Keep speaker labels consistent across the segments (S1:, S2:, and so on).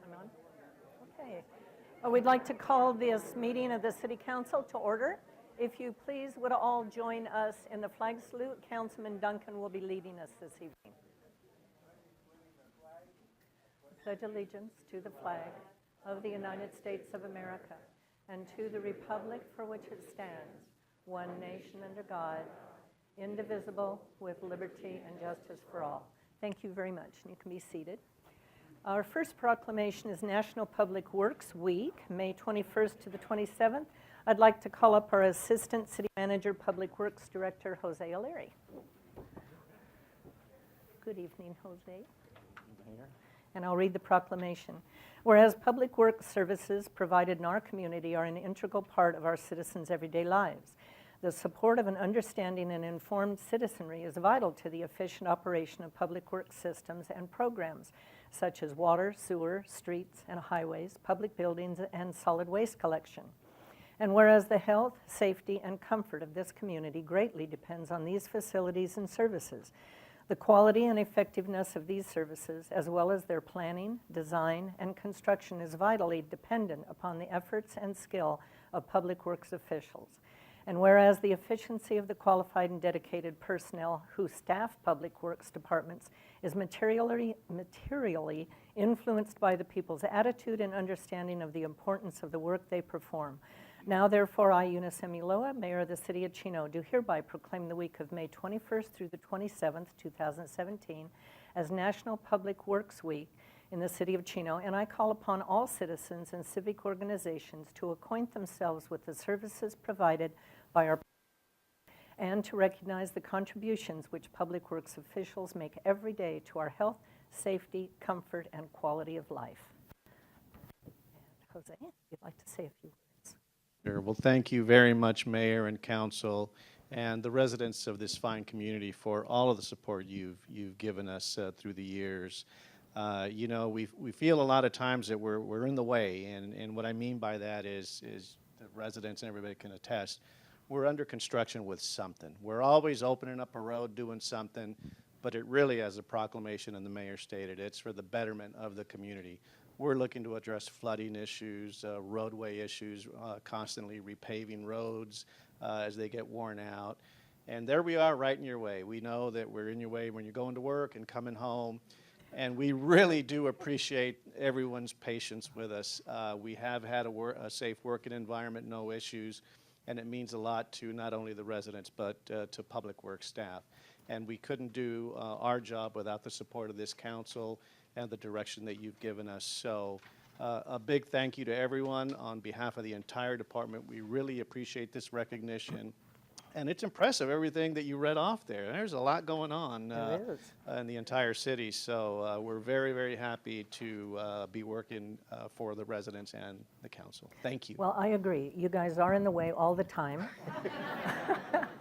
S1: I'm on? Okay. We'd like to call this meeting of the City Council to order. If you please would all join us in the flag salute. Councilman Duncan will be leading us this evening. Pledge allegiance to the flag of the United States of America and to the republic for which it stands, one nation under God, indivisible, with liberty and justice for all. Thank you very much, and you can be seated. Our first proclamation is National Public Works Week, May 21st to the 27th. I'd like to call up our Assistant City Manager, Public Works Director, Jose O'Leary. Good evening, Jose. And I'll read the proclamation. Whereas public works services provided in our community are an integral part of our citizens' everyday lives, the support of an understanding and informed citizenry is vital to the efficient operation of public works systems and programs, such as water, sewer, streets, and highways, public buildings, and solid waste collection. And whereas the health, safety, and comfort of this community greatly depends on these facilities and services, the quality and effectiveness of these services, as well as their planning, design, and construction, is vitally dependent upon the efforts and skill of public works officials. And whereas the efficiency of the qualified and dedicated personnel who staff public works departments is materially influenced by the people's attitude and understanding of the importance of the work they perform. Now, therefore, I, Eunice Emiloa, Mayor of the City of Chino, do hereby proclaim the week of May 21st through the 27th, 2017, as National Public Works Week in the City of Chino, and I call upon all citizens and civic organizations to acquaint themselves with the services provided by our and to recognize the contributions which public works officials make every day to our health, safety, comfort, and quality of life. And Jose, if you'd like to say a few words.
S2: Sure. Well, thank you very much, Mayor and Council, and the residents of this fine community for all of the support you've given us through the years. You know, we feel a lot of times that we're in the way, and what I mean by that is the residents and everybody can attest. We're under construction with something. We're always opening up a road, doing something, but it really, as the proclamation and the mayor stated, it's for the betterment of the community. We're looking to address flooding issues, roadway issues, constantly repaving roads as they get worn out. And there we are right in your way. We know that we're in your way when you're going to work and coming home. And we really do appreciate everyone's patience with us. We have had a safe working environment, no issues. And it means a lot to not only the residents, but to public works staff. And we couldn't do our job without the support of this council and the direction that you've given us. So a big thank you to everyone on behalf of the entire department. We really appreciate this recognition. And it's impressive, everything that you read off there. There's a lot going on in the entire city. So we're very, very happy to be working for the residents and the council. Thank you.
S1: Well, I agree. You guys are in the way all the time.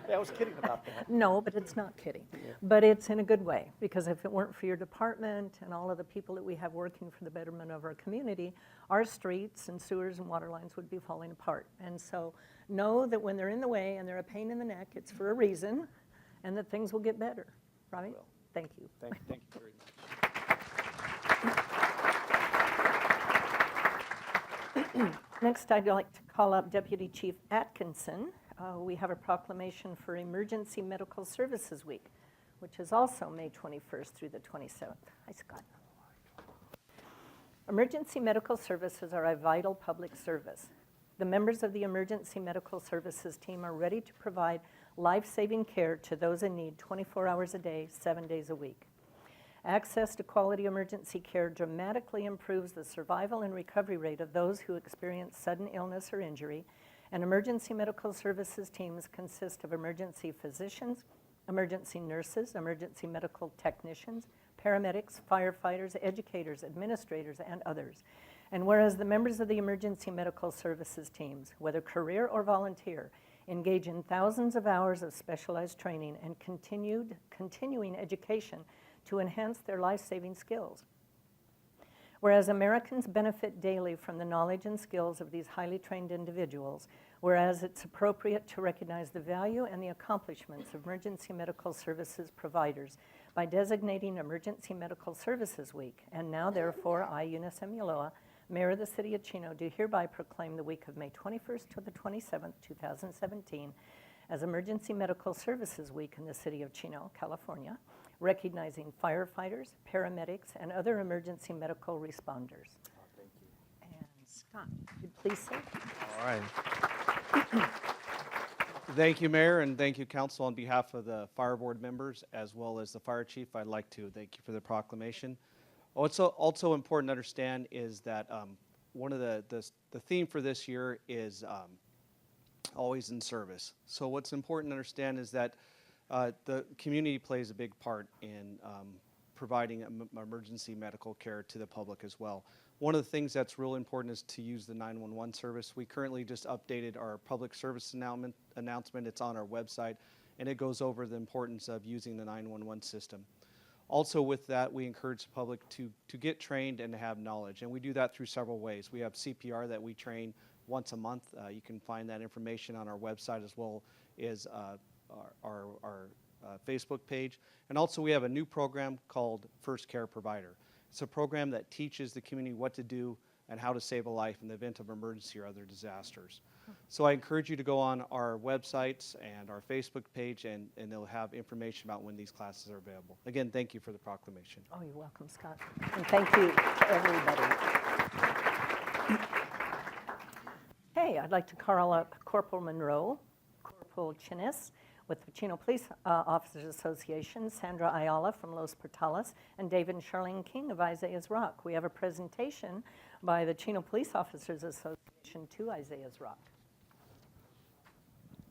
S3: Yeah, I was kidding about that.
S1: No, but it's not kidding. Yeah. But it's in a good way, because if it weren't for your department and all of the people that we have working for the betterment of our community, our streets and sewers and water lines would be falling apart. And so know that when they're in the way and they're a pain in the neck, it's for a reason, and that things will get better, right? Well, thank you.
S3: Thank you very
S1: much. Next, I'd like to call up Deputy Chief Atkinson. We have a proclamation for Emergency Medical Services Week, which is also May 21st through the 27th. Hi, Scott. Emergency medical services are a vital public service. The members of the emergency medical services team are ready to provide life-saving care to those in need 24 hours a day, 7 days a week. Access to quality emergency care dramatically improves the survival and recovery rate of those who experience sudden illness or injury, and emergency medical services teams consist of emergency physicians, emergency nurses, emergency medical technicians, paramedics, firefighters, educators, administrators, and others. And whereas the members of the emergency medical services teams, whether career or volunteer, engage in thousands of hours of specialized training and continuing education to enhance their life-saving skills. Whereas Americans benefit daily from the knowledge and skills of these highly trained individuals, whereas it's appropriate to recognize the value and the accomplishments of emergency medical services providers by designating Emergency Medical Services Week, and now therefore I, Eunice Emuloa, Mayor of the City of Chino, do hereby proclaim the week of May 21st to the 27th, 2017 as Emergency Medical Services Week in the City of Chino, California, recognizing firefighters, paramedics, and other emergency medical responders.
S3: Thank you.
S1: And Scott, would you please say?
S4: All right. Thank you, Mayor, and thank you, Council. On behalf of the Fire Board members as well as the Fire Chief, I'd like to thank you for the proclamation. What's also important to understand is that one of the theme for this year is always in service. So what's important to understand is that the community plays a big part in providing emergency medical care to the public as well. One of the things that's real important is to use the 911 service. We currently just updated our public service announcement. It's on our website, and it goes over the importance of using the 911 system. Also with that, we encourage the public to get trained and to have knowledge, and we do that through several ways. We have CPR that we train once a month. You can find that information on our website as well as our Facebook page. And also we have a new program called First Care Provider. It's a program that teaches the community what to do and how to save a life in the event of emergency or other disasters. So I encourage you to go on our websites and our Facebook page, and they'll have information about when these classes are available. Again, thank you for the proclamation.
S1: Oh, you're welcome, Scott. And thank you to everybody. Hey, I'd like to call up Corporal Monroe, Corporal Chinis with the Chino Police Officers Association, Sandra Ayala from Los Portales, and David and Charlene King of Isaiah's Rock. We have a presentation by the Chino Police Officers Association to Isaiah's Rock.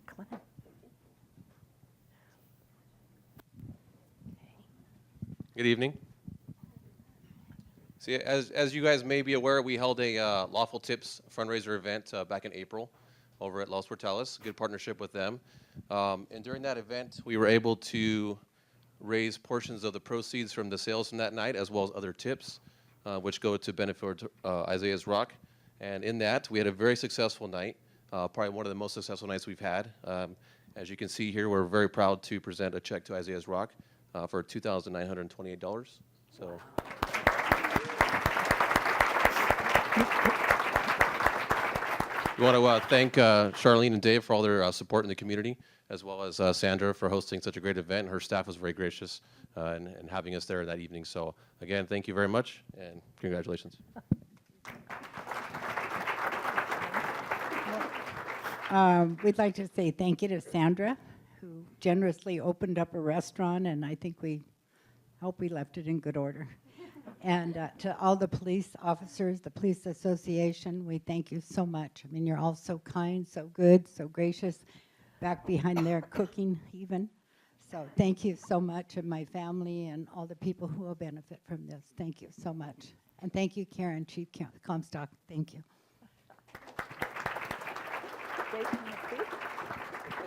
S1: Come on in.
S5: Good evening. See, as you guys may be aware, we held a Lawful Tips fundraiser event back in April over at Los Portales, good partnership with them. And during that event, we were able to raise portions of the proceeds from the sales from that night, as well as other tips, which go to benefit Isaiah's Rock. And in that, we had a very successful night, probably one of the most successful nights we've had. As you can see here, we're very proud to present a check to Isaiah's Rock for $2,928. So. We want to thank Charlene and Dave for all their support in the community, as well as Sandra for hosting such a great event. Her staff was very gracious in having us there that evening. So again, thank you very much, and congratulations.
S6: We'd like to say thank you to Sandra, who generously opened up a restaurant, and I think we hope we left it in good order. And to all the police officers, the Police Association, we thank you so much. I mean, you're all so kind, so good, so gracious, back behind there cooking even. So thank you so much, and my family and all the people who will benefit from this. Thank you so much. And thank you, Karen, Chief Comstock. Thank you.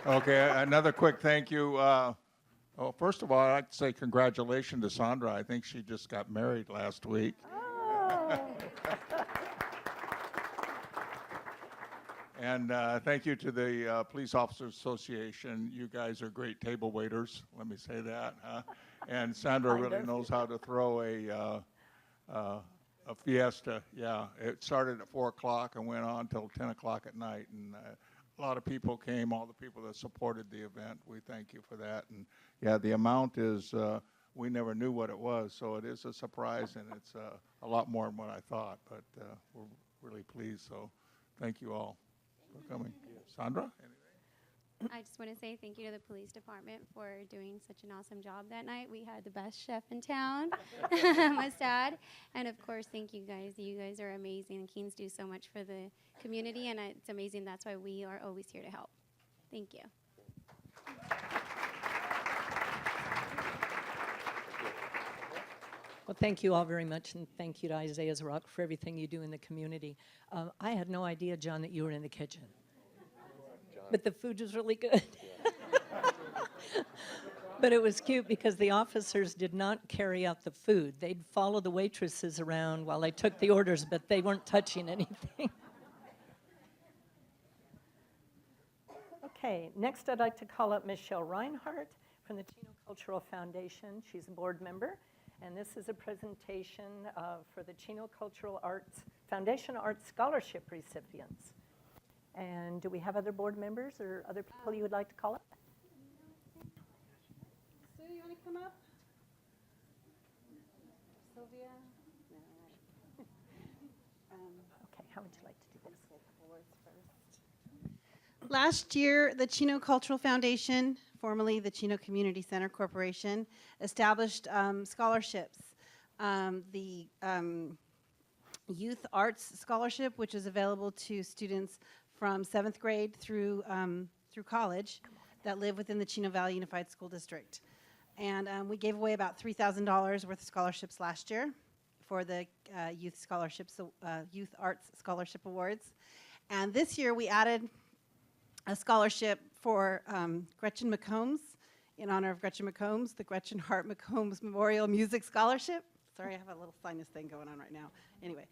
S7: Okay, another quick thank you. Well, first of all, I'd like to say congratulations to Sandra. I think she just got married last week.
S1: Oh.
S7: And thank you to the Police Officers Association. You guys are great table waiters, let me say that. And Sandra really knows how to throw a fiesta. Yeah, it started at 4 o'clock and went on till 10 o'clock at night. And a lot of people came, all the people that supported the event. We thank you for that. And yeah, the amount is we never knew what it was. So it is a surprise, and it's a lot more than what I thought. But we're really pleased. So thank you all for coming. Sandra?
S8: I just want to say thank you to the police department for doing such an awesome job that night. We had the best chef in town, I must add. And of course, thank you guys. You guys are amazing. And Keens do so much for the community, and it's amazing. That's why we are always here to help. Thank you.
S1: Well, thank you all very much, and thank you to Isaiah's Rock for everything you do in the community. I had no idea, John, that you were in the kitchen. But the food was really good. But it was cute because the officers did not carry out the food. They'd follow the waitresses around while they took the orders, but they weren't touching anything. Okay, next I'd like to call up Michelle Reinhardt from the Chino Cultural Foundation. She's a board member, and this is a presentation for the Chino Cultural Foundation Arts Scholarship recipients. And do we have other board members or other people you would like to call up?
S9: Sue, you want to come up? Sylvia? No.
S1: Okay, how would you like to do this?
S9: Last year, the Chino Cultural Foundation, formerly the Chino Community Center Corporation, established scholarships. The Youth Arts Scholarship, which is available to students from 7th grade through college that live within the Chino Valley Unified School District. And we gave away about $3,000 worth of scholarships last year for the youth scholarships, Youth Arts Scholarship Awards. And this year we added a scholarship for Gretchen McCombs, in honor of Gretchen McCombs, the Gretchen Hart McCombs Memorial Music Scholarship. Sorry, I have a little sinus thing going on right now. Anyway,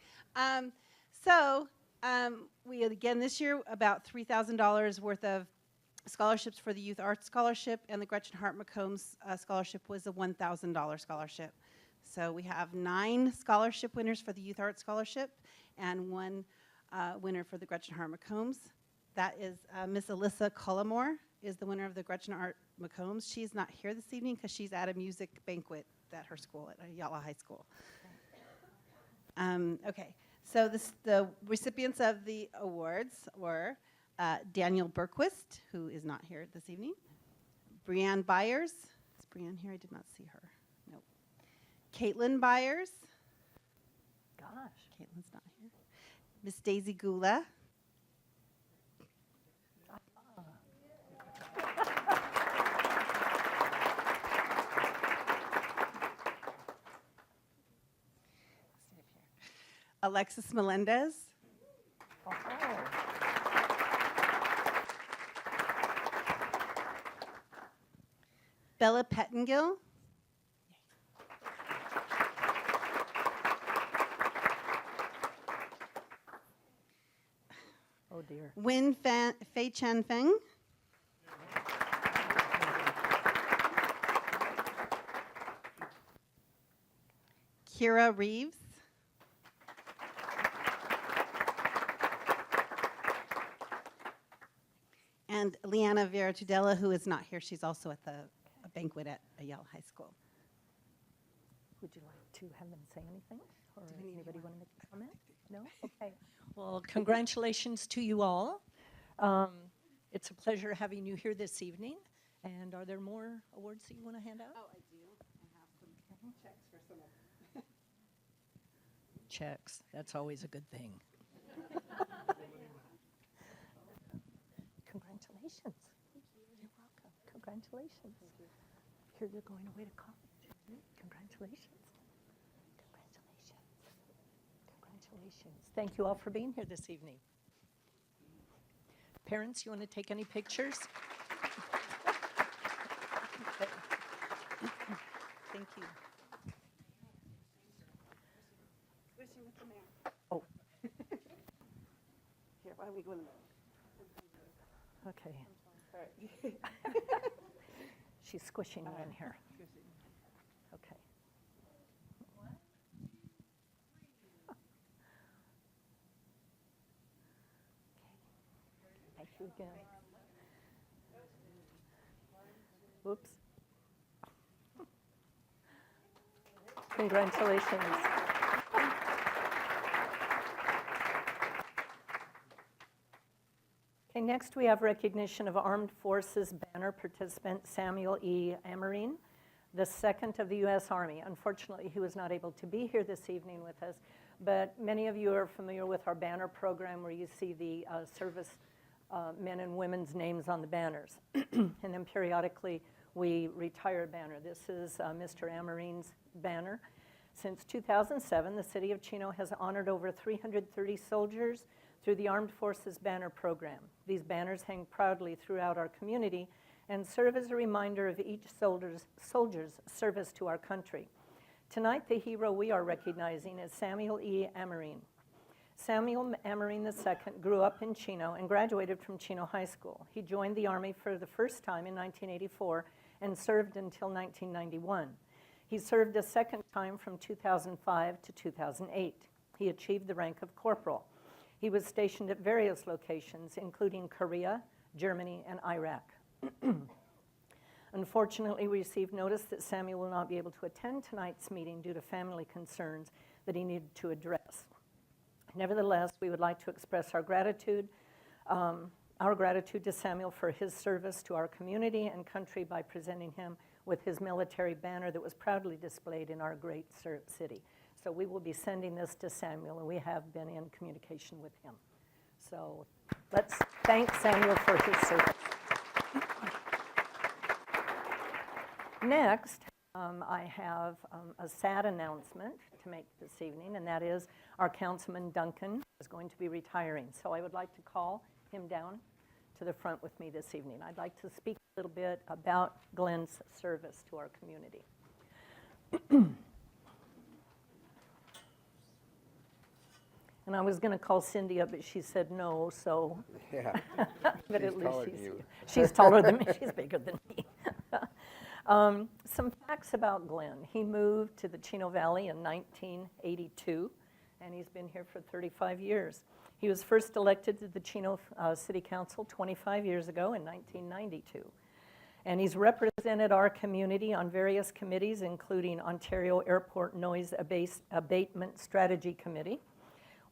S9: we again this year about $3,000 worth of scholarships for the Youth Arts Scholarship, and the Gretchen Hart McCombs Scholarship was a $1,000 scholarship. So we have 9 scholarship winners for the Youth Arts Scholarship and 1 winner for the Gretchen Hart McCombs. That is Miss Alyssa Cullimore is the winner of the Gretchen Hart McCombs. She's not here this evening because she's at a music banquet at her school, at Ayala High School. Okay, so the recipients of the awards were Daniel Berquist, who is not here this evening, Brianne Byers. Is Brianne here? I did not see her. Nope. Caitlin Byers.
S1: Gosh.
S9: Caitlin's not here. Miss Daisy Gula. Alexis Melendez.
S1: Oh.
S9: Bella Pettengill.
S1: Oh dear.
S9: Win Fei Chen Feng. Kira Reeves. And Liana Vera Tudela, who is not here. She's also at the banquet at Ayala High School.
S1: Would you like to have them say anything? Or anybody want to make a comment? No? Okay. Well, congratulations to you all. It's a pleasure having you here this evening. And are there more awards that you want to hand out?
S9: Oh, I do. I have some checks for some of them.
S1: Checks. That's always a good thing. Congratulations. You're welcome. Congratulations. Here you're going away to college. Congratulations. Congratulations. Congratulations. Thank you all for being here this evening. Parents, you want to take any pictures? Okay. Thank you.
S9: Wishing with the mayor.
S1: Oh,
S9: Here, why don't we go in?
S1: okay. She's squishing you in here. Okay. Thank you again. Whoops. Congratulations. Okay, next we have recognition of Armed Forces Banner participant Samuel E. Amarine, the second of the U.S. Army. Unfortunately, he was not able to be here this evening with us, but many of you are familiar with our banner program where you see the service men and women's names on the banners. And then periodically we retire a banner. This is Mr. Amarine's banner. Since 2007, the City of Chino has honored over 330 soldiers through the Armed Forces Banner program. These banners hang proudly throughout our community and serve as a reminder of each soldier's service to our country. Tonight, the hero we are recognizing is Samuel E. Amarine. Samuel Amarine II grew up in Chino and graduated from Chino High School. He joined the Army for the first time in 1984 and served until 1991. He served a second time from 2005 to 2008. He achieved the rank of corporal. He was stationed at various locations, including Korea, Germany, and Iraq. Unfortunately, we received notice that Samuel will not be able to attend tonight's meeting due to family concerns that he needed to address. Nevertheless, we would like to express our gratitude to Samuel for his service to our community and country by presenting him with his military banner that was proudly displayed in our great city. So we will be sending this to Samuel, and we have been in communication with him. So let's thank Samuel for his service. Next, I have a sad announcement to make this evening, and that is our Councilman Duncan is going to be retiring. So I would like to call him down to the front with me this evening. I'd like to speak a little bit about Glenn's service to our community. And I was going to call Cindy up, but she said no, so.
S3: Yeah.
S1: But
S3: She's
S1: at least
S3: taller than you.
S1: she's taller than me. She's bigger than me. Some facts about Glenn. He moved to the Chino Valley in 1982, and he's been here for 35 years. He was first elected to the Chino City Council 25 years ago in 1992. And he's represented our community on various committees, including Ontario Airport Noise Abatement Strategy Committee,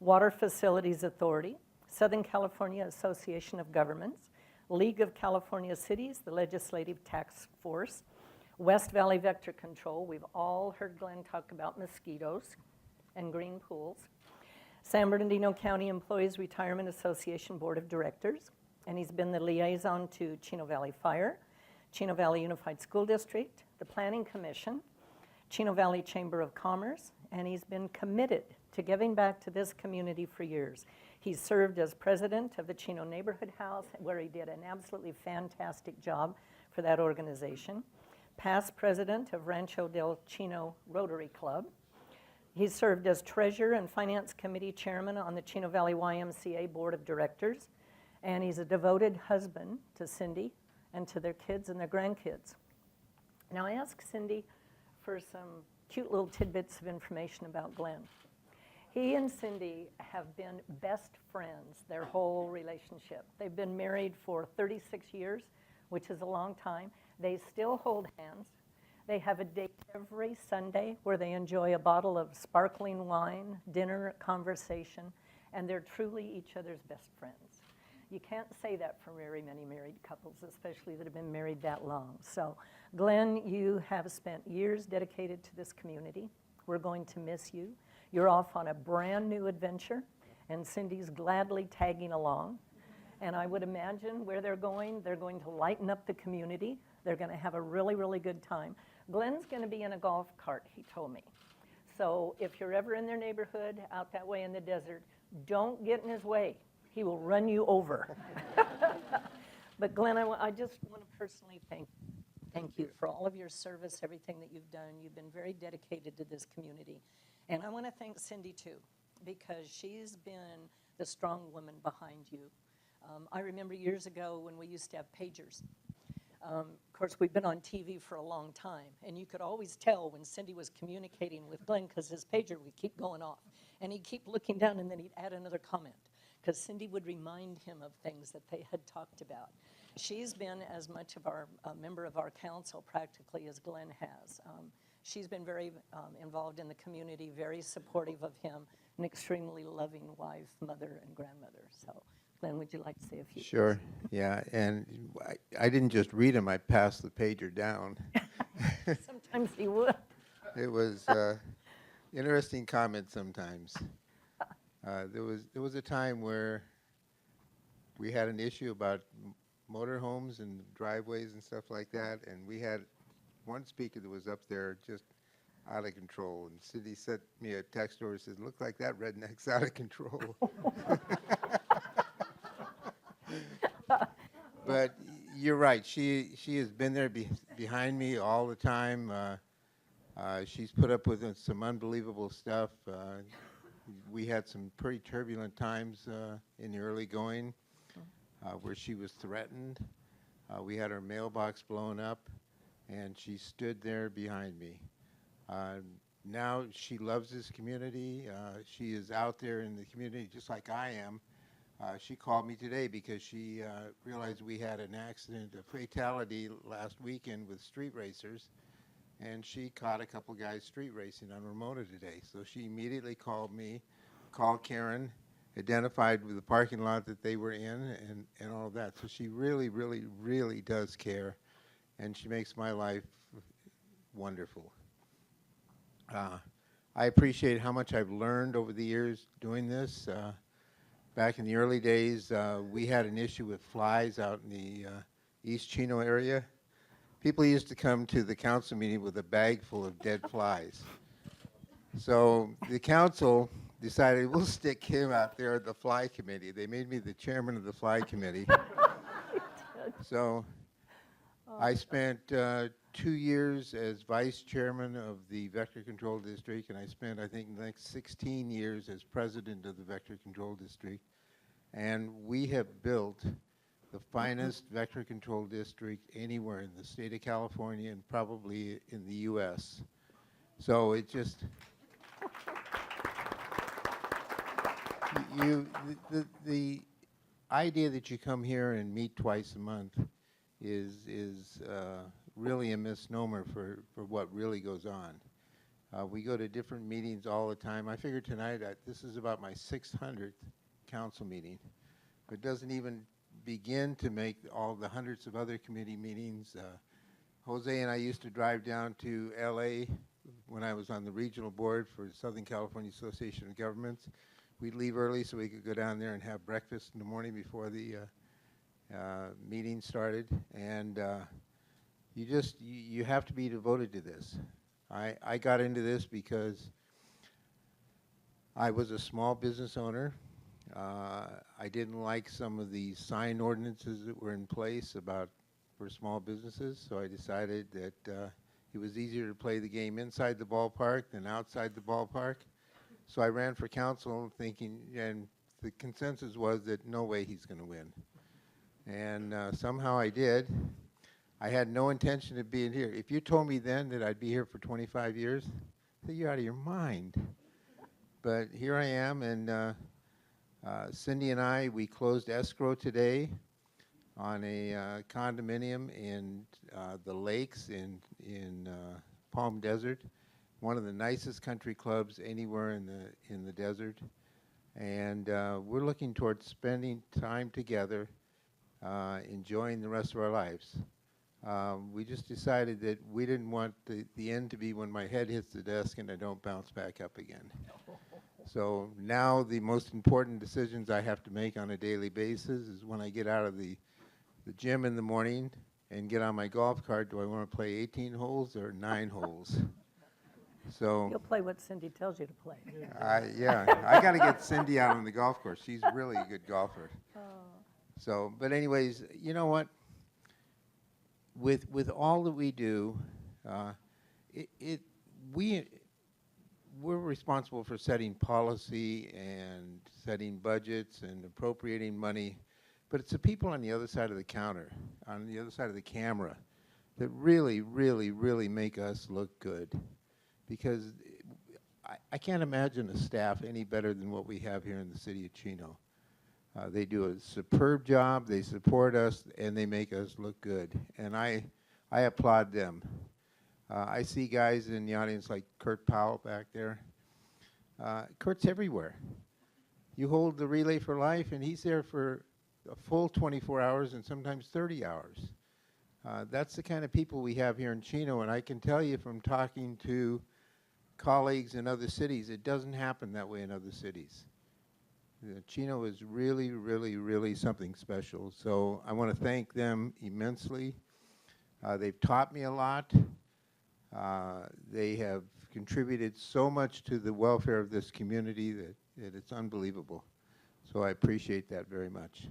S1: Water Facilities Authority, Southern California Association of Governments, League of California Cities, the Legislative Task Force, West Valley Vector Control. We've all heard Glenn talk about mosquitoes and green pools. San Bernardino County Employees Retirement Association Board of Directors, and he's been the liaison to Chino Valley Fire, Chino Valley Unified School District, the Planning Commission, Chino Valley Chamber of Commerce, and he's been committed to giving back to this community for years. He served as president of the Chino Neighborhood House, where he did an absolutely fantastic job for that organization, past president of Rancho del Chino Rotary Club. He served as treasurer and finance committee chairman on the Chino Valley YMCA Board of Directors, and he's a devoted husband to Cindy and to their kids and their grandkids. Now I asked Cindy for some cute little tidbits of information about Glenn. He and Cindy have been best friends their whole relationship. They've been married for 36 years, which is a long time. They still hold hands. They have a date every Sunday where they enjoy a bottle of sparkling wine, dinner, conversation, and they're truly each other's best friends. You can't say that for very many married couples, especially that have been married that long. So, Glenn, you have spent years dedicated to this community. We're going to miss you. You're off on a brand new adventure, and Cindy's gladly tagging along. And I would imagine where they're going to lighten up the community. They're going to have a really, really good time. Glenn's going to be in a golf cart, he told me. So if you're ever in their neighborhood out that way in the desert, don't get in his way. He will run you over. But Glenn, I just want to personally thank you for all of your service, everything that you've done. You've been very dedicated to this community. And I want to thank Cindy, too, because she's been the strong woman behind you. I remember years ago when we used to have pagers. Of course, we've been on TV for a long time, and you could always tell when Cindy was communicating with Glenn because his pager would keep going off. And he'd keep looking down, and then he'd add another comment because Cindy would remind him of things that they had talked about. She's been as much of a member of our council practically as Glenn has. she's been very involved in the community, very supportive of him, an extremely loving wife, mother, and grandmother. So, Glenn, would you like to say a few
S10: Sure,
S1: words?
S10: yeah, and I didn't just read them, I passed the pager down.
S1: Sometimes he would.
S10: It was interesting comments sometimes. There was a time where we had an issue about motorhomes and driveways and stuff like that, and we had one speaker that was up there just out of control, and Cindy sent me a text over and says, "Look like that redneck's out of control." But you're right. She has been there behind me all the time. She's put up with some unbelievable stuff. We had some pretty turbulent times in the early going where she was threatened. We had our mailbox blown up, and she stood there behind me. Now she loves this community. She is out there in the community just like I am. She called me today because she realized we had an accident, a fatality last weekend with street racers, and she caught a couple guys street racing on Ramona today. So she immediately called me, called Karen, identified with the parking lot that they were in, and all of that. So she really, really, really does care, and she makes my life wonderful. I appreciate how much I've learned over the years doing this. Back in the early days, we had an issue with flies out in the East Chino area. People used to come to the council meeting with a bag full of dead flies. So the council decided we'll stick him out there at the fly committee. They made me the chairman of the fly committee. So I spent 2 years as vice chairman of the Vector Control District, and I spent, I think, the next 16 years as president of the Vector Control District. And we have built the finest vector control district anywhere in the state of California and probably in the U.S. So it just, the idea that you come here and meet twice a month is really a misnomer for what really goes on. We go to different meetings all the time. I figured tonight this is about my 600th council meeting, but it doesn't even begin to make all the hundreds of other committee meetings. Jose and I used to drive down to LA when I was on the regional board for Southern California Association of Governments. We'd leave early so we could go down there and have breakfast in the morning before the meeting started. And you have to be devoted to this. I got into this because I was a small business owner. I didn't like some of the sign ordinances that were in place for small businesses, so I decided that it was easier to play the game inside the ballpark than outside the ballpark. So I ran for council thinking, and the consensus was that no way he's going to win. And somehow I did. I had no intention of being here. If you told me then that I'd be here for 25 years, I'd say, you're out of your mind. But here I am, and Cindy and I, we closed escrow today on a condominium in the lakes in Palm Desert, one of the nicest country clubs anywhere in the desert. And we're looking towards spending time together, enjoying the rest of our lives. We just decided that we didn't want the end to be when my head hits the desk and I don't bounce back up again. So now the most important decisions I have to make on a daily basis is when I get out of the gym in the morning and get on my golf cart, do I want to play 18 holes or 9 holes? So
S1: You'll play what Cindy tells you to play.
S10: yeah, I got to get Cindy out on the golf course. She's really a good golfer. So, but anyways, you know what? With all that we do, we're responsible for setting policy and setting budgets and appropriating money, but it's the people on the other side of the counter, on the other side of the camera, that really, really, really make us look good. Because I can't imagine a staff any better than what we have here in the city of Chino. They do a superb job, they support us, and they make us look good. And I applaud them. I see guys in the audience like Kurt Powell back there. Kurt's everywhere. You hold the Relay for Life, and he's there for a full 24 hours and sometimes 30 hours. That's the kind of people we have here in Chino, and I can tell you from talking to colleagues in other cities, it doesn't happen that way in other cities. Chino is really, really, really something special. So I want to thank them immensely. They've taught me a lot. They have contributed so much to the welfare of this community that it's unbelievable. So I appreciate that very much.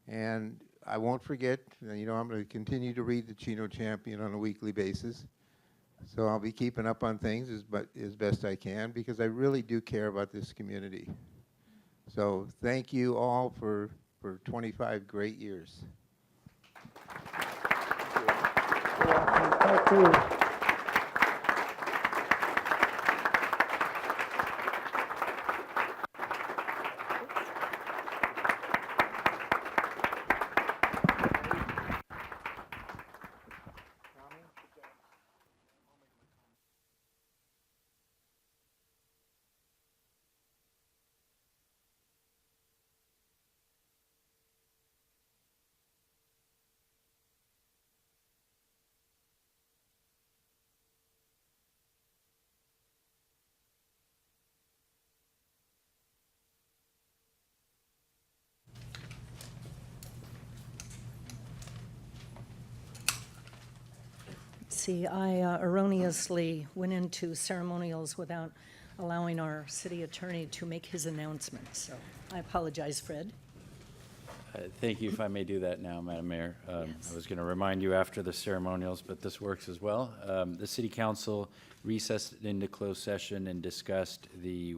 S10: And I won't forget, I'm going to continue to read the Chino Champion on a weekly basis. So I'll be keeping up on things as best I can, because I really do care about this community. So thank you all for 25 great years.
S1: Thank you. See, I erroneously went into ceremonials without allowing our city attorney to make his announcement, so I apologize, Fred.
S11: Thank you. If I may do that now, Madam Mayor.
S1: Yes.
S11: I was going to remind you after the ceremonials, but this works as well. The City Council recessed into closed session and discussed the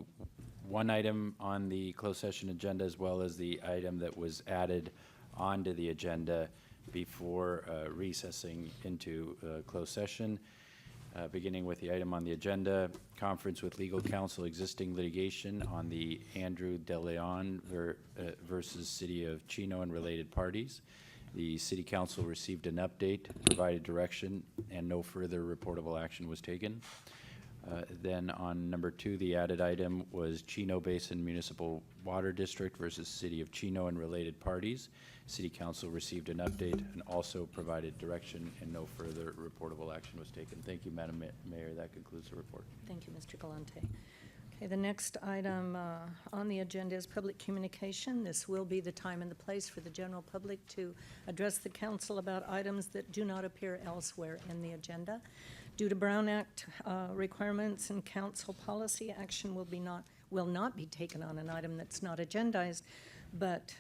S11: one item on the closed session agenda, as well as the item that was added onto the agenda before recessing into closed session. Beginning with the item on the agenda, conference with legal counsel, existing litigation on the Andrew De Leon versus City of Chino and related parties. The City Council received an update, provided direction, and no further reportable action was taken. Then on number 2, the added item was Chino Basin Municipal Water District versus City of Chino and related parties. City Council received an update and also provided direction, and no further reportable action was taken. Thank you, Madam Mayor. That concludes the report.
S1: Thank you, Mr. Galante. Okay, the next item on the agenda is public communication. This will be the time and the place for the general public to address the council about items that do not appear elsewhere in the agenda. Due to Brown Act requirements and council policy, action will not be taken on an item that's not agendized, but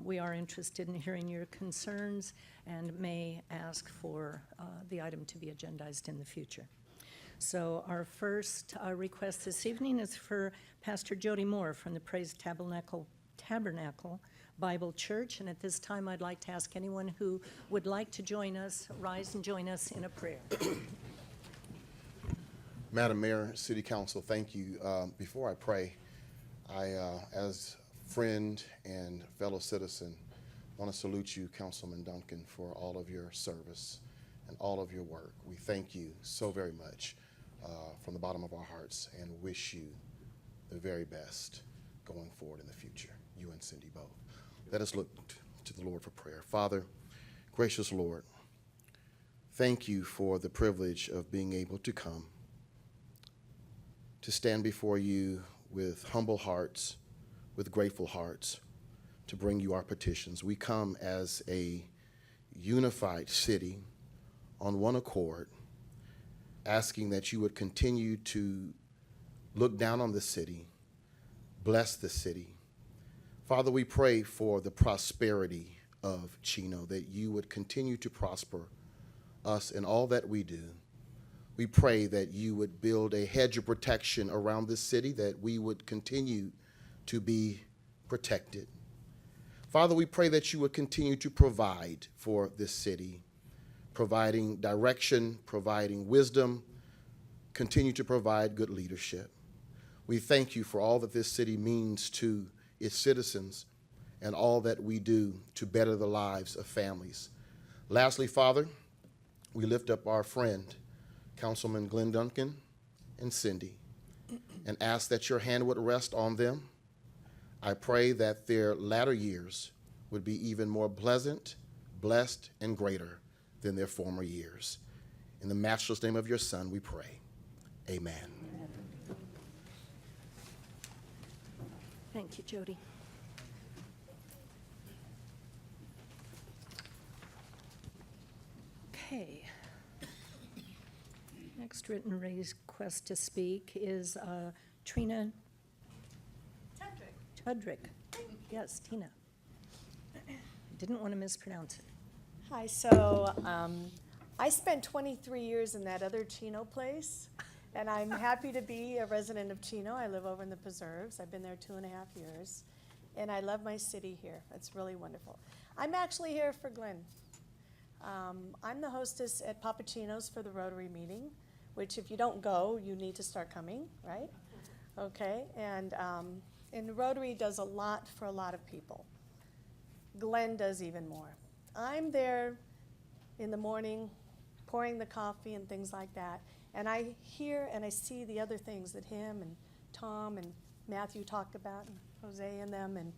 S1: we are interested in hearing your concerns and may ask for the item to be agendized in the future. So our first request this evening is for Pastor Jody Moore from the Praise Tabernacle Bible Church, and at this time I'd like to ask anyone who would like to join us, rise and join us in a prayer.
S12: Madam Mayor, City Council, thank you. Before I pray, I, as friend and fellow citizen, want to salute you, Councilman Duncan, for all of your service and all of your work. We thank you so very much from the bottom of our hearts and wish you the very best going forward in the future, you and Cindy both. Let us look to the Lord for prayer. Father, gracious Lord, thank you for the privilege of being able to come to stand before you with humble hearts, with grateful hearts, to bring you our petitions. We come as a unified city on one accord, asking that you would continue to look down on the city, bless the city. Father, we pray for the prosperity of Chino, that you would continue to prosper us in all that we do. We pray that you would build a hedge of protection around this city, that we would continue to be protected. Father, we pray that you would continue to provide for this city, providing direction, providing wisdom, continue to provide good leadership. We thank you for all that this city means to its citizens and all that we do to better the lives of families. Lastly, Father, we lift up our friend, Councilman Glenn Duncan and Cindy, and ask that your hand would rest on them. I pray that their latter years would be even more pleasant, blessed, and greater than their former years. In the matchless name of your Son, we pray. Amen.
S1: Thank you, Jody. Okay. Next written request to speak is Trina Tudrick. Yes, Tina. Didn't want to mispronounce it.
S13: Hi, so I spent 23 years in that other Chino place, and I'm happy to be a resident of Chino. I live over in the Preserves. I've been there 2.5 years, and I love my city here. It's really wonderful. I'm actually here for Glenn. I'm the hostess at Papa Chino's for the Rotary meeting, which if you don't go, you need to start coming, right? Okay, and Rotary does a lot for a lot of people. Glenn does even more. I'm there in the morning pouring the coffee and things like that, and I hear and I see the other things that him and Tom and Matthew talk about, and Jose and them, and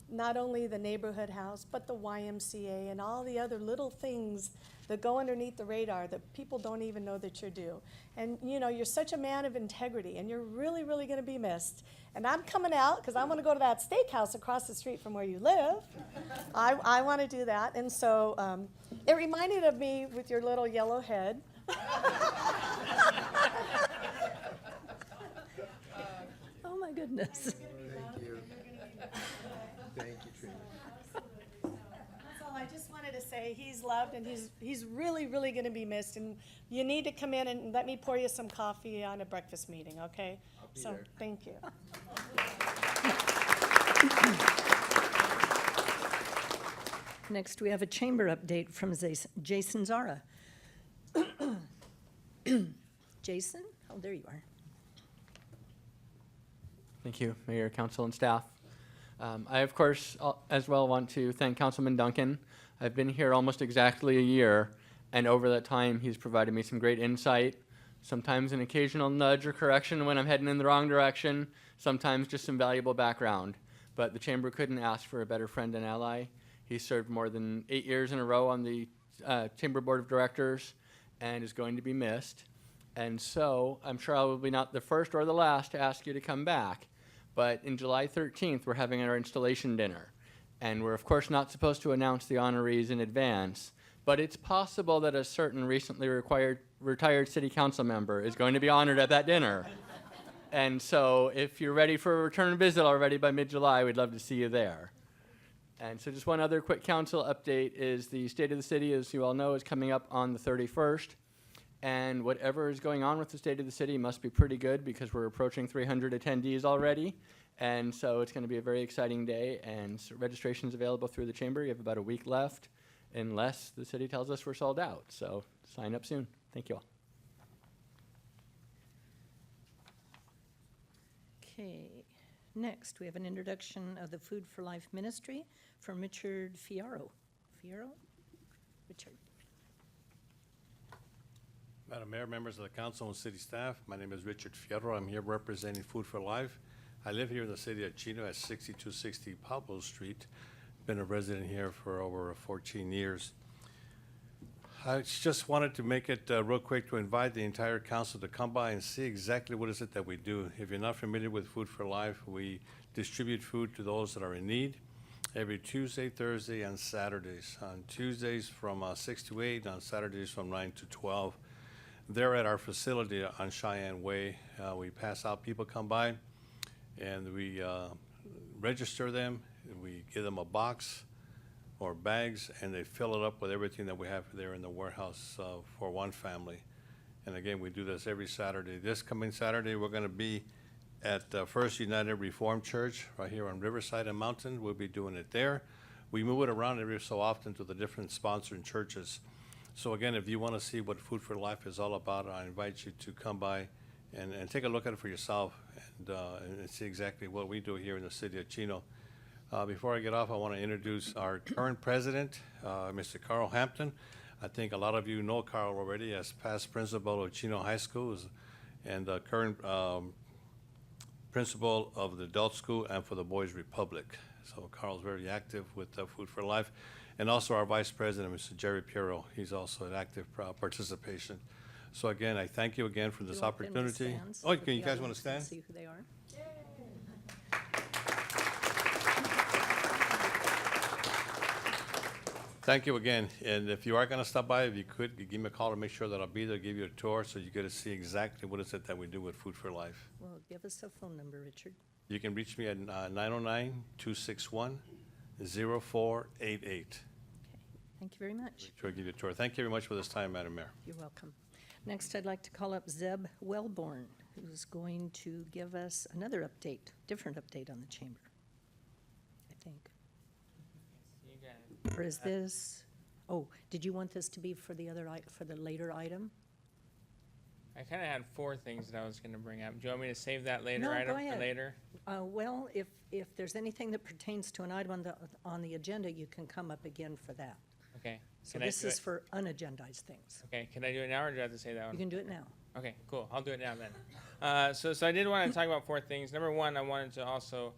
S13: not only the neighborhood house, but the YMCA and all the other little things that go underneath the radar that people don't even know that you're due. And you know, you're such a man of integrity, and you're really, really gonna be missed. And I'm coming out, because I wanna go to that steakhouse across the street from where you live. I wanna do that, and so it reminded of me with your little yellow head.
S1: Oh my goodness.
S10: Thank you. Thank you, Trina.
S13: That's all I just wanted to say. He's loved, and he's really, really going to be missed. And you need to come in and let me pour you some coffee on a breakfast meeting, okay?
S10: I'll be
S13: so
S10: there.
S13: Thank you.
S1: Next, we have a chamber update from Jason Zara. Jason? Oh, there you are.
S14: Thank you, Mayor, Council, and staff. I, of course, as well want to thank Councilman Duncan. I've been here almost exactly a year, and over that time, he's provided me some great insight, sometimes an occasional nudge or correction when I'm heading in the wrong direction, sometimes just some valuable background. But the Chamber couldn't ask for a better friend and ally. He served more than 8 years in a row on the Chamber Board of Directors and is going to be missed. And so I'm sure I will be not the first or the last to ask you to come back. But in July 13th, we're having our installation dinner. And we're, of course, not supposed to announce the honorees in advance. But it's possible that a certain recently retired city council member is going to be honored at that dinner. And so if you're ready for a return visit already by mid-July, we'd love to see you there. And so just one other quick council update is the State of the City, as you all know, is coming up on the 31st. And whatever is going on with the State of the City must be pretty good because we're approaching 300 attendees already. And so it's going to be a very exciting day, and registration's available through the Chamber. You have about a week left, unless the city tells us we're sold out. So sign up soon. Thank you all.
S1: Okay. Next, we have an introduction of the Food for Life Ministry from Richard Fierro. Fierro? Richard.
S15: Madam Mayor, members of the council and city staff, my name is Richard Fierro. I'm here representing Food for Life. I live here in the city of Chino at 6260 Pablo Street. Been a resident here for over 14 years. I just wanted to make it real quick to invite the entire council to come by and see exactly what is it that we do. If you're not familiar with Food for Life, we distribute food to those that are in need every Tuesday, Thursday, and Saturdays. On Tuesdays from 6 to 8, on Saturdays from 9 to 12. They're at our facility on Cheyenne Way. We pass out, people come by, and we register them. We give them a box or bags, and they fill it up with everything that we have there in the warehouse for one family. And again, we do this every Saturday. This coming Saturday, we're going to be at First United Reformed Church right here on Riverside and Mountain. We'll be doing it there. We move it around every so often to the different sponsoring churches. So again, if you want to see what Food for Life is all about, I invite you to come by and take a look at it for yourself and see exactly what we do here in the city of Chino. Before I get off, I want to introduce our current president, Mr. Carl Hampton. I think a lot of you know Carl already as past principal of Chino High School and current principal of the adult school and for the Boys Republic. So Carl's very active with Food for Life. And also our Vice President, Mr. Jerry Piero, he's also an active participation. So again, I thank you again for this opportunity. Oh, you guys want to stand?
S1: See who they are.
S15: Thank you again. And if you are going to stop by, if you could, you give me a call to make sure that I'll be there, give you a tour so you get to see exactly what is it that we do with Food for Life.
S1: Well, give us a phone number, Richard.
S15: You can reach me at 909-261-0488.
S1: Thank you very much.
S15: Sure, give you a tour. Thank you very much for this time, Madam Mayor.
S1: You're welcome. Next, I'd like to call up Zeb Wellborn, who's going to give us another update, different update on the chamber, I think. Or is this, oh, did you want this to be for the other, for the later item?
S16: I kind of had 4 things that I was going to bring up. Do you want me to save that later
S1: No,
S16: item
S1: go ahead.
S16: for later?
S1: Well, if there's anything that pertains to an item on the agenda, you can come up again for that.
S16: Okay.
S1: So
S16: Can I
S1: this
S16: do
S1: is
S16: it?
S1: for unagendized things.
S16: Okay, can I do it now or do I have to say that one?
S1: You can do it now.
S16: Okay, cool. I'll do it now then. So I did want to talk about 4 things. Number 1, I wanted to also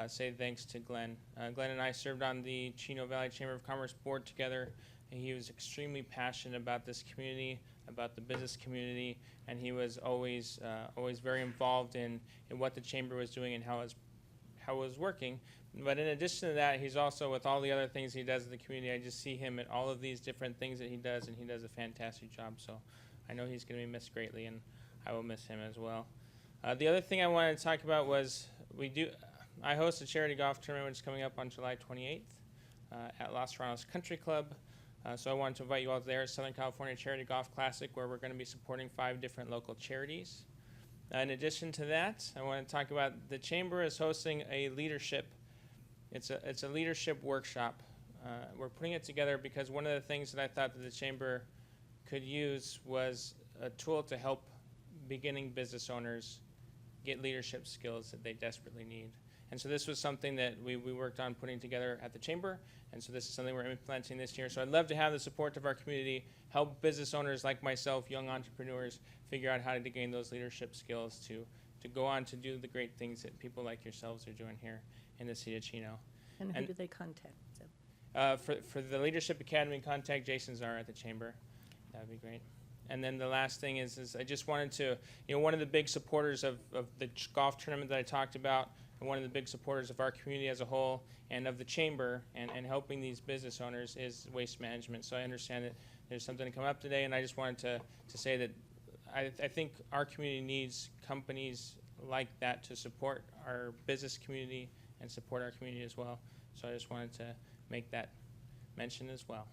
S16: say thanks to Glenn. Glenn and I served on the Chino Valley Chamber of Commerce board together, and he was extremely passionate about this community, about the business community, and he was always very involved in what the chamber was doing and how it was working. But in addition to that, he's also, with all the other things he does in the community, I just see him at all of these different things that he does, and he does a fantastic job. So I know he's going to be missed greatly, and I will miss him as well. The other thing I wanted to talk about was I host a charity golf tournament which is coming up on July 28th at Los Serranos Country Club. So I wanted to invite you all there at Southern California Charity Golf Classic, where we're going to be supporting 5 different local charities. In addition to that, I want to talk about the Chamber is hosting a leadership. It's a leadership workshop. We're putting it together because one of the things that I thought that the Chamber could use was a tool to help beginning business owners get leadership skills that they desperately need. And so this was something that we worked on putting together at the Chamber, and so this is something we're implementing this year. So I'd love to have the support of our community, help business owners like myself, young entrepreneurs, figure out how to gain those leadership skills to go on to do the great things that people like yourselves are doing here in the city of Chino.
S1: And who do they contact?
S16: For the Leadership Academy, contact Jason Czar at the Chamber. That would be great. And then the last thing is I just wanted to, one of the big supporters of the golf tournament that I talked about, and one of the big supporters of our community as a whole and of the Chamber and helping these business owners is waste management. So I understand that there's something to come up today, and I just wanted to say that I think our community needs companies like that to support our business community and support our community as well. So I just wanted to make that mention as well.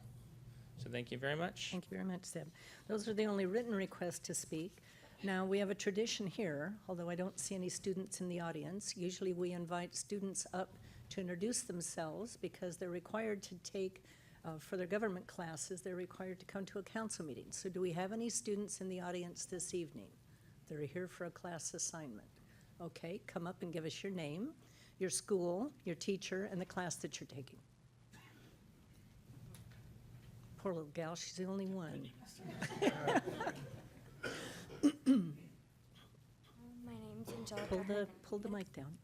S16: So thank you very much.
S1: Thank you very much, Zeb. Those are the only written requests to speak. Now, we have a tradition here, although I don't see any students in the audience. Usually we invite students up to introduce themselves because they're required to take, for their government classes, they're required to come to a council meeting. So do we have any students in the audience this evening that are here for a class assignment? Okay, come up and give us your name, your school, your teacher, and the class that you're taking. Poor little gal, she's the only one.
S17: My name's Angelica.
S1: Pull the mic down.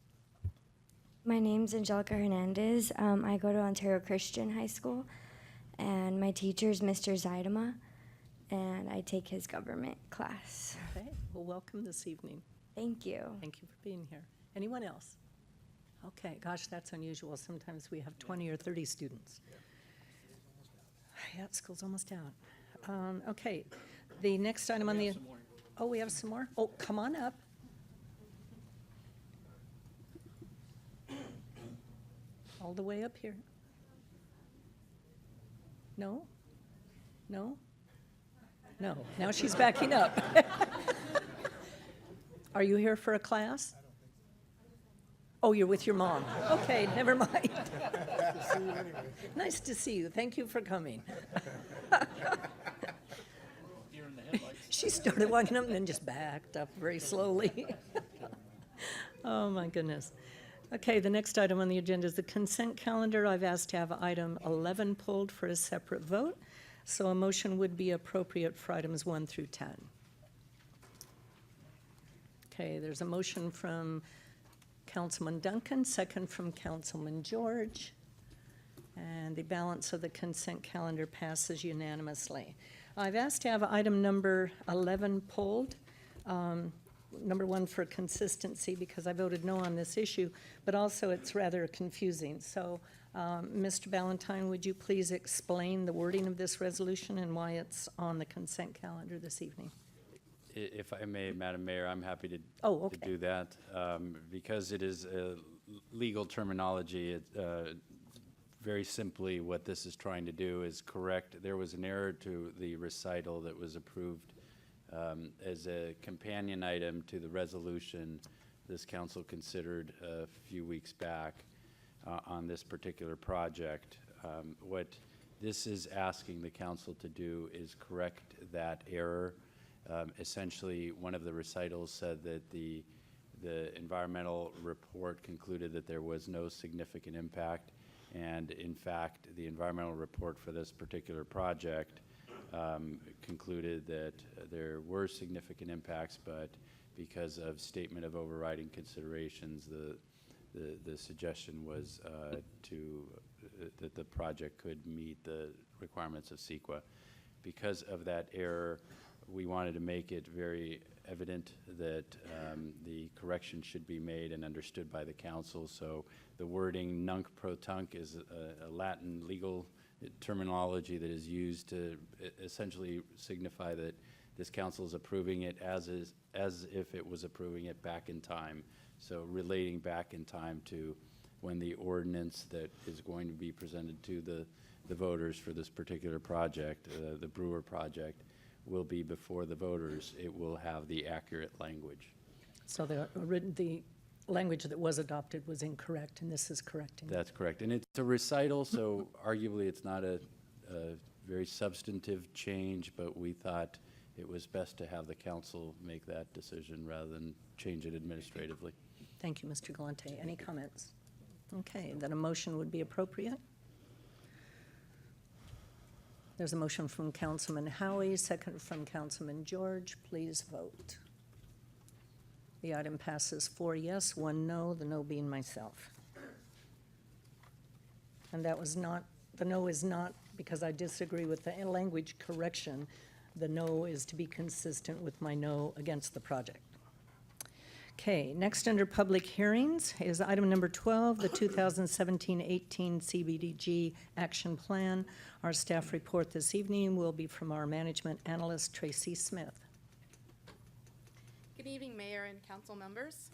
S17: My name's Angelica Hernandez. I go to Ontario Christian High School, and my teacher's Mr. Zaidama, and I take his government class.
S1: Okay, well, welcome this evening.
S17: Thank you.
S1: Thank you for being here. Anyone else? Okay, gosh, that's unusual. Sometimes we have 20 or 30 students. Yeah, school's almost out. Okay, the next item on the... Oh, we have some more? Oh, come on up. All the way up here. No? No? No, now she's backing up. Are you here for a class? Oh, you're with your mom. Okay, never mind. Nice to see you. Thank you for coming. She started walking up and then just backed up very slowly. Oh, my goodness. Okay, the next item on the agenda is the consent calendar. I've asked to have item 11 pulled for a separate vote. So a motion would be appropriate for items 1 through 10. Okay, there's a motion from Councilman Duncan, second from Councilman George, and the balance of the consent calendar passes unanimously. I've asked to have item number 11 pulled. Number 1 for consistency, because I voted no on this issue, but also it's rather confusing. So, Mr. Ballantyne, would you please explain the wording of this resolution and why it's on the consent calendar this evening?
S11: If I may, Madam Mayor, I'm happy to,
S1: Oh, okay.
S11: to do that. Because it is legal terminology, very simply what this is trying to do is correct, there was an error to the recital that was approved as a companion item to the resolution this council considered a few weeks back on this particular project. What this is asking the council to do is correct that error. Essentially, one of the recitals said that the environmental report concluded that there was no significant impact, and in fact, the environmental report for this particular project concluded that there were significant impacts, but because of statement of overriding considerations, the suggestion was that the project could meet the requirements of CEQA. Because of that error, we wanted to make it very evident that the correction should be made and understood by the council. So the wording nunc pro tunc is a Latin legal terminology that is used to essentially signify that this council is approving it as if it was approving it back in time. So relating back in time to when the ordinance that is going to be presented to the voters for this particular project, the Brewer project, will be before the voters. It will have the accurate language.
S1: So the language that was adopted was incorrect, and this is correcting it.
S11: That's correct. And it's a recital, so arguably it's not a very substantive change, but we thought it was best to have the council make that decision rather than change it administratively.
S1: Thank you, Mr. Galante. Any comments? Okay, then a motion would be appropriate. There's a motion from Councilman Howie, second from Councilman George. Please vote. The item passes 4 yes, 1 no, the no being myself. And that was not, the no is not because I disagree with the language correction. The no is to be consistent with my no against the project. Okay, next under public hearings is item number 12, the 2017-18 CBDG Action Plan. Our staff report this evening will be from our management analyst, Tracy Smith.
S18: Good evening, Mayor and Council members.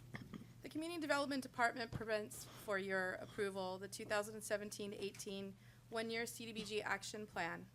S18: The Community Development Department presents for your approval the 2017-18 one-year CDBG Action Plan.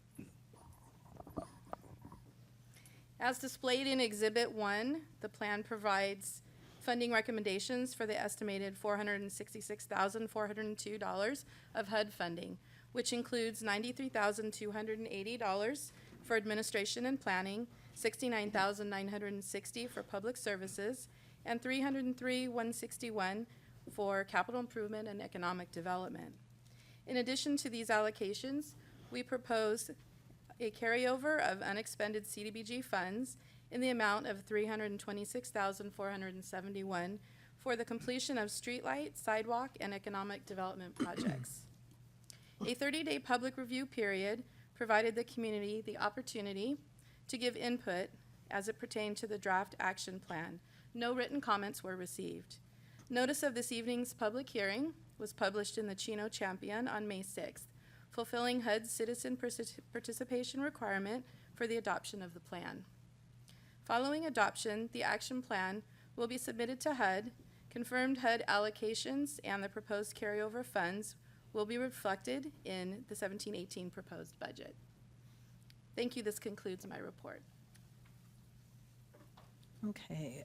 S18: As displayed in Exhibit 1, the plan provides funding recommendations for the estimated $466,402 of HUD funding, which includes $93,280 for administration and planning, $69,960 for public services, and $303,161 for capital improvement and economic development. In addition to these allocations, we propose a carryover of unexpended CDBG funds in the amount of $326,471 for the completion of streetlight, sidewalk, and economic development projects. A 30-day public review period provided the community the opportunity to give input as it pertained to the draft action plan. No written comments were received. Notice of this evening's public hearing was published in the Chino Champion on May 6th, fulfilling HUD's citizen participation requirement for the adoption of the plan. Following adoption, the action plan will be submitted to HUD. Confirmed HUD allocations and the proposed carryover funds will be reflected in the 17-18 proposed budget. Thank you. This concludes my report.
S1: Okay.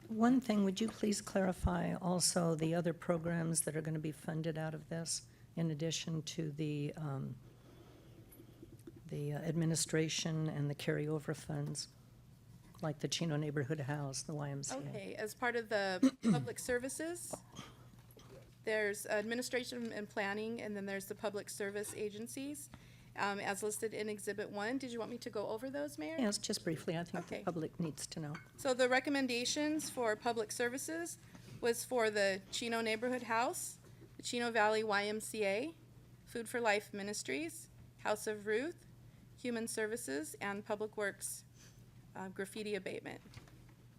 S1: One thing, would you please clarify also the other programs that are going to be funded out of this, in addition to the administration and the carryover funds, like the Chino Neighborhood House, the YMCA?
S18: Okay. As part of the public services, there's administration and planning, and then there's the public service agencies. as listed in Exhibit 1. Did you want me to go over those, Mayor?
S1: Yes, just briefly. I think the
S18: Okay.
S1: public needs to know.
S18: So the recommendations for public services was for the Chino Neighborhood House, the Chino Valley YMCA, Food for Life Ministries, House of Ruth, Human Services, and Public Works graffiti abatement.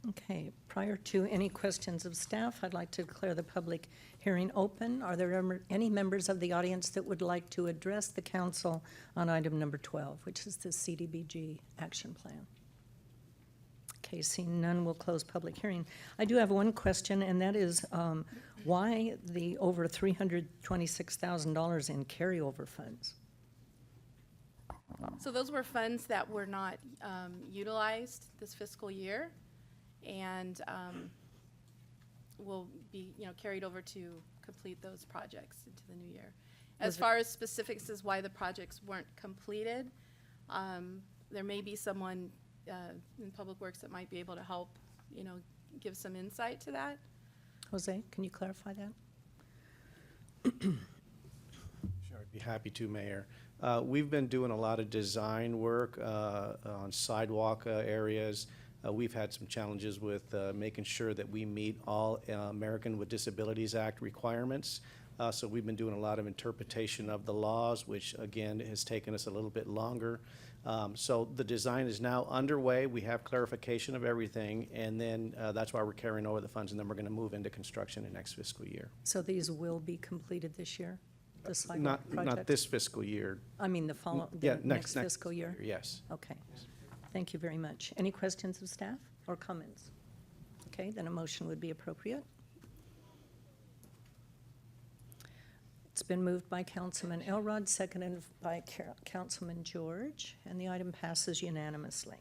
S1: Okay, prior to any questions of staff, I'd like to declare the public hearing open. Are there any members of the audience that would like to address the council on item number 12, which is the CDBG action plan? Okay, seeing none, we'll close public hearing. I do have one question, and that is why the over $326,000 in carryover funds?
S18: So those were funds that were not utilized this fiscal year, and will be, carried over to complete those projects into the new year. As far as specifics as why the projects weren't completed, there may be someone in Public Works that might be able to help, give some insight to that.
S1: Jose, can you clarify that?
S2: Sure, I'd be happy to, Mayor. We've been doing a lot of design work on sidewalk areas. We've had some challenges with making sure that we meet all American with Disabilities Act requirements. So we've been doing a lot of interpretation of the laws, which again has taken us a little bit longer. So the design is now underway. We have clarification of everything, and then that's why we're carrying over the funds, and then we're going to move into construction in next fiscal year.
S1: So these will be completed this year? The sidewalk
S2: Not
S1: projects?
S2: this fiscal year.
S1: I mean, the
S2: Yeah,
S1: next fiscal year?
S2: Yes.
S1: Okay. Thank you very much. Any questions of staff or comments? Okay, then a motion would be appropriate. It's been moved by Councilman Elrod, seconded by Councilman George, and the item passes unanimously.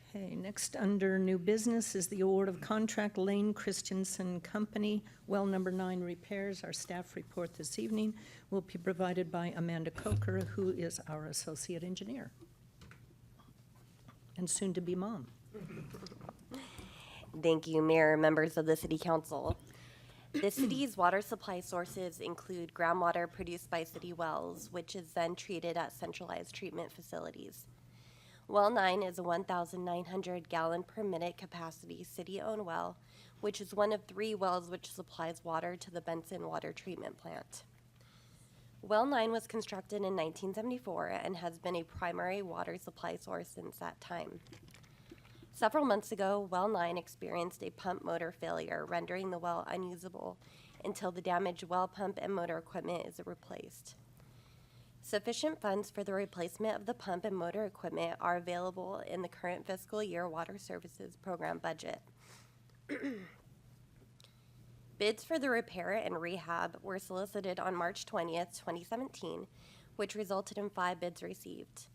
S1: Okay, next under new business is the award of contract Lane Christensen Company, well number 9 repairs. Our staff report this evening will be provided by Amanda Coker, who is our associate engineer and soon to be mom.
S19: Thank you, Mayor, members of the City Council. The city's water supply sources include groundwater produced by city wells, which is then treated at centralized treatment facilities. Well 9 is a 1,900 gallon per minute capacity city-owned well, which is one of 3 wells which supplies water to the Benson Water Treatment Plant. Well 9 was constructed in 1974 and has been a primary water supply source since that time. Several months ago, Well 9 experienced a pump motor failure, rendering the well unusable until the damaged well pump and motor equipment is replaced. Sufficient funds for the replacement of the pump and motor equipment are available in the current fiscal year Water Services Program budget. Bids for the repair and rehab were solicited on March 20th, 2017, which resulted in 5 bids received.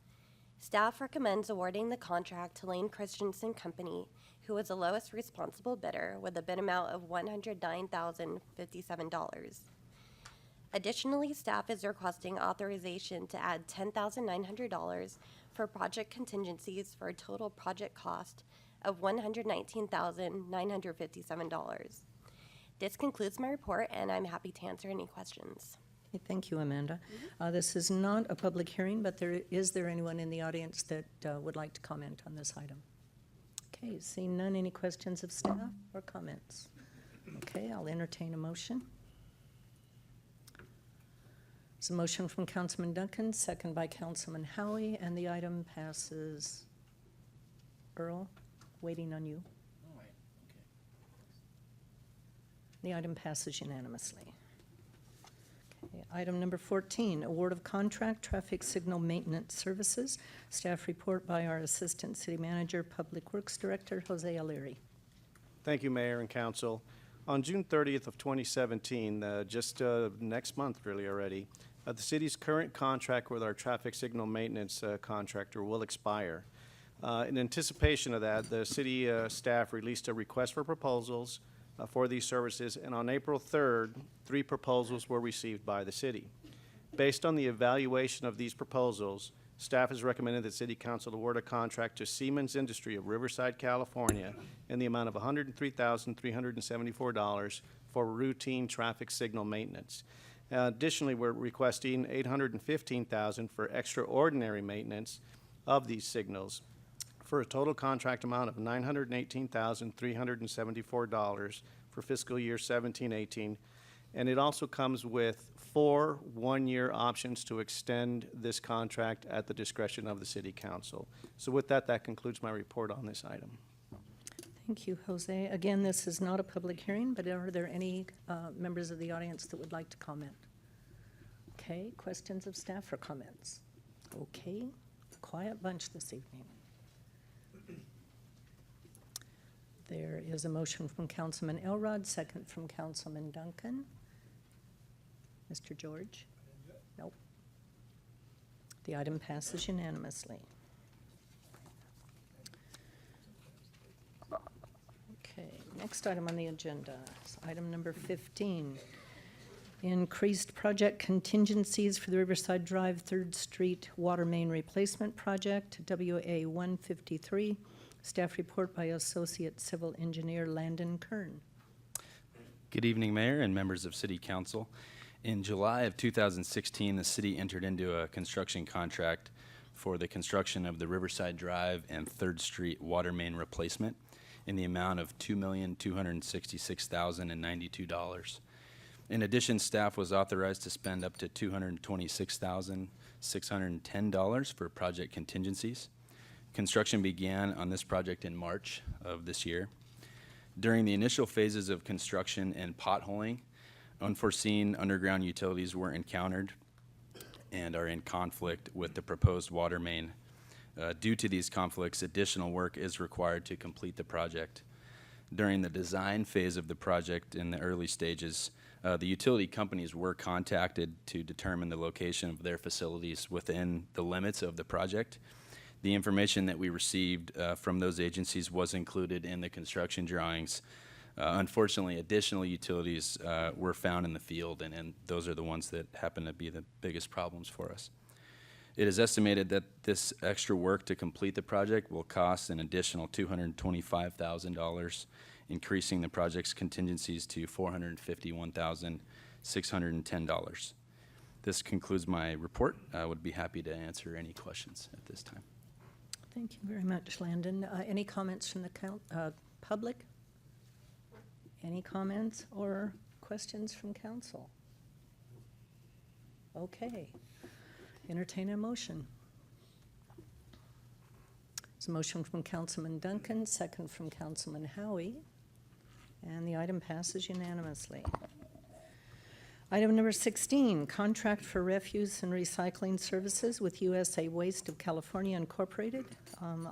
S19: Staff recommends awarding the contract to Lane Christensen Company, who was the lowest responsible bidder with a bid amount of $109,057. Additionally, staff is requesting authorization to add $10,900 for project contingencies for a total project cost of $119,957. This concludes my report, and I'm happy to answer any questions.
S1: Okay, thank you, Amanda. This is not a public hearing, but is there anyone in the audience that would like to comment on this item? Okay, seeing none, any questions of staff or comments? Okay, I'll entertain a motion. It's a motion from Councilman Duncan, second by Councilman Howie, and the item passes. Earl, waiting on you.
S11: All right, okay.
S1: The item passes unanimously. Okay, item number 14, award of contract traffic signal maintenance services. Staff report by our Assistant City Manager, Public Works Director, Jose Aliri.
S2: Thank you, Mayor and Council. On June 30th of 2017, just next month really already, the city's current contract with our traffic signal maintenance contractor will expire. In anticipation of that, the city staff released a request for proposals for these services, and on April 3rd, 3 proposals were received by the city. Based on the evaluation of these proposals, staff has recommended that City Council award a contract to Siemens Industry of Riverside, California in the amount of $103,374 for routine traffic signal maintenance. Additionally, we're requesting $815,000 for extraordinary maintenance of these signals for a total contract amount of $918,374 for fiscal year 17-18. And it also comes with 4 one-year options to extend this contract at the discretion of the City Council. So with that, that concludes my report on this item.
S1: Thank you, Jose. Again, this is not a public hearing, but are there any members of the audience that would like to comment? Okay, questions of staff or comments? Okay, quiet bunch this evening. There is a motion from Councilman Elrod, second from Councilman Duncan. Mr. George? Nope. The item passes unanimously. Okay, next item on the agenda is item number 15. Increased project contingencies for the Riverside Drive 3rd Street Water Main Replacement Project, WA 153. Staff report by Associate Civil Engineer Landon Kern.
S11: Good evening, Mayor and members of City Council. In July of 2016, the city entered into a construction contract for the construction of the Riverside Drive and 3rd Street water main replacement in the amount of $2,266,092. In addition, staff was authorized to spend up to $226,610 for project contingencies. Construction began on this project in March of this year. During the initial phases of construction and potholing, unforeseen underground utilities were encountered and are in conflict with the proposed water main. Due to these conflicts, additional work is required to complete the project. During the design phase of the project in the early stages, the utility companies were contacted to determine the location of their facilities within the limits of the project. The information that we received from those agencies was included in the construction drawings. Unfortunately, additional utilities were found in the field, and those are the ones that happen to be the biggest problems for us. It is estimated that this extra work to complete the project will cost an additional $225,000, increasing the project's contingencies to $451,610. This concludes my report. I would be happy to answer any questions at this time.
S1: Thank you very much, Landon. Any comments from the public? Any comments or questions from council? Okay. Entertain a motion. It's a motion from Councilman Duncan, second from Councilman Howie, and the item passes unanimously. Item number 16, contract for refuse and recycling services with USA Waste of California Incorporated,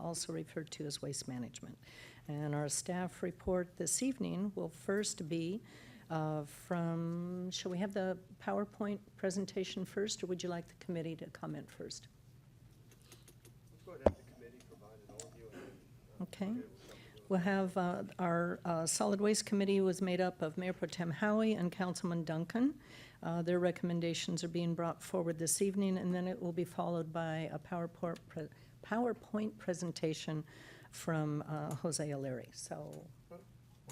S1: also referred to as Waste Management. And our staff report this evening will first be shall we have the PowerPoint presentation first, or would you like the committee to comment first?
S3: Let's go ahead and have the committee provide an overview.
S1: Okay. We'll have our Solid Waste Committee was made up of Mayor Pro Tem Howie and Councilman Duncan. Their recommendations are being brought forward this evening, and then it will be followed by a PowerPoint presentation from Jose O'Leary. So,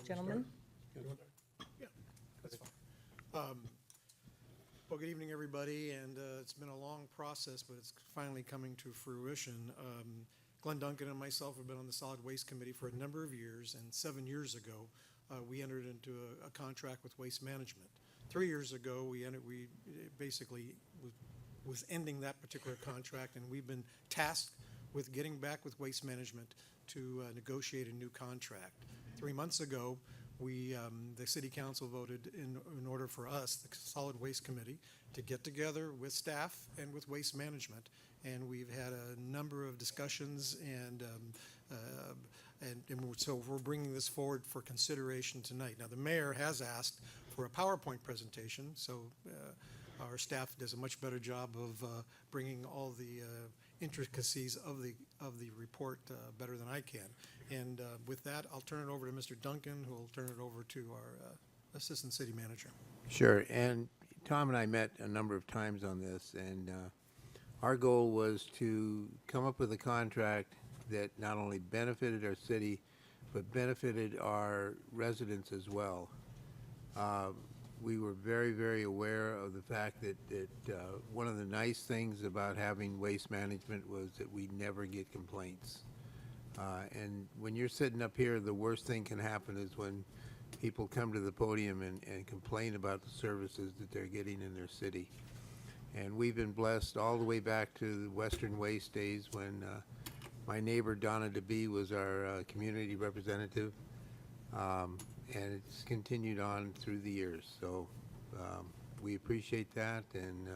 S1: gentlemen.
S20: Yeah, that's fine. Well, good evening, everybody, and it's been a long process, but it's finally coming to fruition. Glenn Duncan and myself have been on the Solid Waste Committee for a number of years, and 7 years ago, we entered into a contract with Waste Management. 3 years ago, we basically was ending that particular contract, and we've been tasked with getting back with Waste Management to negotiate a new contract. 3 months ago, the City Council voted in order for us, the Solid Waste Committee, to get together with staff and with Waste Management. And we've had a number of discussions, and so we're bringing this forward for consideration tonight. Now, the mayor has asked for a PowerPoint presentation, so our staff does a much better job of bringing all the intricacies of the report better than I can. And with that, I'll turn it over to Mr. Duncan, who will turn it over to our Assistant City Manager.
S10: Sure, and Tom and I met a number of times on this, and our goal was to come up with a contract that not only benefited our city, but benefited our residents as well. we were very, very aware of the fact that one of the nice things about having waste management was that we never get complaints. And when you're sitting up here, the worst thing can happen is when people come to the podium and complain about the services that they're getting in their city. And we've been blessed all the way back to the Western Waste days when my neighbor Donna DeBee was our community representative. And it's continued on through the years. So we appreciate that. And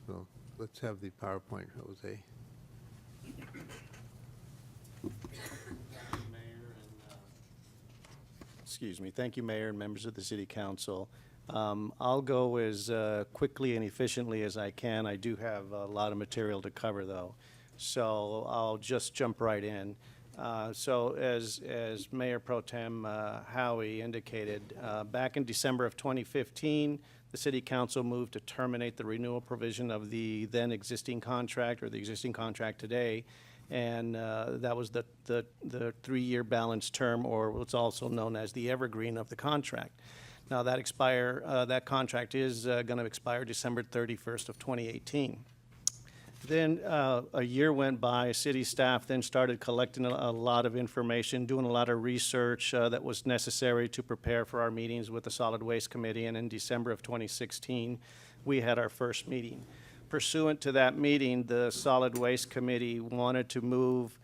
S10: well, let's have the PowerPoint, Jose.
S2: Excuse me. Thank you, Mayor and members of the City Council. I'll go as quickly and efficiently as I can. I do have a lot of material to cover, though, so I'll just jump right in. So as Mayor Pro Tem Howie indicated, back in December of 2015, the City Council moved to terminate the renewal provision of the then existing contract, or the existing contract today, and that was the 3-year balance term, or what's also known as the evergreen of the contract. Now that contract is going to expire December 31st of 2018. Then a year went by. City staff then started collecting a lot of information, doing a lot of research that was necessary to prepare for our meetings with the Solid Waste Committee. And in December of 2016, we had our first meeting. Pursuant to that meeting, the Solid Waste Committee wanted to move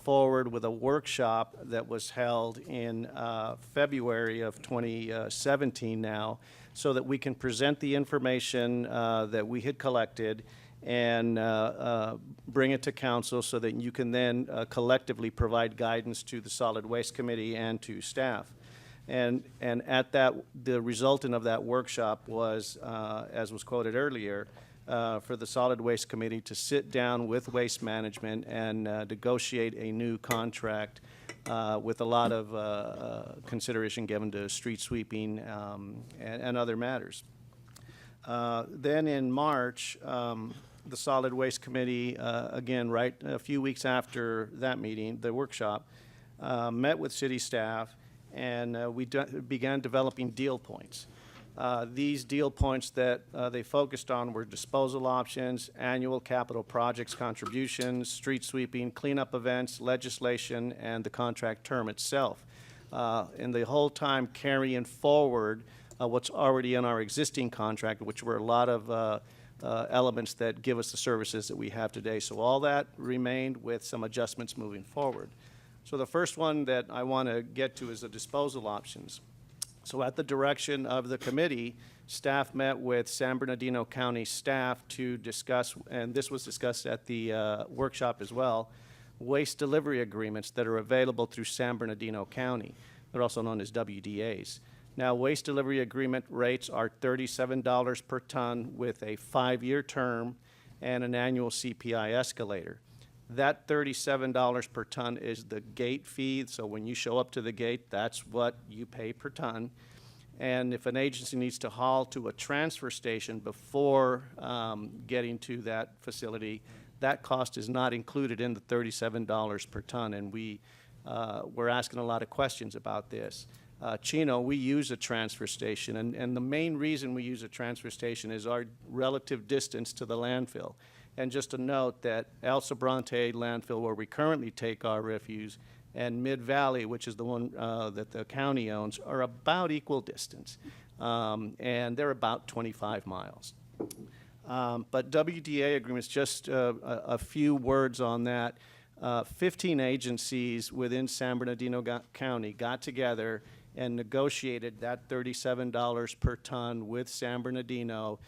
S2: forward with a workshop that was held in February of 2017 now, so that we can present the information that we had collected and bring it to council so that you can then collectively provide guidance to the Solid Waste Committee and to staff. And at that, the resultant of that workshop was, as was quoted earlier, for the Solid Waste Committee to sit down with Waste Management and negotiate a new contract with a lot of consideration given to street sweeping and other matters. Then in March, the Solid Waste Committee, again, right a few weeks after that meeting, the workshop, met with city staff, and we began developing deal points. These deal points that they focused on were disposal options, annual capital projects contributions, street sweeping, cleanup events, legislation, and the contract term itself. And the whole time carrying forward what's already in our existing contract, which were a lot of elements that give us the services that we have today. So all that remained with some adjustments moving forward. So the first one that I want to get to is the disposal options. So at the direction of the committee, staff met with San Bernardino County staff to discuss, and this was discussed at the workshop as well, waste delivery agreements that are available through San Bernardino County. They're also known as WDAs. Now, waste delivery agreement rates are $37 per ton with a 5-year term and an annual CPI escalator. That $37 per ton is the gate fee, so when you show up to the gate, that's what you pay per ton. And if an agency needs to haul to a transfer station before getting to that facility, that cost is not included in the $37 per ton, and we're asking a lot of questions about this. Chino, we use a transfer station, and the main reason we use a transfer station is our relative distance to the landfill. And just to note that El Sobrante landfill, where we currently take our refuse, and Mid-Valley, which is the one that the county owns, are about equal distance, and they're about 25 miles. But WDA agreements, just a few words on that. 15 agencies within San Bernardino County got together and negotiated that $37 per ton with San Bernardino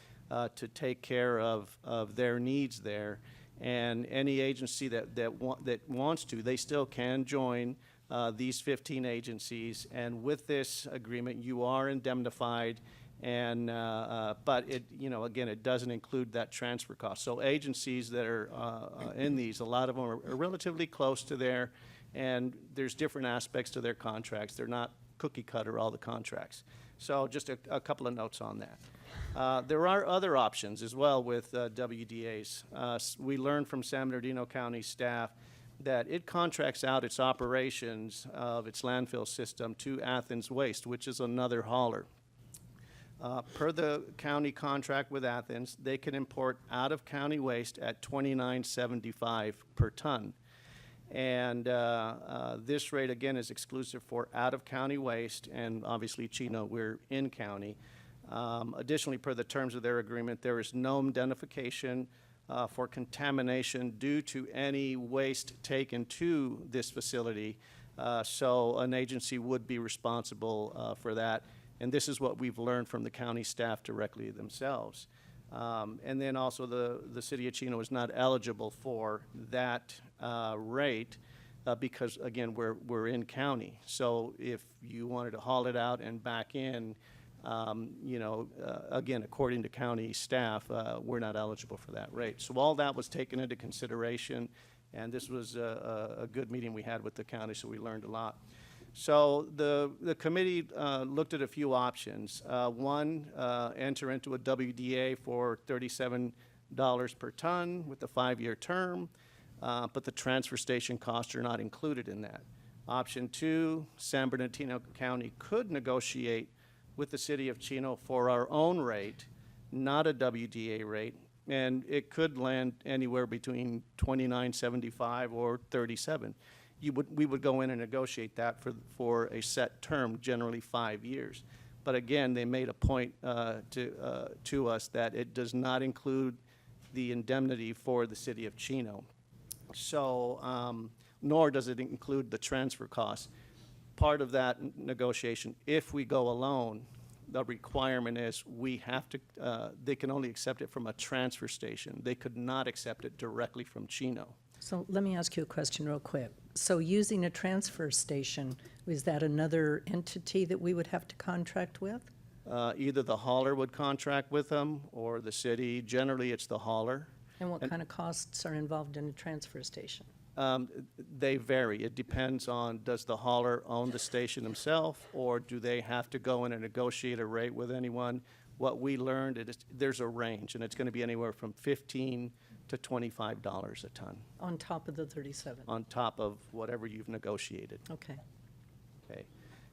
S2: to take care of their needs there. And any agency that wants to, they still can join these 15 agencies. And with this agreement, you are indemnified. And but it, again, it doesn't include that transfer cost. So agencies that are in these, a lot of them are relatively close to there, and there's different aspects to their contracts. They're not cookie cutter, all the contracts. So just a couple of notes on that. There are other options as well with WDAs. We learned from San Bernardino County staff that it contracts out its operations of its landfill system to Athens Waste, which is another hauler. Per the county contract with Athens, they can import out-of-county waste at $29.75 per ton. And this rate, again, is exclusive for out-of-county waste, and obviously Chino, we're in-county. Additionally, per the terms of their agreement, there is no indemnification for contamination due to any waste taken to this facility, so an agency would be responsible for that. And this is what we've learned from the county staff directly themselves. And then also the city of Chino is not eligible for that rate because, again, we're in county. So if you wanted to haul it out and back in, again, according to county staff, we're not eligible for that rate. So all that was taken into consideration, and this was a good meeting we had with the county, so we learned a lot. So the committee looked at a few options. One, enter into a WDA for $37 per ton with a 5-year term, but the transfer station costs are not included in that. Option two, San Bernardino County could negotiate with the city of Chino for our own rate, not a WDA rate, and it could land anywhere between $29.75 or $37. We would go in and negotiate that for a set term, generally 5 years. But again, they made a point to us that it does not include the indemnity for the city of Chino. So, nor does it include the transfer costs. Part of that negotiation, if we go alone, the requirement is we have to, they can only accept it from a transfer station. They could not accept it directly from Chino.
S1: So let me ask you a question real quick. So using a transfer station, is that another entity that we would have to contract with?
S2: Either the hauler would contract with them or the city. Generally, it's the hauler.
S1: And what kind of costs are involved in a transfer station?
S2: They vary. It depends on, does the hauler own the station himself, or do they have to go in and negotiate a rate with anyone? What we learned is there's a range, and it's going to be anywhere from $15 to $25 a ton.
S1: On top of the 37?
S2: On top of whatever you've negotiated.
S1: Okay.
S2: Okay.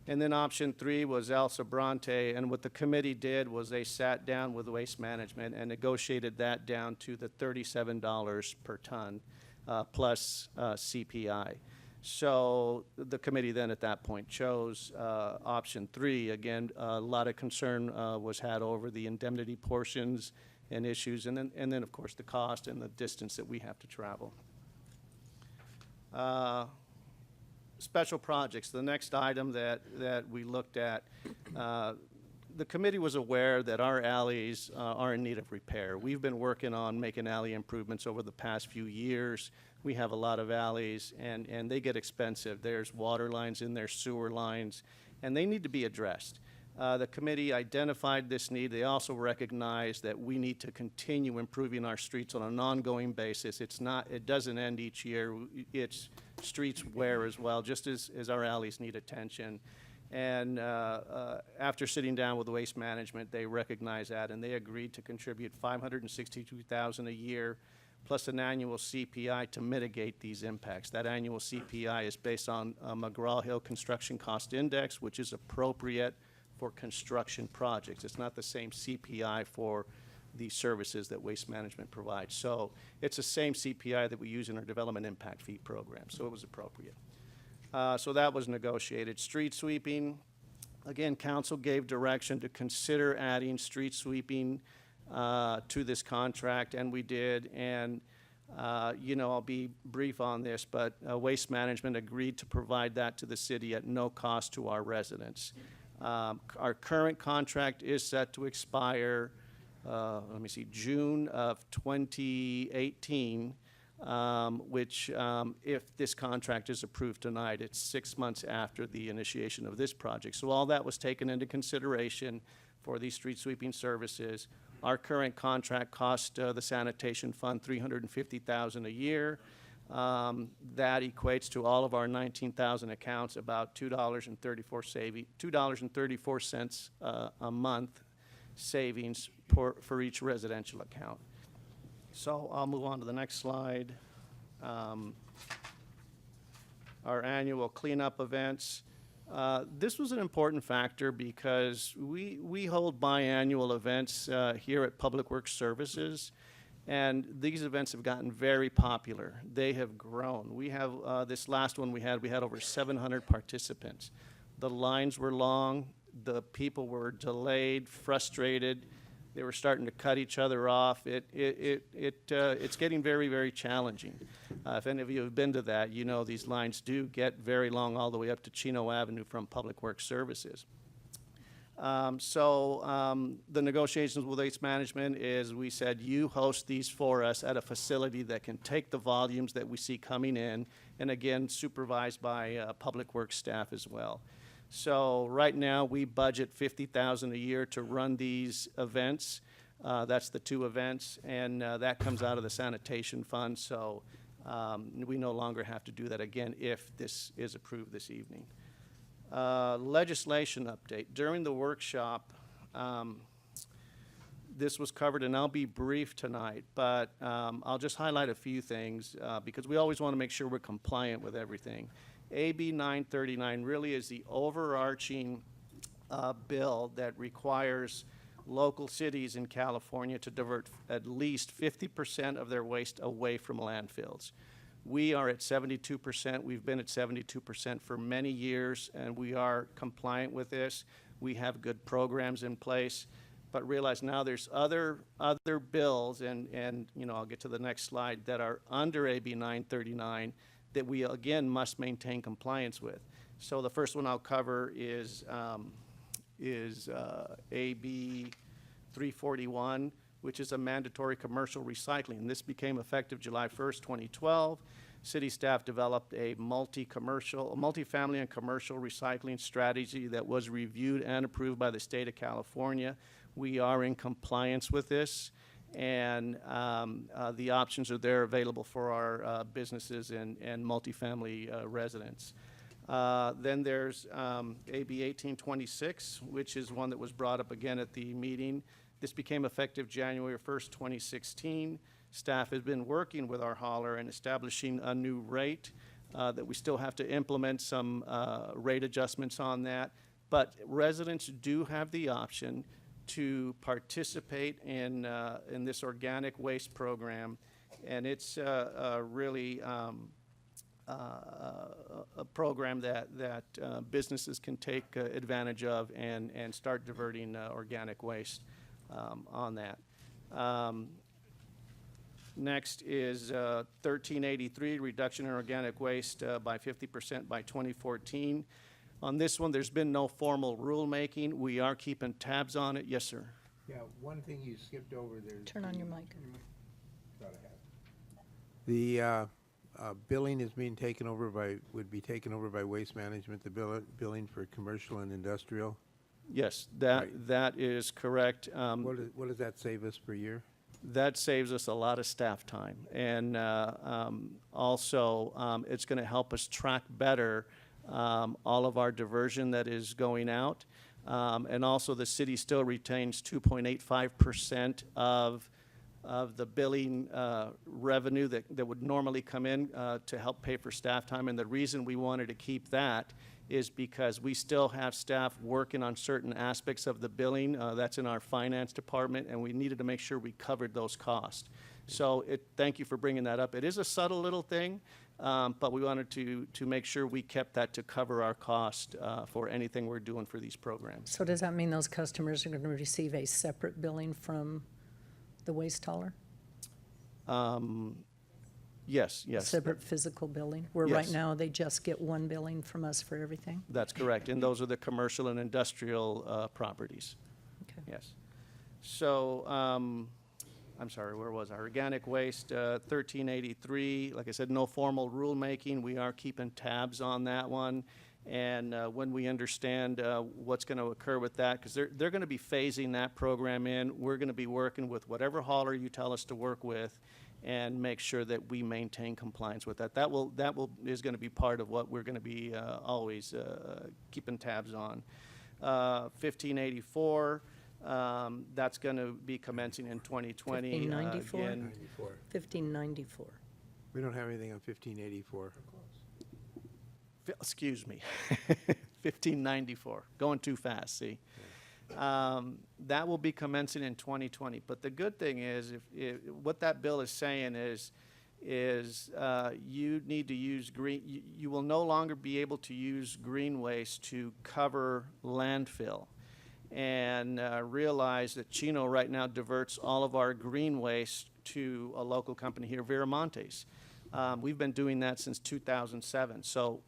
S2: And then option three was El Sobrante, and what the committee did was they sat down with Waste Management and negotiated that down to the $37 per ton plus CPI. So the committee then at that point chose option three. Again, a lot of concern was had over the indemnity portions and issues, and then of course the cost and the distance that we have to travel. Special projects, the next item that we looked at, the committee was aware that our alleys are in need of repair. We've been working on making alley improvements over the past few years. We have a lot of alleys, and they get expensive. There's water lines in there, sewer lines, and they need to be addressed. The committee identified this need. They also recognized that we need to continue improving our streets on an ongoing basis. It doesn't end each year. It's streets wear as well, just as our alleys need attention. And after sitting down with Waste Management, they recognized that, and they agreed to contribute $562,000 a year plus an annual CPI to mitigate these impacts. That annual CPI is based on McGraw-Hill Construction Cost Index, which is appropriate for construction projects. It's not the same CPI for the services that Waste Management provides. So it's the same CPI that we use in our development impact fee program, so it was appropriate. So that was negotiated. Street sweeping, again, council gave direction to consider adding street sweeping to this contract, and we did. And I'll be brief on this, but Waste Management agreed to provide that to the city at no cost to our residents. Our current contract is set to expire, June of 2018. Which, if this contract is approved tonight, it's 6 months after the initiation of this project. So all that was taken into consideration for these street sweeping services. Our current contract cost the sanitation fund $350,000 a year. That equates to all of our 19,000 accounts about $2.34 a month savings for each residential account. So I'll move on to the next slide. Our annual cleanup events. This was an important factor because we hold biannual events here at Public Works Services, and these events have gotten very popular. They have grown. We have, this last one we had over 700 participants. The lines were long, the people were delayed, frustrated. They were starting to cut each other off. It's getting very, very challenging. If any of you have been to that, you know these lines do get very long all the way up to Chino Avenue from Public Works Services. The negotiations with Waste Management is we said, you host these for us at a facility that can take the volumes that we see coming in, and again, supervised by Public Works staff as well. So right now, we budget $50,000 a year to run these events. That's the 2 events, and that comes out of the sanitation fund. So we no longer have to do that again if this is approved this evening. Legislation update. During the workshop, this was covered, and I'll be brief tonight, but I'll just highlight a few things because we always want to make sure we're compliant with everything. AB 939 really is the overarching bill that requires local cities in California to divert at least 50% of their waste away from landfills. We are at 72%. We've been at 72% for many years, and we are compliant with this. We have good programs in place, but realize now there's other bills, and you know, I'll get to the next slide, that are under AB 939 that we again must maintain compliance with. So the first one I'll cover is AB 341, which is a mandatory commercial recycling. This became effective July 1st, 2012. City staff developed a multi-family and commercial recycling strategy that was reviewed and approved by the state of California. We are in compliance with this, and the options are there available for our businesses and multifamily residents. Then there's AB 1826, which is one that was brought up again at the meeting. This became effective January 1st, 2016. Staff has been working with our hauler and establishing a new rate that we still have to implement some rate adjustments on that. But residents do have the option to participate in this organic waste program, and it's really a program that businesses can take advantage of and start diverting organic waste on that. Next is 1383, reduction in organic waste by 50% by 2014. On this one, there's been no formal rulemaking. We are keeping tabs on it. Yes, sir.
S10: Yeah, one thing you skipped over there.
S1: Turn on your mic.
S10: The billing is being taken over would be taken over by Waste Management, the billing for commercial and industrial.
S2: Yes, that is correct.
S10: What does that save us per year?
S2: That saves us a lot of staff time. And also, it's going to help us track better all of our diversion that is going out. And also, the city still retains 2.85% of the billing revenue that would normally come in to help pay for staff time. And the reason we wanted to keep that is because we still have staff working on certain aspects of the billing. That's in our finance department, and we needed to make sure we covered those costs. So thank you for bringing that up. It is a subtle little thing, but we wanted to make sure we kept that to cover our cost for anything we're doing for these programs.
S1: So does that mean those customers are going to receive a separate billing from the waste hauler?
S2: Yes.
S1: Separate physical billing, where
S2: Yes.
S1: right now they just get one billing from us for everything?
S2: That's correct, and those are the commercial and industrial properties.
S1: Okay.
S2: Yes. So, I'm sorry, where was I? Organic waste, 1383. Like I said, no formal rulemaking. We are keeping tabs on that one. And when we understand what's going to occur with that, because they're going to be phasing that program in, we're going to be working with whatever hauler you tell us to work with and make sure that we maintain compliance with that. That is going to be part of what we're going to be always keeping tabs on. 1584, that's going to be commencing in 2020.
S1: 1594?
S2: Again,
S1: 1594.
S10: We don't have anything on 1584.
S2: excuse me. 1594, going too fast, see? That will be commencing in 2020. But the good thing is, what that bill is saying is you need to use you will no longer be able to use green waste to cover landfill. And realize that Chino right now diverts all of our green waste to a local company here, Viramontes. We've been doing that since 2007. So,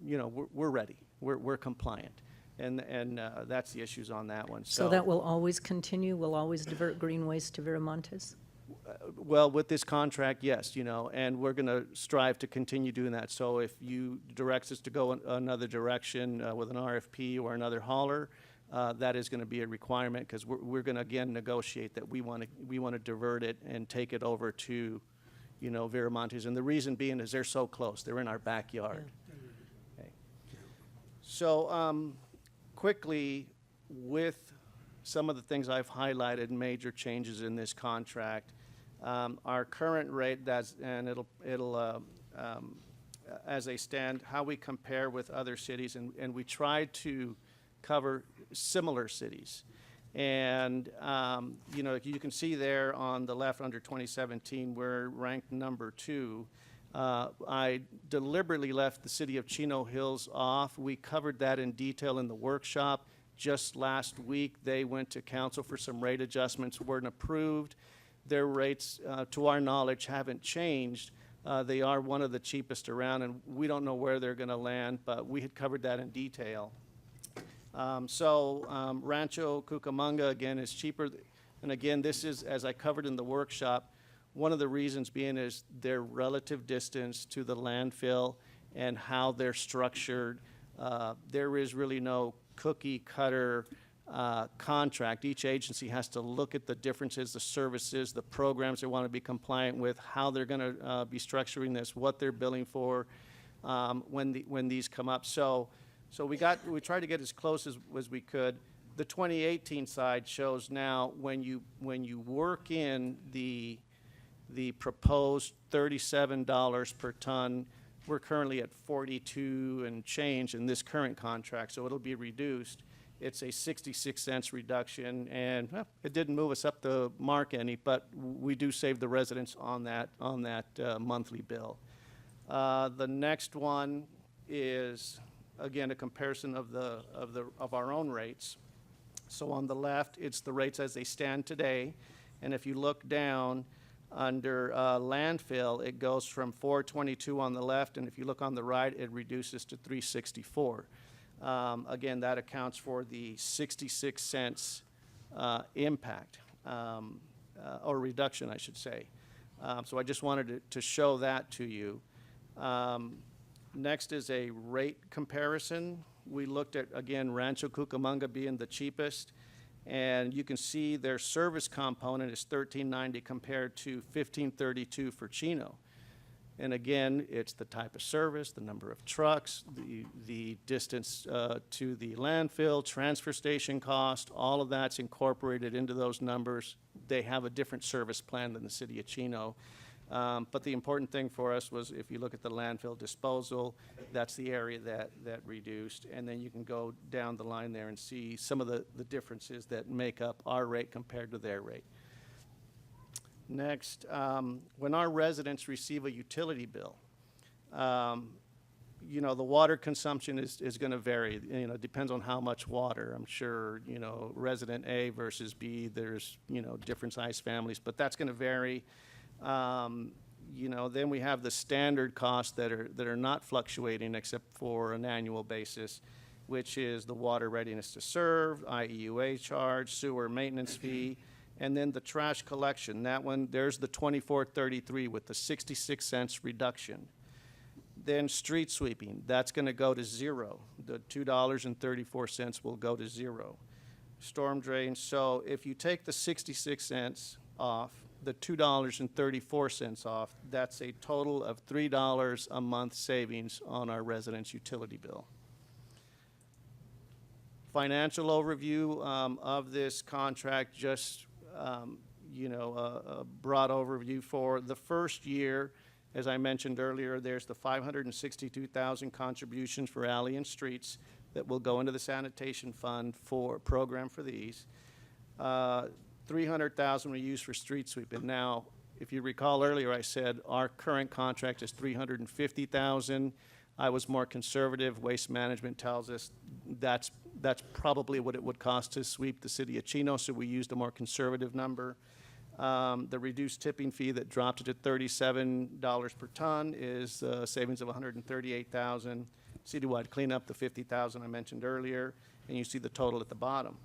S2: we're ready. We're compliant. And that's the issues on that one.
S1: So that will always continue? We'll always divert green waste to Viramontes?
S2: Well, with this contract, yes, and we're going to strive to continue doing that. So if you direct us to go another direction with an RFP or another hauler, that is going to be a requirement, because we're going to, again, negotiate that we want to divert it and take it over to, Viramontes. And the reason being is they're so close. They're in our backyard. Okay. So quickly, with some of the things I've highlighted, major changes in this contract, our current rate, it'll as they stand, how we compare with other cities, and we try to cover similar cities. And, you can see there on the left under 2017, we're ranked number 2. I deliberately left the city of Chino Hills off. We covered that in detail in the workshop. Just last week, they went to council for some rate adjustments, weren't approved. Their rates, to our knowledge, haven't changed. They are one of the cheapest around, and we don't know where they're going to land, but we had covered that in detail. Rancho Cucamonga, again, is cheaper. And again, this is, as I covered in the workshop, one of the reasons being is their relative distance to the landfill and how they're structured. There is really no cookie cutter contract. Each agency has to look at the differences, the services, the programs they want to be compliant with, how they're going to be structuring this, what they're billing for when these come up. So we tried to get as close as we could. The 2018 side shows now when you work in the proposed $37 per ton, we're currently at 42 and change in this current contract, so it'll be reduced. It's a 66 cents reduction, and it didn't move us up the mark any, but we do save the residents on that monthly bill. The next one is, again, a comparison of our own rates. So on the left, it's the rates as they stand today, and if you look down under landfill, it goes from $4.22 on the left, and if you look on the right, it reduces to $3.64. Again, that accounts for the 66 cents impact, or reduction, I should say. So I just wanted to show that to you. Next is a rate comparison. We looked at, again, Rancho Cucamonga being the cheapest, and you can see their service component is $13.90 compared to $15.32 for Chino. And again, it's the type of service, the number of trucks, the distance to the landfill, transfer station cost, all of that's incorporated into those numbers. They have a different service plan than the city of Chino. But the important thing for us was, if you look at the landfill disposal, that's the area that reduced. And then you can go down the line there and see some of the differences that make up our rate compared to their rate. Next, when our residents receive a utility bill, the water consumption is going to vary. It depends on how much water. I'm sure, resident A versus B, there's, different size families, but that's going to vary. Then we have the standard costs that are not fluctuating except for an annual basis, which is the water readiness to serve, IEUA charge, sewer maintenance fee, and then the trash collection. That one, there's the $24.33 with the 66 cents reduction. Then street sweeping, that's going to go to zero. The $2.34 will go to zero. Storm drains, so if you take the 66 cents off, the $2.34 off, that's a total of $3 a month savings on our residents' utility bill. Financial overview of this contract, just a broad overview for the first year. As I mentioned earlier, there's the $562,000 contributions for alley and streets. that will go into the sanitation fund for program for these. 300,000 we use for street sweeping. Now, if you recall earlier, I said our current contract is 350,000. I was more conservative. Waste Management tells us that's probably what it would cost to sweep the city of Chino, so we used a more conservative number. The reduced tipping fee that dropped it to $37 per ton is a savings of 138,000. Citywide cleanup, the 50,000 I mentioned earlier, and you see the total at the bottom.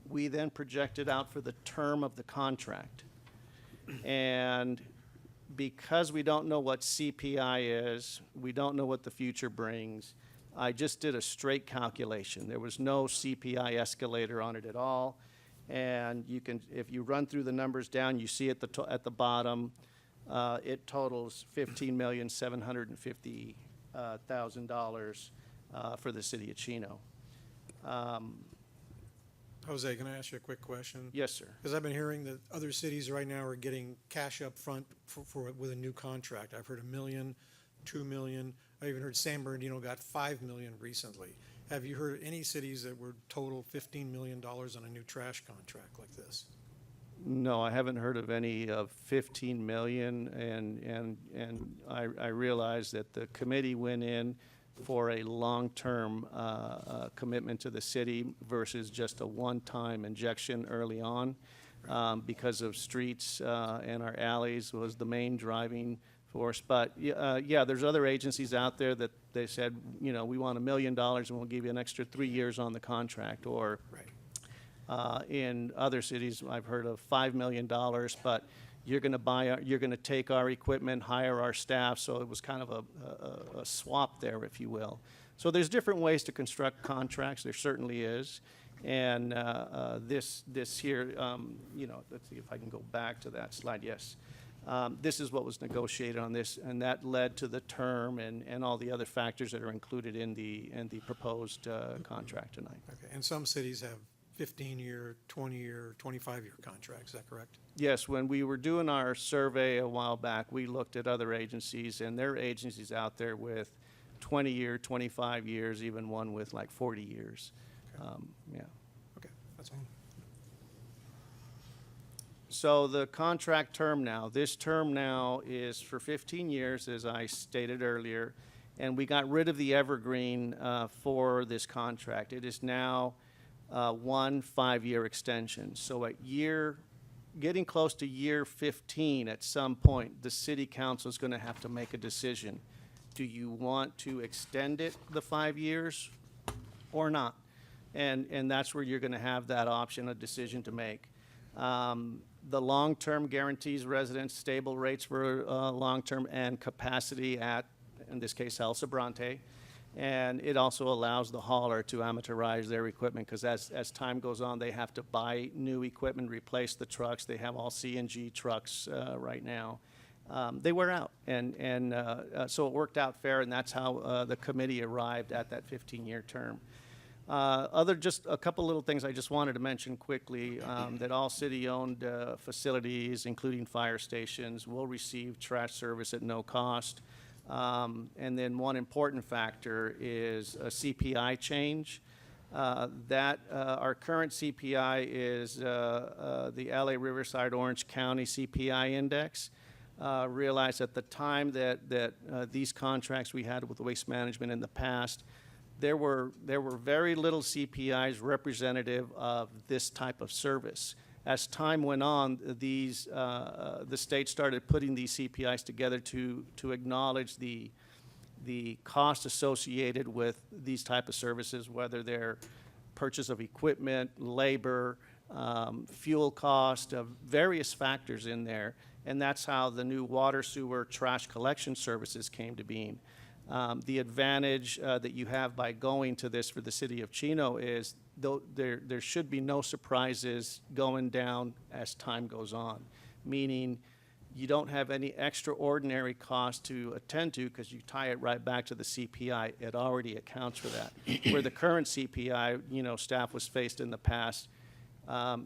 S2: We then projected out for the term of the contract. And because we don't know what CPI is, we don't know what the future brings, I just did a straight calculation. There was no CPI escalator on it at all. And you can, if you run through the numbers down, you see at the bottom, it totals $15,750,000 for the city of Chino.
S20: Jose, can I ask you a quick question?
S2: Yes, sir.
S20: Because I've been hearing that other cities right now are getting cash up front with a new contract. I've heard $1 million, $2 million. I even heard San Bernardino got $5 million recently. Have you heard of any cities that were total $15 million on a new trash contract like this?
S2: No, I haven't heard of any of 15 million, and I realize that the committee went in for a long-term commitment to the city versus just a one-time injection early on, because of streets and our alleys was the main driving force. But yeah, there's other agencies out there that they said, you know, we want $1 million and we'll give you an extra 3 years on the contract. Or in other cities, I've heard of $5 million, but you're going to take our equipment, hire our staff. So it was kind of a swap there, if you will. So there's different ways to construct contracts. There certainly is. And this here, you know, let's see if I can go back to that slide. Yes. This is what was negotiated on this, and that led to the term and all the other factors that are included in the proposed contract tonight.
S20: Okay. And some cities have 15-year, 20-year, 25-year contracts. Is that correct?
S2: Yes. When we were doing our survey a while back, we looked at other agencies, and there are agencies out there with 20-year, 25 years, even one with like 40 years.
S20: Okay.
S2: Yeah.
S20: Okay. That's all.
S2: So the contract term now, this term now is for 15 years, as I stated earlier, and we got rid of the evergreen for this contract. It is now 1 5-year extension. So at getting close to year 15 at some point, the city council is going to have to make a decision. Do you want to extend it the 5 years or not? And that's where you're going to have that option, a decision to make. The long-term guarantees residents stable rates for long-term and capacity at, in this case, El Sobrante. And it also allows the hauler to amateurize their equipment, because as time goes on, they have to buy new equipment, replace the trucks. They have all CNG trucks right now. They wear out, and so it worked out fair, and that's how the committee arrived at that 15-year term. Just a couple little things I just wanted to mention quickly, that all city-owned facilities, including fire stations, will receive trash service at no cost. And then one important factor is a CPI change. Our current CPI is the LA Riverside Orange County CPI index. Realize at the time that these contracts we had with Waste Management in the past, there were very little CPIs representative of this type of service. As time went on, the state started putting these CPIs together to acknowledge the cost associated with these type of services, whether they're purchase of equipment, labor, fuel cost, various factors in there. And that's how the new water, sewer, trash collection services came to being. The advantage that you have by going to this for the city of Chino is there should be no surprises going down as time goes on, meaning you don't have any extraordinary cost to attend to because you tie it right back to the CPI. It already accounts for that. Where the current CPI, staff was faced in the past,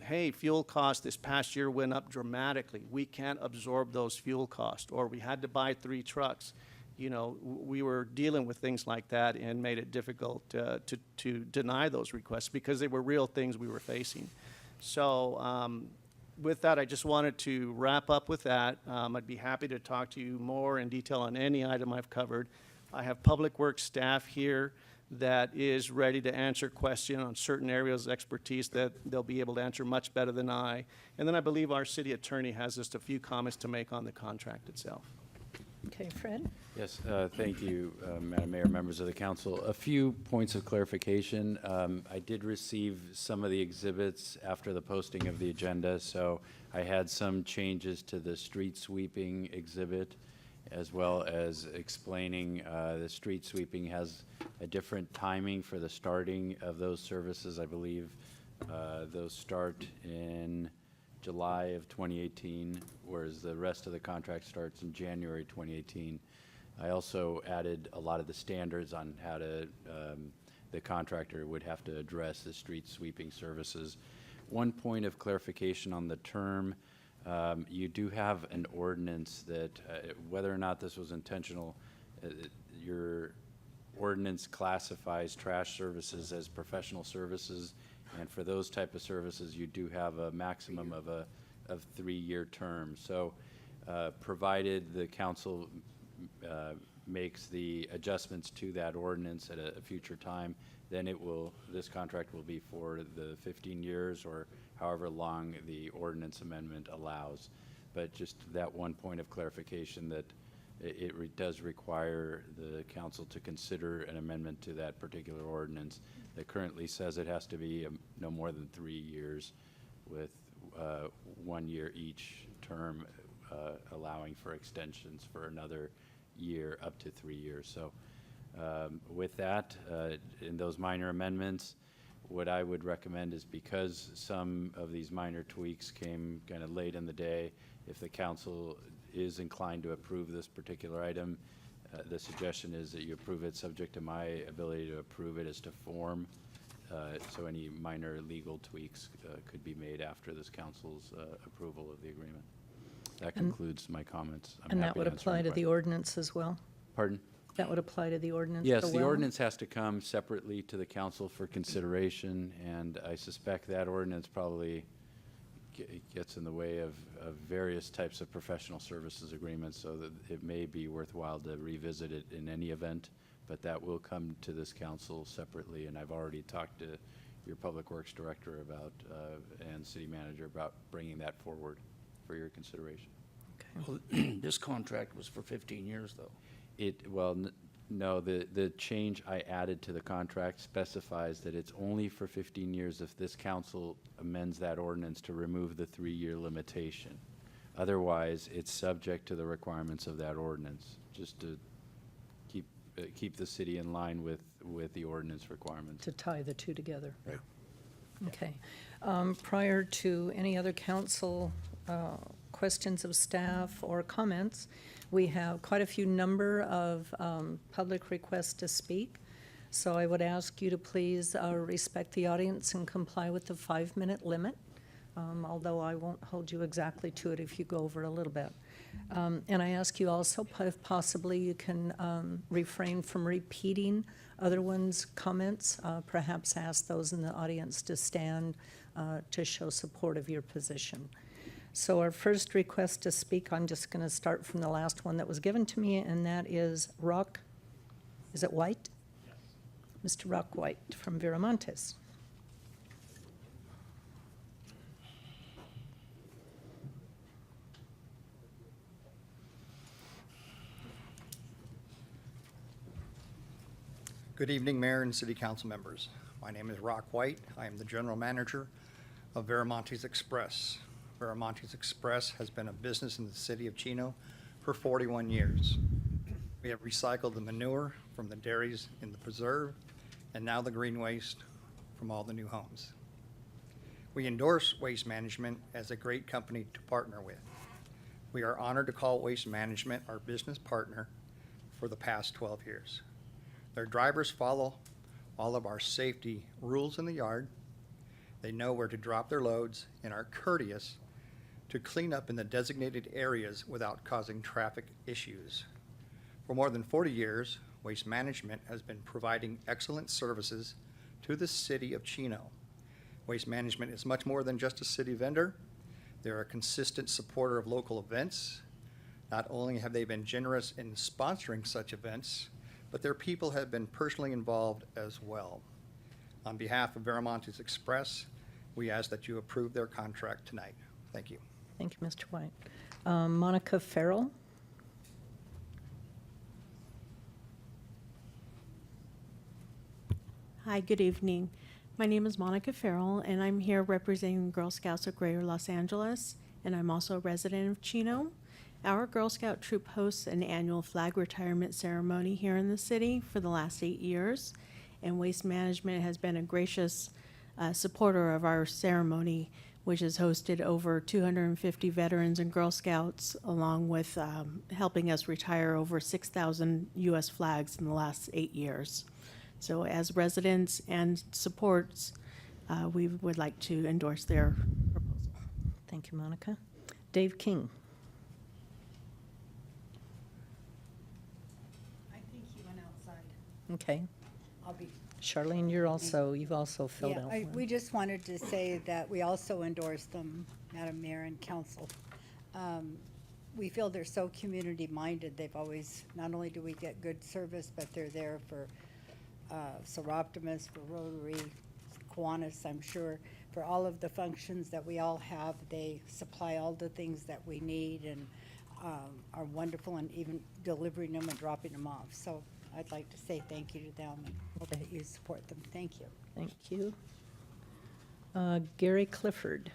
S2: hey, fuel costs this past year went up dramatically. We can't absorb those fuel costs, or we had to buy 3 trucks. we were dealing with things like that and made it difficult to deny those requests because they were real things we were facing. So with that, I just wanted to wrap up with that. I'd be happy to talk to you more in detail on any item I've covered. I have Public Works staff here that is ready to answer questions on certain areas of expertise that they'll be able to answer much better than I. And then I believe our city attorney has just a few comments to make on the contract itself.
S1: Okay, Fred?
S11: Yes, thank you, Madam Mayor, members of the council. A few points of clarification. I did receive some of the exhibits after the posting of the agenda, so I had some changes to the street sweeping exhibit, as well as explaining the street sweeping has a different timing for the starting of those services. I believe those start in July of 2018, whereas the rest of the contract starts in January 2018. I also added a lot of the standards on how to, the contractor would have to address the street sweeping services. One point of clarification on the term, you do have an ordinance that, whether or not this was intentional, your ordinance classifies trash services as professional services, and for those type of services, you do have a maximum of a 3-year term. So, provided the council makes the adjustments to that ordinance at a future time, then this contract will be for the 15 years or however long the ordinance amendment allows. But just that one point of clarification that it does require the council to consider an amendment to that particular ordinance that currently says it has to be no more than 3 years with 1 year each term, allowing for extensions for another year up to 3 years. So with that, in those minor amendments, what I would recommend is, because some of these minor tweaks came kind of late in the day, if the council is inclined to approve this particular item, the suggestion is that you approve it subject to my ability to approve it as to form. So any minor legal tweaks could be made after this council's approval of the agreement. That concludes my comments.
S1: And that would apply to the ordinance as well?
S11: Pardon?
S1: That would apply to the ordinance?
S11: Yes, the ordinance has to come separately to the council for consideration, and I suspect that ordinance probably gets in the way of various types of professional services agreements, so that it may be worthwhile to revisit it in any event, but that will come to this council separately, and I've already talked to your Public Works Director about, and City Manager about bringing that forward for your consideration.
S21: Well, this contract was for 15 years, though.
S11: No, the change I added to the contract specifies that it's only for 15 years if this council amends that ordinance to remove the 3-year limitation. Otherwise, it's subject to the requirements of that ordinance, just to keep the city in line with the ordinance requirements.
S1: To tie the two together.
S21: Right.
S1: Okay. Prior to any other council questions of staff or comments, we have quite a few number of public requests to speak. So I would ask you to please respect the audience and comply with the 5-minute limit, although I won't hold you exactly to it if you go over a little bit. And I ask you also, if possibly, you can refrain from repeating other ones' comments. Perhaps ask those in the audience to stand to show support of your position. So our first request to speak, I'm just going to start from the last one that was given to me, and that is is it White? Yes. Mr. Rock White from Viramontes.
S22: Good evening, Mayor and City Council members. My name is Rock White. I am the General Manager of Viramontes Express. Viramontes Express has been a business in the city of Chino for 41 years. We have recycled the manure from the dairies in the preserve and now the green waste from all the new homes. We endorse Waste Management as a great company to partner with. We are honored to call Waste Management our business partner for the past 12 years. Their drivers follow all of our safety rules in the yard. They know where to drop their loads and are courteous to clean up in the designated areas without causing traffic issues. For more than 40 years, Waste Management has been providing excellent services to the city of Chino. Waste Management is much more than just a city vendor. They're a consistent supporter of local events. Not only have they been generous in sponsoring such events, but their people have been personally involved as well. On behalf of Veramontes Express, we ask that you approve their contract tonight. Thank you.
S1: Thank you, Mr. White. Monica Farrell.
S4: Hi, good evening. My name is Monica Farrell, and I'm here representing Girl Scouts of Greater Los Angeles, and I'm also a resident of Chino. Our Girl Scout troop hosts an annual flag retirement ceremony here in the city for the last 8 years, and Waste Management has been a gracious supporter of our ceremony, which has hosted over 250 veterans and Girl Scouts, along with helping us retire over 6,000 U.S. flags in the last 8 years. So as residents and supports, we would like to endorse their proposal.
S1: Thank you, Monica. Dave King.
S6: I think he went outside.
S1: Okay.
S6: I'll be.
S1: Charlene, you've also filled out one.
S6: We just wanted to say that we also endorse them, Madam Mayor and Council. We feel they're so community-minded. They've always, not only do we get good service, but they're there for Seroptimus, for Rotary, Kiwanis, I'm sure. For all of the functions that we all have, they supply all the things that we need and are wonderful in even delivering them and dropping them off. So I'd like to say thank you to them and hope that you support them. Thank you.
S1: Thank you. Gary Clifford.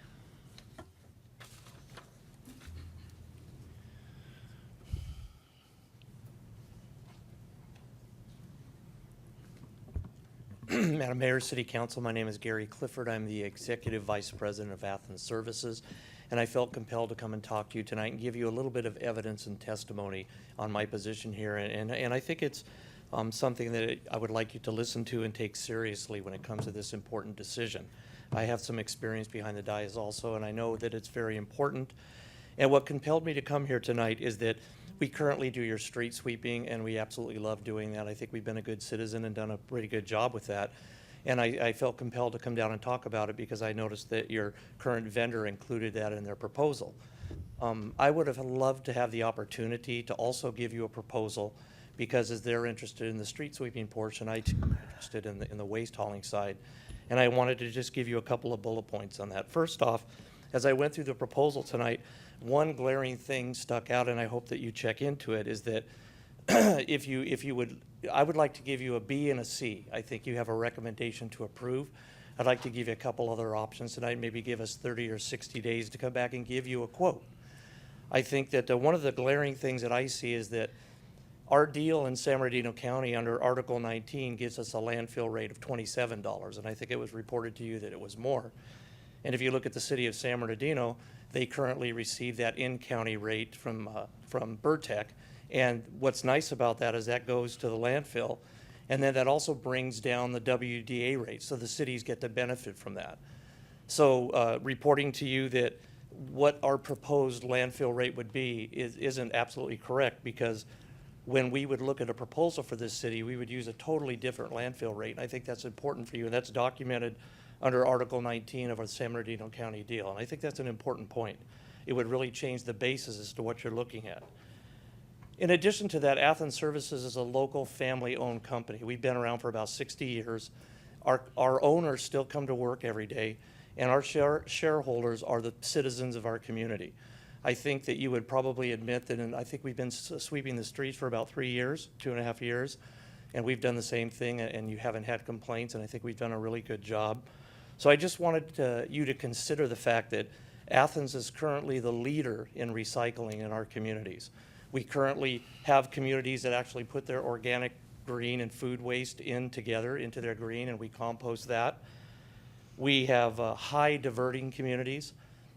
S5: Madam Mayor, City Council, my name is Gary Clifford. I'm the Executive Vice President of Athens Services, and I felt compelled to come and talk to you tonight and give you a little bit of evidence and testimony on my position here. And I think it's something that I would like you to listen to and take seriously when it comes to this important decision. I have some experience behind the dais also, and I know that it's very important. And what compelled me to come here tonight is that we currently do your street sweeping, and we absolutely love doing that. I think we've been a good citizen and done a pretty good job with that. And I felt compelled to come down and talk about it because I noticed that your current vendor included that in their proposal. I would have loved to have the opportunity to also give you a proposal because as they're interested in the street sweeping portion, I too am interested in the waste hauling side. And I wanted to just give you a couple of bullet points on that. First off, as I went through the proposal tonight, one glaring thing stuck out, and I hope that you check into it, is that if you would, I would like to give you a B and a C. I think you have a recommendation to approve. I'd like to give you a couple other options tonight, maybe give us 30 or 60 days to come back and give you a quote. I think that one of the glaring things that I see is that our deal in San Bernardino County under Article 19 gives us a landfill rate of $27, and I think it was reported to you that it was more. And if you look at the city of San Bernardino, they currently receive that in-county rate from Burtec. And what's nice about that is that goes to the landfill, and then that also brings down the WDA rate, so the cities get to benefit from that. So reporting to you that what our proposed landfill rate would be isn't absolutely correct, because when we would look at a proposal for this city, we would use a totally different landfill rate. And I think that's important for you, and that's documented under Article 19 of our San Bernardino County deal. And I think that's an important point. It would really change the basis as to what you're looking at. In addition to that, Athens Services is a local family-owned company. We've been around for about 60 years. Our owners still come to work every day, and our shareholders are the citizens of our community. I think that you would probably admit that, and I think we've been sweeping the streets for about 3 years, 2.5 years, and we've done the same thing, and you haven't had complaints, and I think we've done a really good job. So I just wanted you to consider the fact that Athens is currently the leader in recycling in our communities. We currently have communities that actually put their organic green and food waste in together into their green, and we compost that. We have high diverting communities.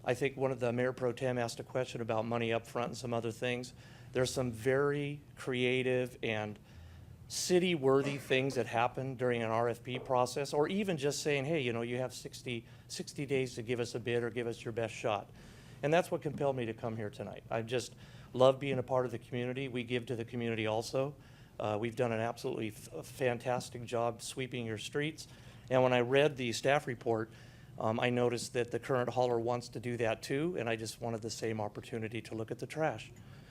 S5: I think one of the Mayor Pro Tem asked a question about money up front and some other things. There's some very creative and city-worthy things that happen during an RFP process, or even just saying, hey, you know, you have 60 days to give us a bid or give us your best shot. And that's what compelled me to come here tonight. I'm just love being a part of the community. We give to the community also. We've done an absolutely fantastic job sweeping your streets. And when I read the staff report, I noticed that the current hauler wants to do that too, and I just wanted the same opportunity to look at the trash.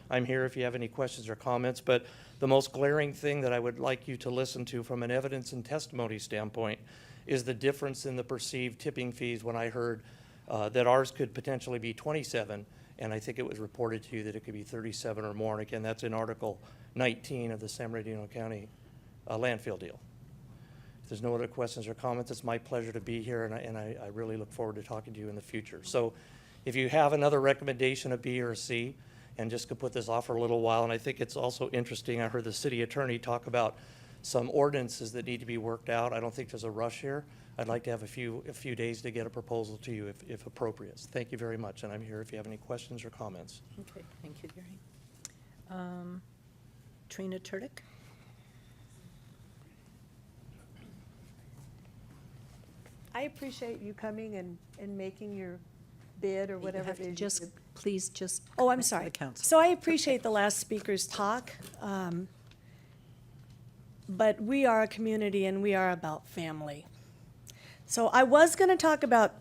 S5: I'm here if you have any questions or comments, but the most glaring thing that I would like you to listen to from an evidence and testimony standpoint is the difference in the perceived tipping fees when I heard that ours could potentially be 27, and I think it was reported to you that it could be 37 or more. And again, that's in Article 19 of the San Bernardino County landfill deal. If there's no other questions or comments, it's my pleasure to be here, and I really look forward to talking to you in the future. So if you have another recommendation, a B or a C, and just could put this off for a little while. And I think it's also interesting, I heard the city attorney talk about some ordinances that need to be worked out. I don't think there's a rush here. I'd like to have a few days to get a proposal to you if appropriate. Thank you very much, and I'm here if you have any questions or comments.
S1: Okay, thank you, Gary. Trina Turdick?
S13: I appreciate you coming and making your bid or whatever it is. you do.
S1: Please just.
S13: Oh, I'm
S1: comment to
S13: sorry.
S1: the council.
S13: So I appreciate the last speaker's talk. But we are a community and we are about family. So I was going to talk about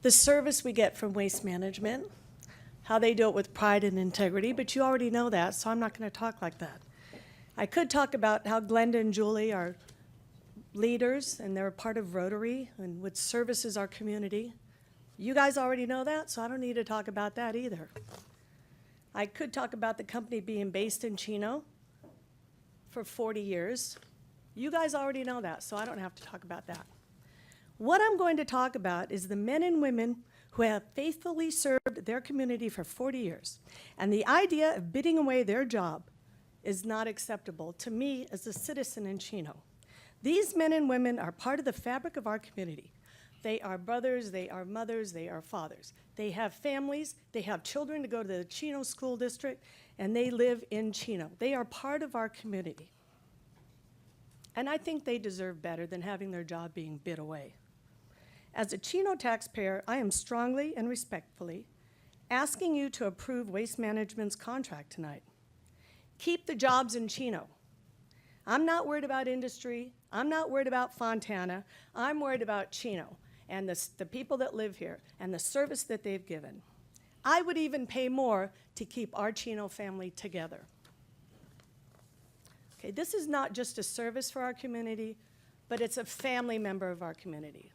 S13: the service we get from Waste Management, how they do it with pride and integrity, but you already know that, so I'm not going to talk like that. I could talk about how Glenda and Julie are leaders and they're a part of Rotary and which services our community. You guys already know that, so I don't need to talk about that either. I could talk about the company being based in Chino for 40 years. You guys already know that, so I don't have to talk about that. What I'm going to talk about is the men and women who have faithfully served their community for 40 years. And the idea of bidding away their job is not acceptable to me as a citizen in Chino. These men and women are part of the fabric of our community. They are brothers, they are mothers, they are fathers. They have families, they have children to go to the Chino School District, and they live in Chino. They are part of our community. And I think they deserve better than having their job being bid away. As a Chino taxpayer, I am strongly and respectfully asking you to approve Waste Management's contract tonight. Keep the jobs in Chino. I'm not worried about industry. I'm not worried about Fontana. I'm worried about Chino and the people that live here and the service that they've given. I would even pay more to keep our Chino family together. Okay, this is not just a service for our community, but it's a family member of our community.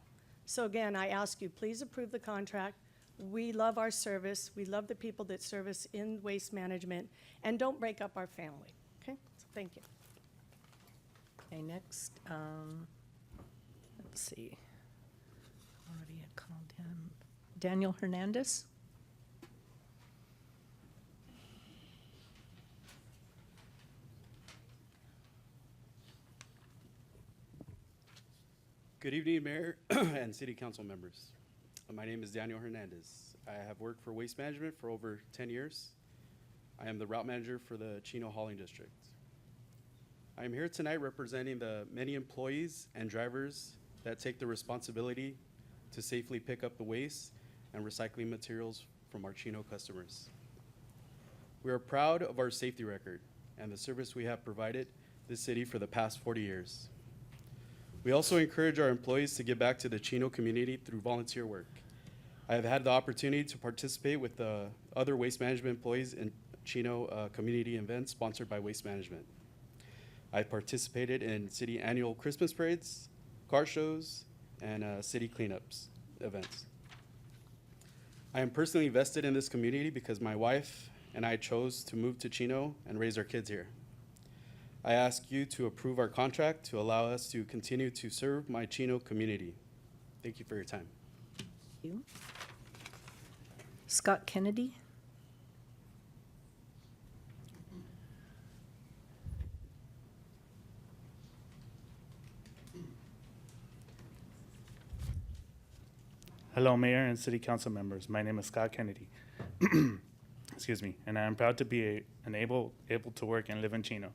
S13: So again, I ask you, please approve the contract. We love our service. We love the people that service in Waste Management, and don't break up our family, okay? So thank you.
S1: Okay, next, let's see. Already had called him. Daniel Hernandez?
S7: Good evening, Mayor and City Council members. My name is Daniel Hernandez. I have worked for Waste Management for over 10 years. I am the route manager for the Chino Hauling District. I am here tonight representing the many employees and drivers that take the responsibility to safely pick up the waste and recycling materials from our Chino customers. We are proud of our safety record and the service we have provided this city for the past 40 years. We also encourage our employees to give back to the Chino community through volunteer work. I have had the opportunity to participate with other Waste Management employees in Chino community events sponsored by Waste Management. I participated in city annual Christmas parades, car shows, and city cleanups events. I am personally invested in this community because my wife and I chose to move to Chino and raise our kids here. I ask you to approve our contract to allow us to continue to serve my Chino community. Thank you for your time.
S1: Thank you. Scott Kennedy?
S8: Hello, Mayor and City Council members. My name is Scott Kennedy. Excuse me, and I am proud to be able to work and live in Chino.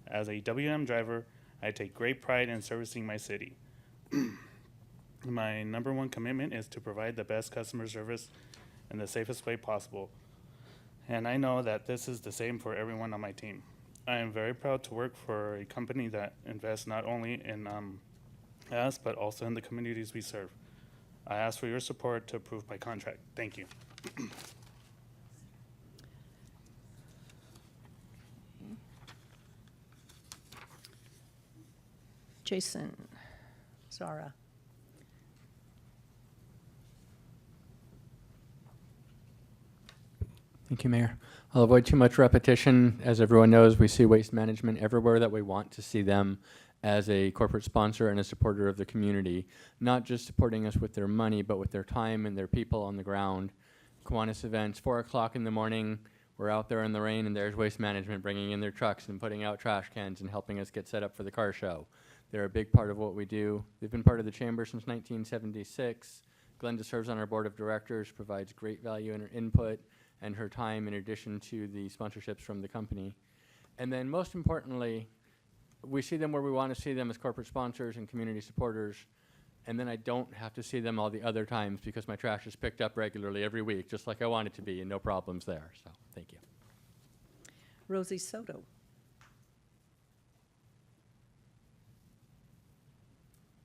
S8: As a WM driver, I take great pride in servicing my city. My number one commitment is to provide the best customer service in the safest way possible. And I know that this is the same for everyone on my team. I am very proud to work for a company that invests not only in us, but also in the communities we serve. I ask for your support to approve my contract. Thank you.
S1: Jason, Zara.
S14: Thank you, Mayor. I'll avoid too much repetition. As everyone knows, we see waste management everywhere that we want to see them as a corporate sponsor and a supporter of the community, not just supporting us with their money, but with their time and their people on the ground. Kiwanis events, 4 o'clock in the morning, we're out there in the rain and there's waste management bringing in their trucks and putting out trash cans and helping us get set up for the car show. They're a big part of what we do. They've been part of the chamber since 1976. Glenda serves on our board of directors, provides great value in her input and her time in addition to the sponsorships from the company. And then most importantly, we see them where we want to see them as corporate sponsors and community supporters, and then I don't have to see them all the other times because my trash is picked up regularly every week, just like I want it to be, and no problems there. So, thank you.
S1: Rosie Soto.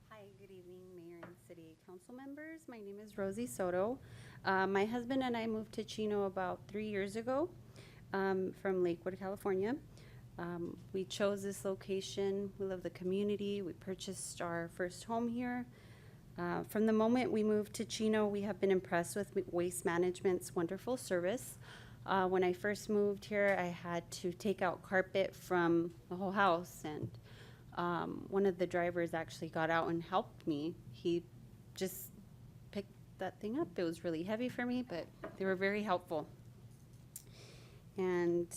S9: Hi, good evening, Mayor and City Council members. My name is Rosie Soto. My husband and I moved to Chino about 3 years ago from Lakewood, California. We chose this location. We love the community. We purchased our first home here. From the moment we moved to Chino, we have been impressed with Waste Management's wonderful service. When I first moved here, I had to take out carpet from the whole house, and one of the drivers actually got out and helped me. He just picked that thing up. It was really heavy for me, but they were very helpful. And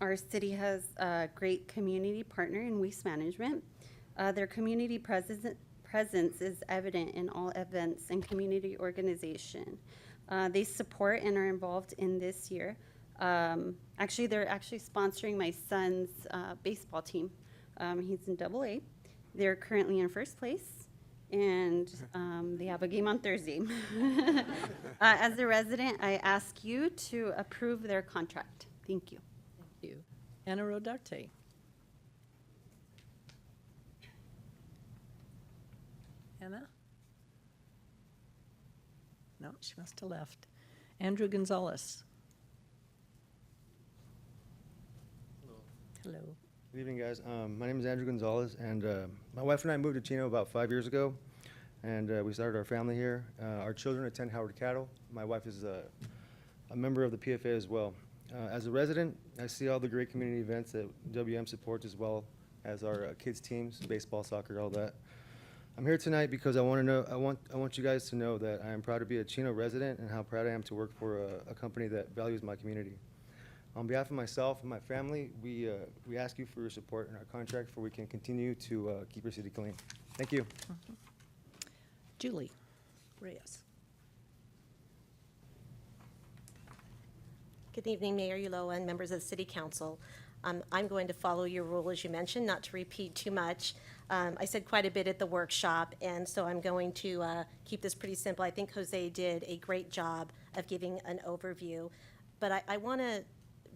S9: our city has a great community partner in waste management. Their community presence is evident in all events and community organization. They support and are involved in this year. Actually, they're actually sponsoring my son's baseball team. He's in AA. They're currently in first place, and they have a game on Thursday. As a resident, I ask you to approve their contract. Thank you.
S1: Thank you. Anna Rodarte. Anna? No, she must have left. Andrew Gonzalez. Hello.
S3: Good evening, guys. My name is Andrew Gonzalez, and my wife and I moved to Chino about 5 years ago, and we started our family here. Our children attend Howard Cattle. My wife is a member of the PFA as well. As a resident, I see all the great community events that WM supports, as well as our kids' teams, baseball, soccer, all that. I'm here tonight because I want you guys to know that I am proud to be a Chino resident and how proud I am to work for a company that values my community. On behalf of myself and my family, we ask you for your support in our contract so we can continue to keep our city clean. Thank you.
S1: Julie Reyes.
S12: Good evening, Mayor Ulloa and members of the City Council. I'm going to follow your rule, as you mentioned, not to repeat too much. I said quite a bit at the workshop, and so I'm going to keep this pretty simple. I think Jose did a great job of giving an overview. But I want to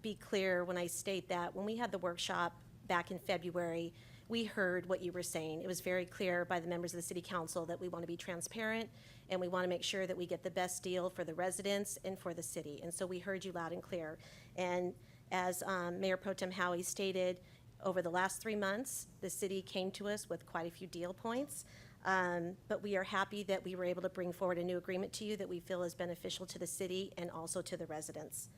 S12: be clear when I state that when we had the workshop back in February, we heard what you were saying. It was very clear by the members of the City Council that we want to be transparent and we want to make sure that we get the best deal for the residents and for the city. And so we heard you loud and clear. And as Mayor Pro Tem Howie stated, over the last 3 months, the city came to us with quite a few deal points. But we are happy that we were able to bring forward a new agreement to you that we feel is beneficial to the city and also to the residents.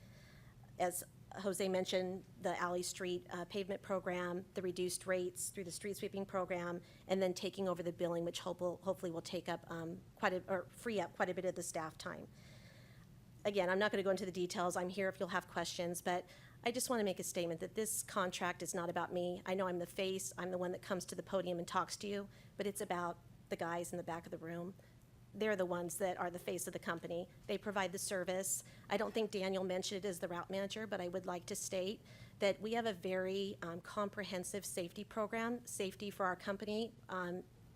S12: As Jose mentioned, the Alley Street pavement program, the reduced rates through the street sweeping program, and then taking over the billing, which hopefully will take up free up quite a bit of the staff time. Again, I'm not going to go into the details. I'm here if you'll have questions, but I just want to make a statement that this contract is not about me. I know I'm the face. I'm the one that comes to the podium and talks to you, but it's about the guys in the back of the room. They're the ones that are the face of the company. They provide the service. I don't think Daniel mentioned it as the route manager, but I would like to state that we have a very comprehensive safety program. Safety for our company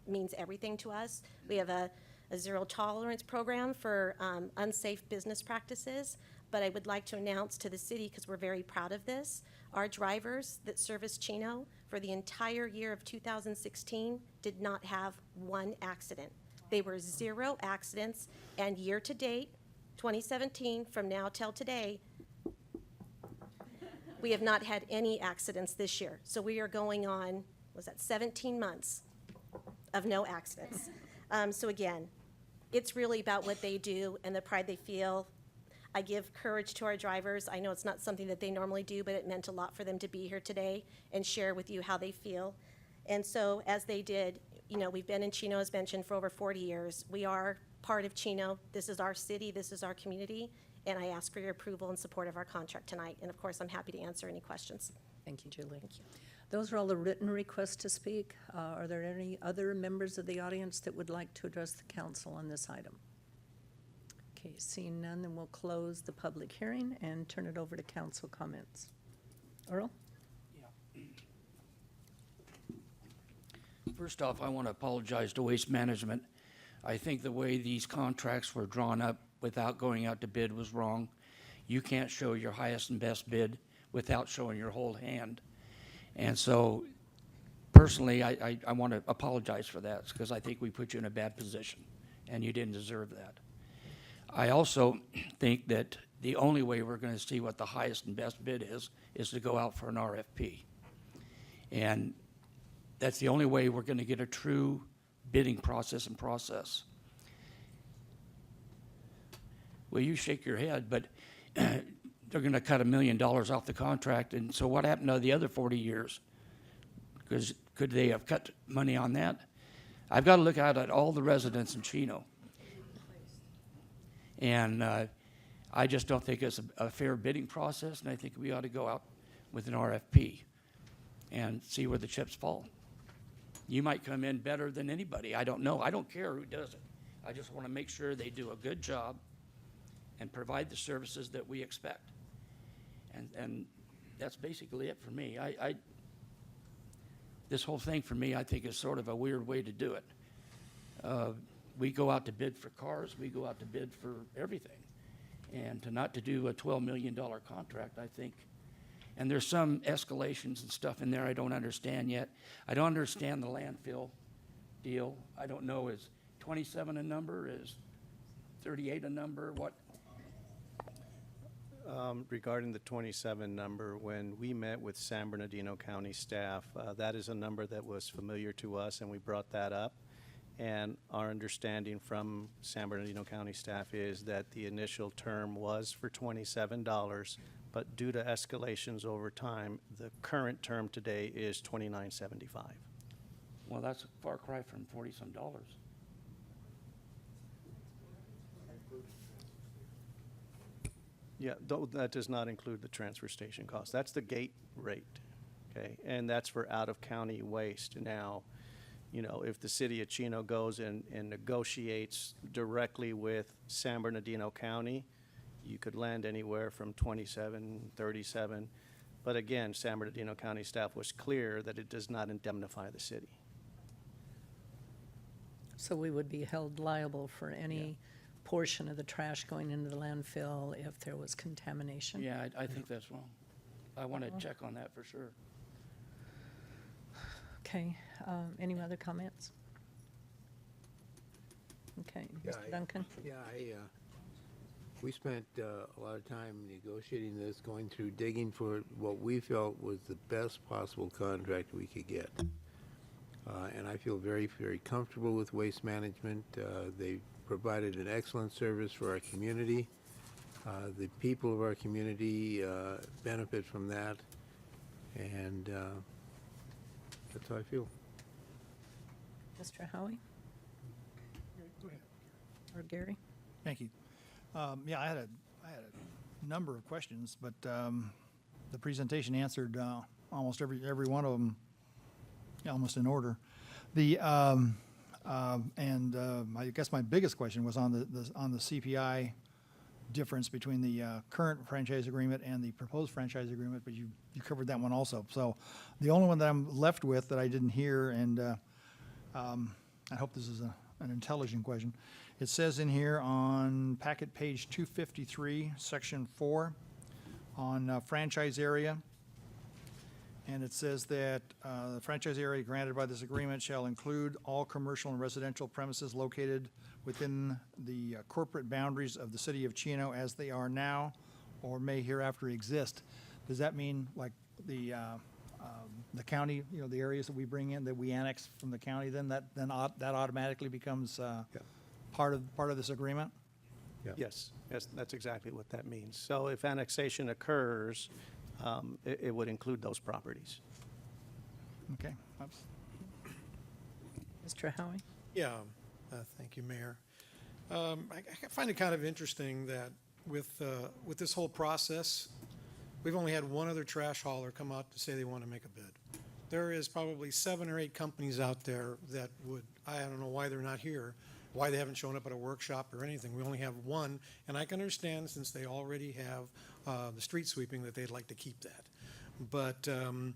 S12: means everything to us. We have a zero tolerance program for unsafe business practices. but I would like to announce to the city, because we're very proud of this, our drivers that service Chino for the entire year of 2016 did not have one accident. They were 0 accidents, and year-to-date, 2017, from now till today, we have not had any accidents this year. So we are going on, was that 17 months of no accidents. So again, it's really about what they do and the pride they feel. I give courage to our drivers. I know it's not something that they normally do, but it meant a lot for them to be here today and share with you how they feel. And so as they did, you know, we've been in Chino, as mentioned, for over 40 years. We are part of Chino. This is our city, this is our community, and I ask for your approval and support of our contract tonight. And of course, I'm happy to answer any questions.
S1: Thank you, Julie.
S12: Thank you.
S1: Those are all the written requests to speak. Are there any other members of the audience that would like to address the council on this item? Okay, seeing none, then we'll close the public hearing and turn it over to council comments. Earl?
S21: First off, I want to apologize to Waste Management. I think the way these contracts were drawn up without going out to bid was wrong. You can't show your highest and best bid without showing your whole hand. And so, personally, I want to apologize for that, because I think we put you in a bad position, and you didn't deserve that. I also think that the only way we're going to see what the highest and best bid is to go out for an RFP. And that's the only way we're going to get a true bidding process. Well, you shake your head, but they're going to cut $1 million off the contract, and so what happened to the other 40 years? Because could they have cut money on that? I've got to look out at all the residents in Chino. And I just don't think it's a fair bidding process, and I think we ought to go out with an RFP and see where the chips fall. You might come in better than anybody. I don't know. I don't care who does it. I just want to make sure they do a good job and provide the services that we expect. And that's basically it for me. This whole thing for me, I think, is sort of a weird way to do it. We go out to bid for cars, we go out to bid for everything. And not to do a $12 million contract, I think. And there's some escalations and stuff in there I don't understand yet. I don't understand the landfill deal. I don't know, is 27 a number, is 38 a number, what?
S2: Regarding the 27 number, when we met with San Bernardino County staff, that is a number that was familiar to us, and we brought that up. And our understanding from San Bernardino County staff is that the initial term was for $27, but due to escalations over time, the current term today is $29.75.
S21: Well, that's a far cry from 40-some dollars.
S2: Yeah, that does not include the transfer station cost. That's the gate rate, okay? And that's for out-of-county waste. Now, you know, if the city of Chino goes and negotiates directly with San Bernardino County, you could land anywhere from 27, 37. But again, San Bernardino County staff was clear that it does not indemnify the city.
S1: So we would be held liable for any portion of the trash going into the landfill if there was contamination?
S21: Yeah, I think that's wrong. I want to check on that for sure.
S1: Okay, any other comments? Okay, Mr. Duncan?
S10: We spent a lot of time negotiating this, going through, digging for what we felt was the best possible contract we could get. And I feel very, very comfortable with Waste Management. They provided an excellent service for our community. The people of our community benefit from that, and that's how I feel.
S1: Mr. Howie? Or Gary?
S15: Thank you. Yeah, I had a number of questions, but the presentation answered almost every one of them, almost in order. I guess my biggest question was on the CPI difference between the current franchise agreement and the proposed franchise agreement, but you covered that one also. So the only one that I'm left with that I didn't hear, and I hope this is an intelligent question, It says in here on packet page 253, section 4, on franchise area. And it says that the franchise area granted by this agreement shall include all commercial and residential premises located within the corporate boundaries of the city of Chino as they are now or may hereafter exist. Does that mean like the county, you know, the areas that we bring in, that we annex from the county, then that automatically becomes part of this agreement?
S2: Yes, that's exactly what that means. So if annexation occurs, it would include those properties.
S15: Okay.
S1: Mr. Howie?
S20: Yeah, thank you, Mayor. I find it kind of interesting that with this whole process, we've only had one other trash hauler come out to say they want to make a bid. There is probably 7 or 8 companies out there that would, I don't know why they're not here, why they haven't shown up at a workshop or anything. We only have one, and I can understand since they already have the street sweeping that they'd like to keep that. But, you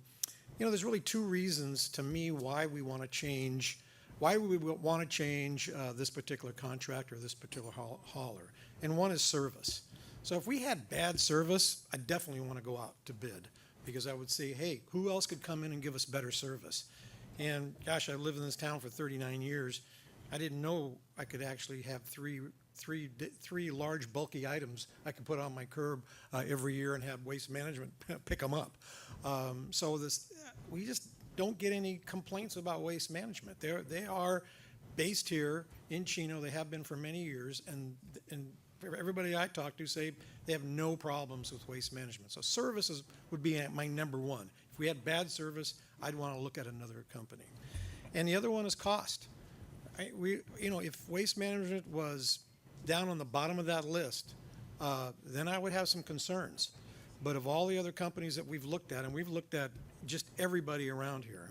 S20: know, there's really 2 reasons to me why we want to change this particular contract or this particular hauler. And one is service. So if we had bad service, I definitely want to go out to bid because I would say, hey, who else could come in and give us better service? And gosh, I've lived in this town for 39 years. I didn't know I could actually have three large bulky items I could put on my curb every year and have Waste Management pick them up. So we just don't get any complaints about Waste Management. They are based here in Chino. They have been for many years, and everybody I talk to say they have no problems with Waste Management. So services would be my number one. If we had bad service, I'd want to look at another company. And the other one is cost. If Waste Management was down on the bottom of that list, then I would have some concerns. But of all the other companies that we've looked at, and we've looked at just everybody around here,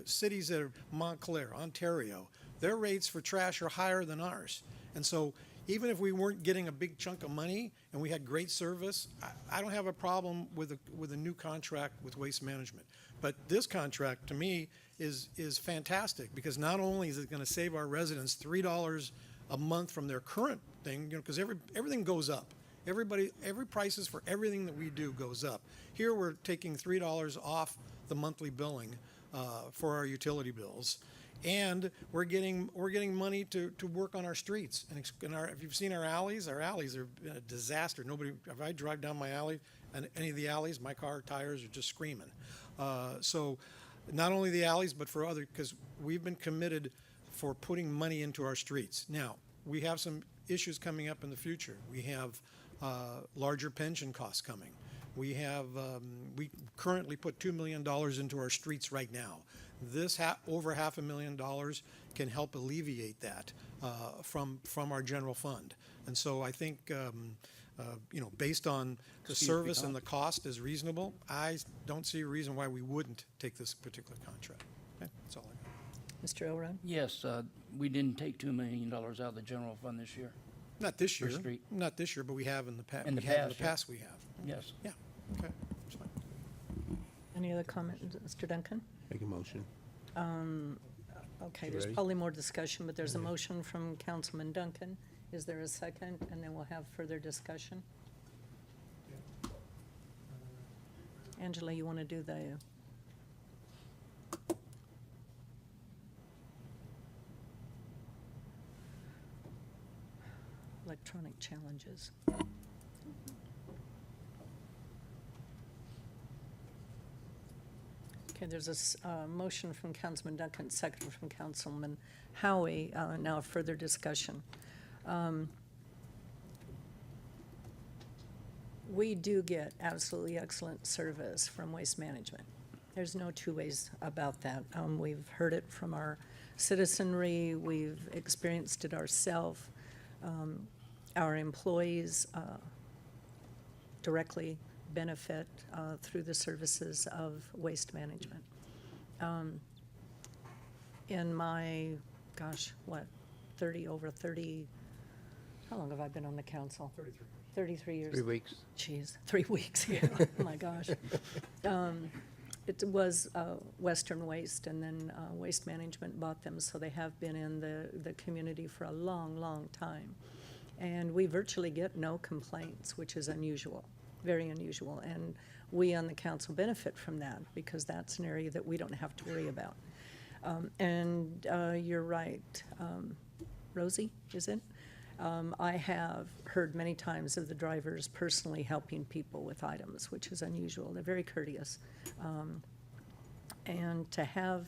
S20: cities that are Montclair, Ontario, their rates for trash are higher than ours. And so even if we weren't getting a big chunk of money and we had great service, I don't have a problem with a new contract with Waste Management. But this contract, to me, is fantastic because not only is it going to save our residents $3 a month from their current thing, because everything goes up. Every prices for everything that we do goes up. Here we're taking $3 off the monthly billing for our utility bills, and we're getting money to work on our streets. And if you've seen our alleys are a disaster. If I drive down my alley and any of the alleys, my car tires are just screaming. So not only the alleys, but for other, because we've been committed for putting money into our streets. Now, we have some issues coming up in the future. We have larger pension costs coming. We currently put $2 million into our streets right now. This over $500,000 can help alleviate that from our general fund. And so I think, based on the service and the cost is reasonable, I don't see a reason why we wouldn't take this particular contract. Okay, that's all I got.
S1: Mr. Elrod?
S21: Yes, we didn't take $2 million out of the general fund this year.
S20: Not this
S21: For
S20: year.
S21: street.
S20: Not this year, but we have in the past.
S21: In the past, yeah.
S20: we have.
S21: Yes.
S20: Yeah. Okay. That's fine.
S1: Any other comments, Mr. Duncan?
S16: Make a motion.
S1: Okay,
S16: You
S1: there's
S16: ready?
S1: probably more discussion, but there's a motion from Councilman Duncan. Is there a second? And then we'll have further discussion. Angela, you want to do the electronic challenges? Okay, there's a motion from Councilman Duncan, second from Councilman Howie. Now further discussion. We do get absolutely excellent service from Waste Management. There's no two ways about that. We've heard it from our citizenry. We've experienced it ourselves. Our employees directly benefit through the services of Waste Management. In my, over 30, how long have I been on the council? 33 years.
S10: 3 weeks.
S1: Jeez, 3 weeks, yeah, oh my gosh. It was Western Waste, and then Waste Management bought them, so they have been in the community for a long, long time. And we virtually get no complaints, which is unusual, very unusual. And we on the council benefit from that, because that's an area that we don't have to worry about. And you're right, Rosie, is it? I have heard many times of the drivers personally helping people with items, which is unusual. They're very courteous. And to have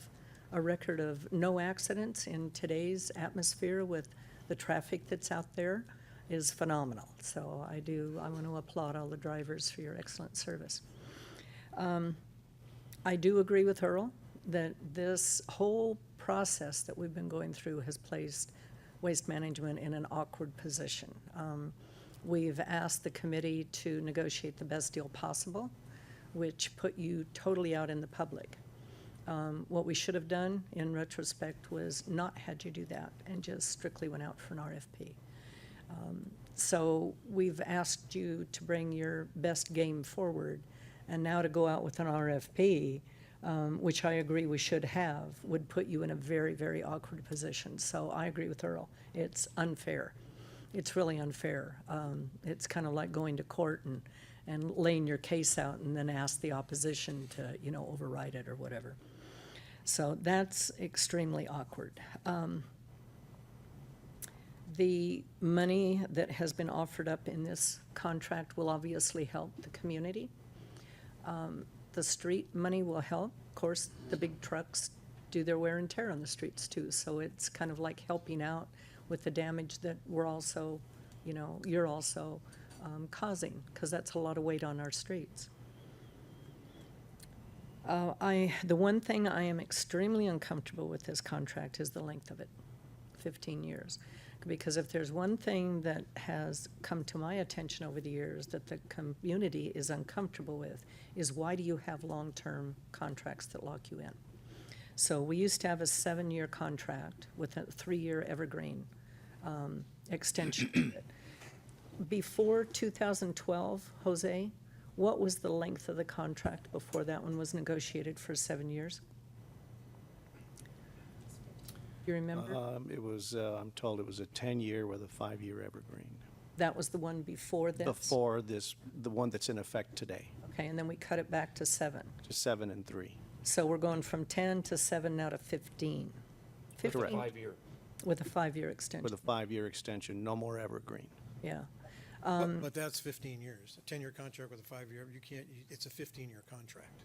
S1: a record of no accidents in today's atmosphere with the traffic that's out there is phenomenal. So I want to applaud all the drivers for your excellent service. I do agree with Earl that this whole process that we've been going through has placed Waste Management in an awkward position. We've asked the committee to negotiate the best deal possible, which put you totally out in the public. What we should have done in retrospect was not had you do that and just strictly went out for an RFP. So we've asked you to bring your best game forward, and now to go out with an RFP, which I agree we should have, would put you in a very, very awkward position. So I agree with Earl. It's unfair. It's really unfair. It's kind of like going to court and laying your case out and then ask the opposition to, override it or whatever. So that's extremely awkward. The money that has been offered up in this contract will obviously help the community. The street money will help. Of course, the big trucks do their wear and tear on the streets too, so it's kind of like helping out with the damage that we're also, you're also causing, because that's a lot of weight on our streets. The one thing I am extremely uncomfortable with this contract is the length of it, 15 years. Because if there's one thing that has come to my attention over the years that the community is uncomfortable with is why do you have long-term contracts that lock you in? So we used to have a 7-year contract with a 3-year evergreen extension to it. Before 2012, Jose, what was the length of the contract before that one was negotiated for 7 years? You remember?
S2: It was, I'm told it was a 10-year with a 5-year evergreen.
S1: That was the one before this?
S2: Before this, the one that's in effect today.
S1: Okay, and then we cut it back to 7.
S2: To 7 and 3.
S1: So we're going from 10 to 7 now to 15. 15
S2: Correct.
S21: 5-year.
S1: with a 5-year extension.
S2: With a 5-year extension, no more evergreen.
S1: Yeah.
S20: But that's 15 years. A 10-year contract with a 5-year, it's a 15-year contract.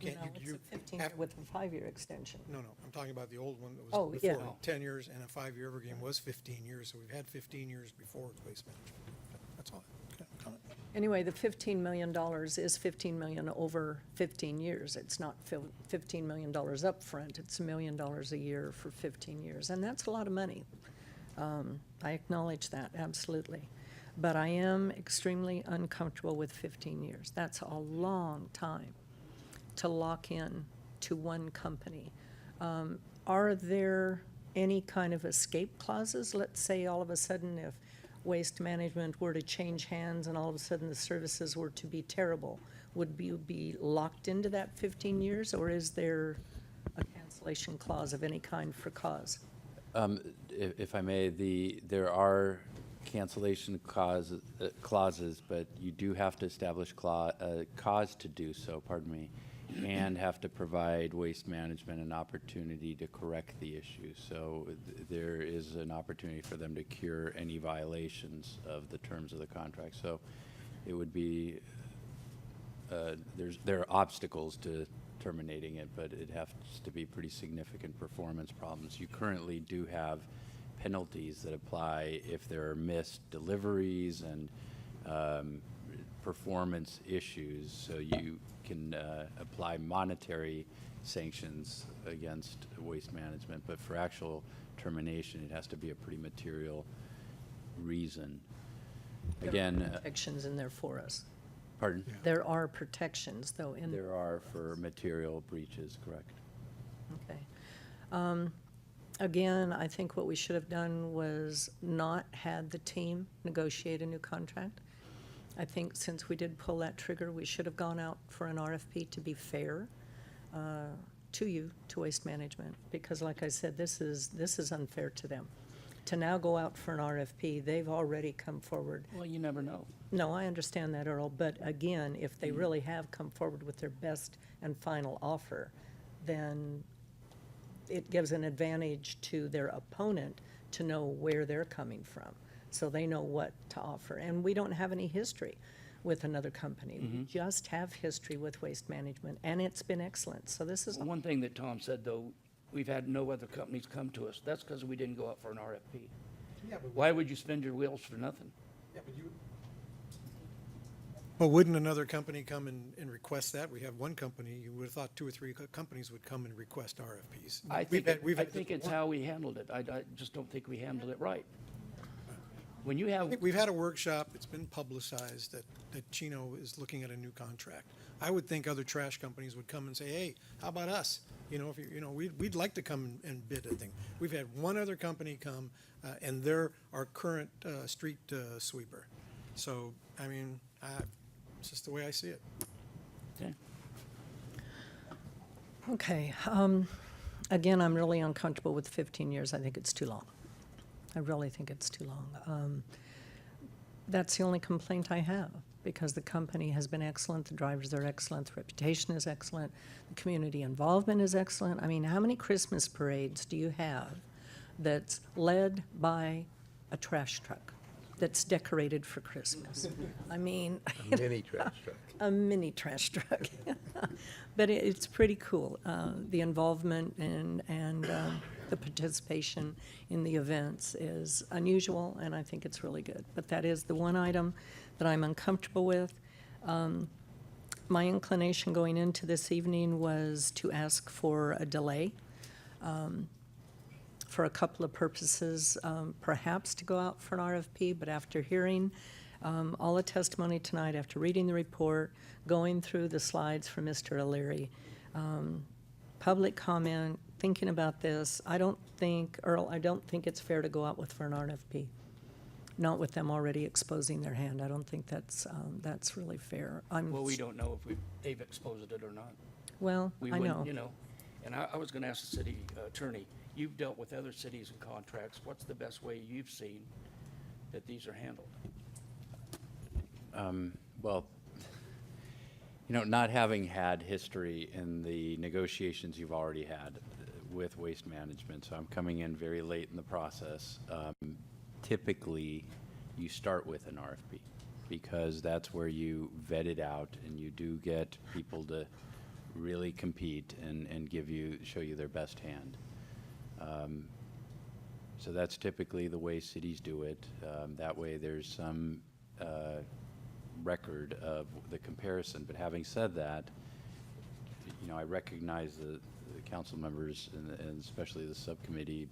S20: You can't,
S1: It's a 15 with a 5-year extension.
S20: No, I'm talking about the old one that
S1: Oh,
S20: was
S1: yeah.
S20: before. 10 years and a 5-year evergreen was 15 years, so we've had 15 years before with Waste Management. That's all. Okay, comment.
S1: Anyway, the $15 million is $15 million over 15 years. It's not $15 million up front. It's $1 million a year for 15 years, and that's a lot of money. I acknowledge that, absolutely. But I am extremely uncomfortable with 15 years. That's a long time to lock in to one company. Are there any kind of escape clauses? Let's say all of a sudden if Waste Management were to change hands and all of a sudden the services were to be terrible, would you be locked into that 15 years, or is there a cancellation clause of any kind for cause?
S11: If I may, there are cancellation clauses, but you do have to establish cause to do so, pardon me, and have to provide Waste Management an opportunity to correct the issue. So there is an opportunity for them to cure any violations of the terms of the contract. So it would be, there are obstacles to terminating it, but it has to be pretty significant performance problems. You currently do have penalties that apply if there are missed deliveries and performance issues, so you can apply monetary sanctions against Waste Management, but for actual termination, it has to be a pretty material reason. Again,
S1: There are protections in there for us.
S11: pardon?
S1: There are protections, though, in
S11: There are for material breaches, correct.
S1: Okay. Again, I think what we should have done was not had the team negotiate a new contract. I think since we did pull that trigger, we should have gone out for an RFP to be fair. to you, to Waste Management, because like I said, this is unfair to them. To now go out for an RFP, they've already come forward.
S21: Well, you never know.
S1: No, I understand that, Earl, but again, if they really have come forward with their best and final offer, then it gives an advantage to their opponent to know where they're coming from, so they know what to offer. And we don't have any history with another company. We just have history with Waste Management, and it's been excellent. So this is,
S21: One thing that Tom said, though, we've had no other companies come to us. That's because we didn't go out for an RFP.
S20: Yeah, but
S21: Why would you spend your wheels for nothing?
S20: But wouldn't another company come and request that? We have one company, you would have thought 2 or 3 companies would come and request RFPs.
S21: I
S20: We've
S21: think,
S20: had
S21: I think it's how we handled it. I just don't think we handled it right. When you
S20: I
S21: have,
S20: think we've had a workshop, it's been publicized that Chino is looking at a new contract. I would think other trash companies would come and say, hey, how about us? You know, if we'd like to come and bid a thing. We've had one other company come, and they're our current street sweeper. So, I mean, it's just the way I see it.
S21: okay.
S1: okay. Again, I'm really uncomfortable with 15 years. I think it's too long. I really think it's too long. That's the only complaint I have, because the company has been excellent, the drivers are excellent, the reputation is excellent, the community involvement is excellent. I mean, how many Christmas parades do you have that's led by a trash truck that's decorated for Christmas? I mean,
S10: A mini trash truck.
S1: a mini trash truck. But it's pretty cool, the involvement and the participation in the events is unusual, and I think it's really good. But that is the one item that I'm uncomfortable with. My inclination going into this evening was to ask for a delay for a couple of purposes, perhaps to go out for an RFP, but after hearing all the testimony tonight, after reading the report, going through the slides from Mr. O'Leary, public comment, thinking about this, I don't think, Earl, I don't think it's fair to go out for an RFP. Not with them already exposing their hand. I don't think that's really fair.
S21: Well, we don't know if they've exposed it or not.
S1: Well,
S21: We
S1: I
S21: wouldn't,
S1: know.
S21: you know. And I was going to ask the city attorney, you've dealt with other cities and contracts. What's the best way you've seen that these are handled?
S11: Well, you know, not having had history in the negotiations you've already had with Waste Management, so I'm coming in very late in the process. Typically, you start with an RFP because that's where you vet it out and you do get people to really compete and show you their best hand. So that's typically the way cities do it. That way there's some record of the comparison. But having said that, you know, I recognize the council members and especially the subcommittee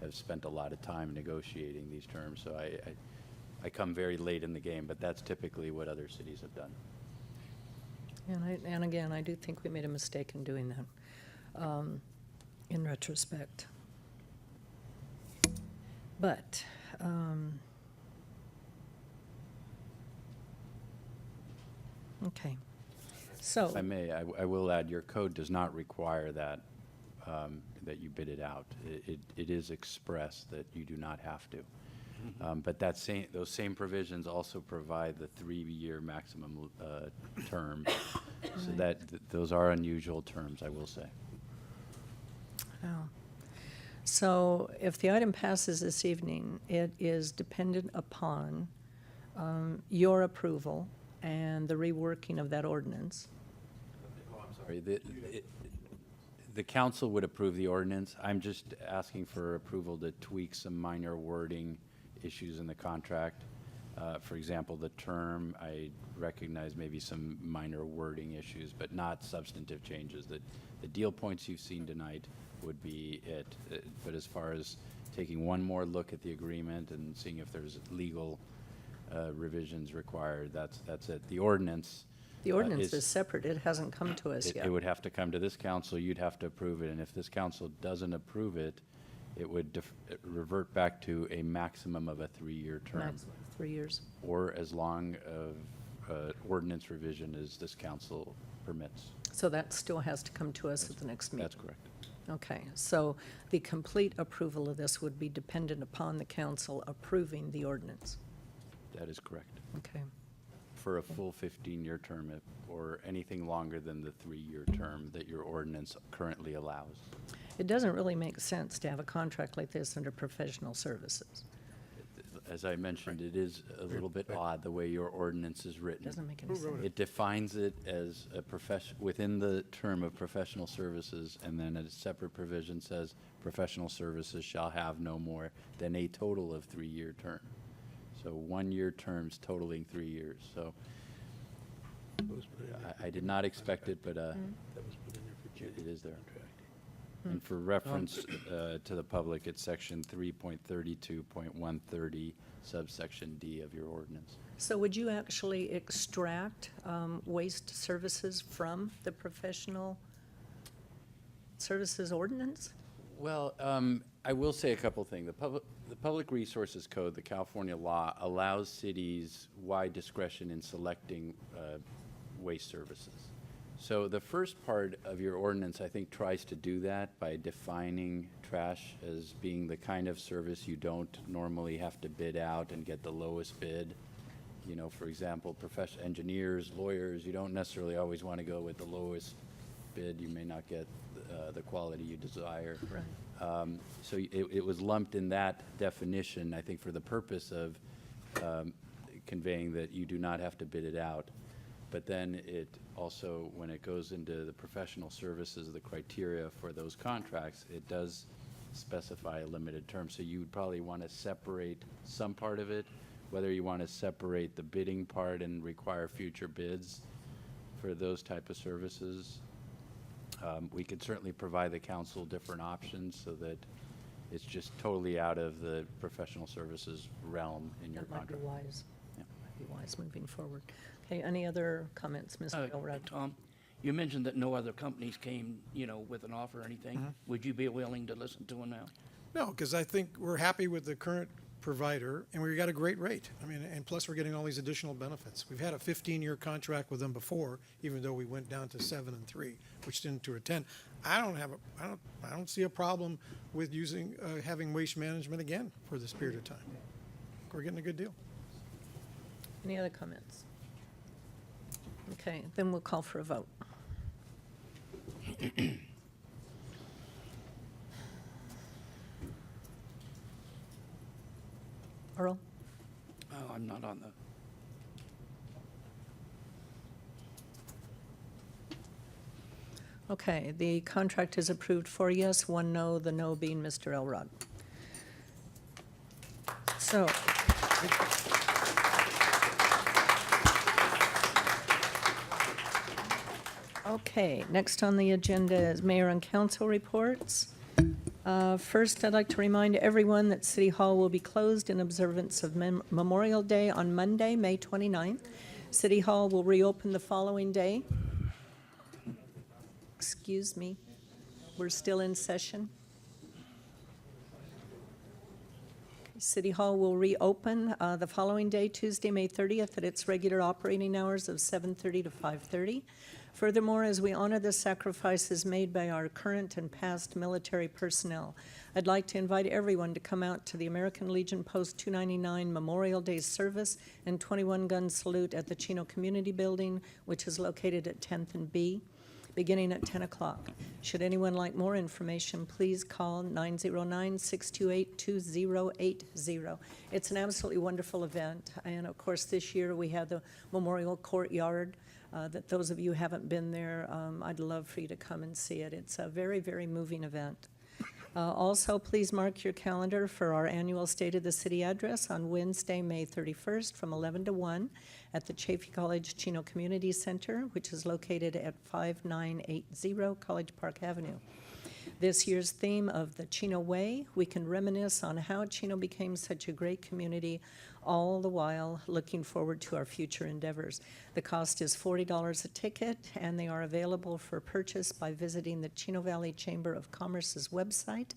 S11: have spent a lot of time negotiating these terms. So I come very late in the game, but that's typically what other cities have done.
S1: And again, I do think we made a mistake in doing that, in retrospect. But, okay. So.
S11: If I may, I will add, your code does not require that, that you bid it out. It is expressed that you do not have to. But those same provisions also provide the 3-year maximum term. So that, those are unusual terms, I will say.
S1: Oh. So if the item passes this evening, it is dependent upon your approval and the reworking of that ordinance.
S11: Oh, I'm sorry. The council would approve the ordinance. I'm just asking for approval to tweak some minor wording issues in the contract. For example, the term, I recognize maybe some minor wording issues, but not substantive changes. The deal points you've seen tonight would be it. But as far as taking one more look at the agreement and seeing if there's legal revisions required, that's it. The ordinance.
S1: The ordinance is separate. It hasn't come to us yet.
S11: It would have to come to this council. You'd have to approve it. And if this council doesn't approve it, it would revert back to a maximum of a 3-year term.
S1: Maximum 3 years.
S11: Or as long of ordinance revision as this council permits.
S1: So that still has to come to us at the next meeting?
S2: That's correct.
S1: Okay, so the complete approval of this would be dependent upon the council approving the ordinance?
S11: That is correct.
S1: Okay.
S11: For a full 15-year term or anything longer than the 3-year term that your ordinance currently allows.
S1: It doesn't really make sense to have a contract like this under professional services.
S11: As I mentioned, it is a little bit odd the way your ordinance is written.
S1: Doesn't make any sense.
S11: It defines it as a within the term of professional services, and then a separate provision says professional services shall have no more than a total of 3-year term. So 1-year terms totaling 3 years. So I did not expect it, but it is there. And for reference to the public, it's section 3.32.130, subsection D of your ordinance.
S1: So would you actually extract waste services from the professional services ordinance?
S11: Well, I will say a couple things. The Public Resources Code, the California law, allows cities wide discretion in selecting waste services. So the first part of your ordinance, I think, tries to do that by defining trash as being the kind of service you don't normally have to bid out and get the lowest bid. You know, for example, engineers, lawyers, you don't necessarily always want to go with the lowest bid. You may not get the quality you desire.
S1: Right.
S11: So it was lumped in that definition, I think, for the purpose of conveying that you do not have to bid it out. But then it also, when it goes into the professional services, the criteria for those contracts, it does specify a limited term. So you would probably want to separate some part of it, whether you want to separate the bidding part and require future bids for those type of services. We could certainly provide the council different options so that it's just totally out of the professional services realm in your
S1: That might be
S11: contract.
S1: wise.
S11: Yeah.
S1: Might be wise moving forward. Okay, any other comments, Mr. Elrod?
S21: Tom, you mentioned that no other companies came, with an offer or anything. Would you be willing to listen to them now?
S20: No, because I think we're happy with the current provider, and we got a great rate. I mean, and plus we're getting all these additional benefits. We've had a 15-year contract with them before, even though we went down to 7 and 3, which didn't to a 10. I don't see a problem with having waste management again for this period of time. We're getting a good deal.
S1: Any other comments? Okay, then we'll call for a vote. Earl?
S21: Oh, I'm not on the.
S1: Okay, the contract is approved 4 yes, 1 no, the no being Mr. Elrod. So. Okay, next on the agenda is mayor and council reports. First, I'd like to remind everyone that City Hall will be closed in observance of Memorial Day on Monday, May 29th. City Hall will reopen the following day. Excuse me, we're still in session. City Hall will reopen the following day, Tuesday, May 30th, at its regular operating hours of 7:30 to 5:30. Furthermore, as we honor the sacrifices made by our current and past military personnel, I'd like to invite everyone to come out to the American Legion Post 299 Memorial Day service and 21-gun salute at the Chino Community Building, which is located at 10th and B, beginning at 10 o'clock. Should anyone like more information, please call 909-628-2080. It's an absolutely wonderful event. And of course, this year we have the Memorial Courtyard. That those of you who haven't been there, I'd love for you to come and see it. It's a very, very moving event. Also, please mark your calendar for our annual State of the City address on Wednesday, May 31st from 11 to 1 at the Chaffey College Chino Community Center, which is located at 5980 College Park Avenue. This year's theme of the Chino Way, we can reminisce on how Chino became such a great community, all the while looking forward to our future endeavors. The cost is $40 a ticket, and they are available for purchase by visiting the Chino Valley Chamber of Commerce's website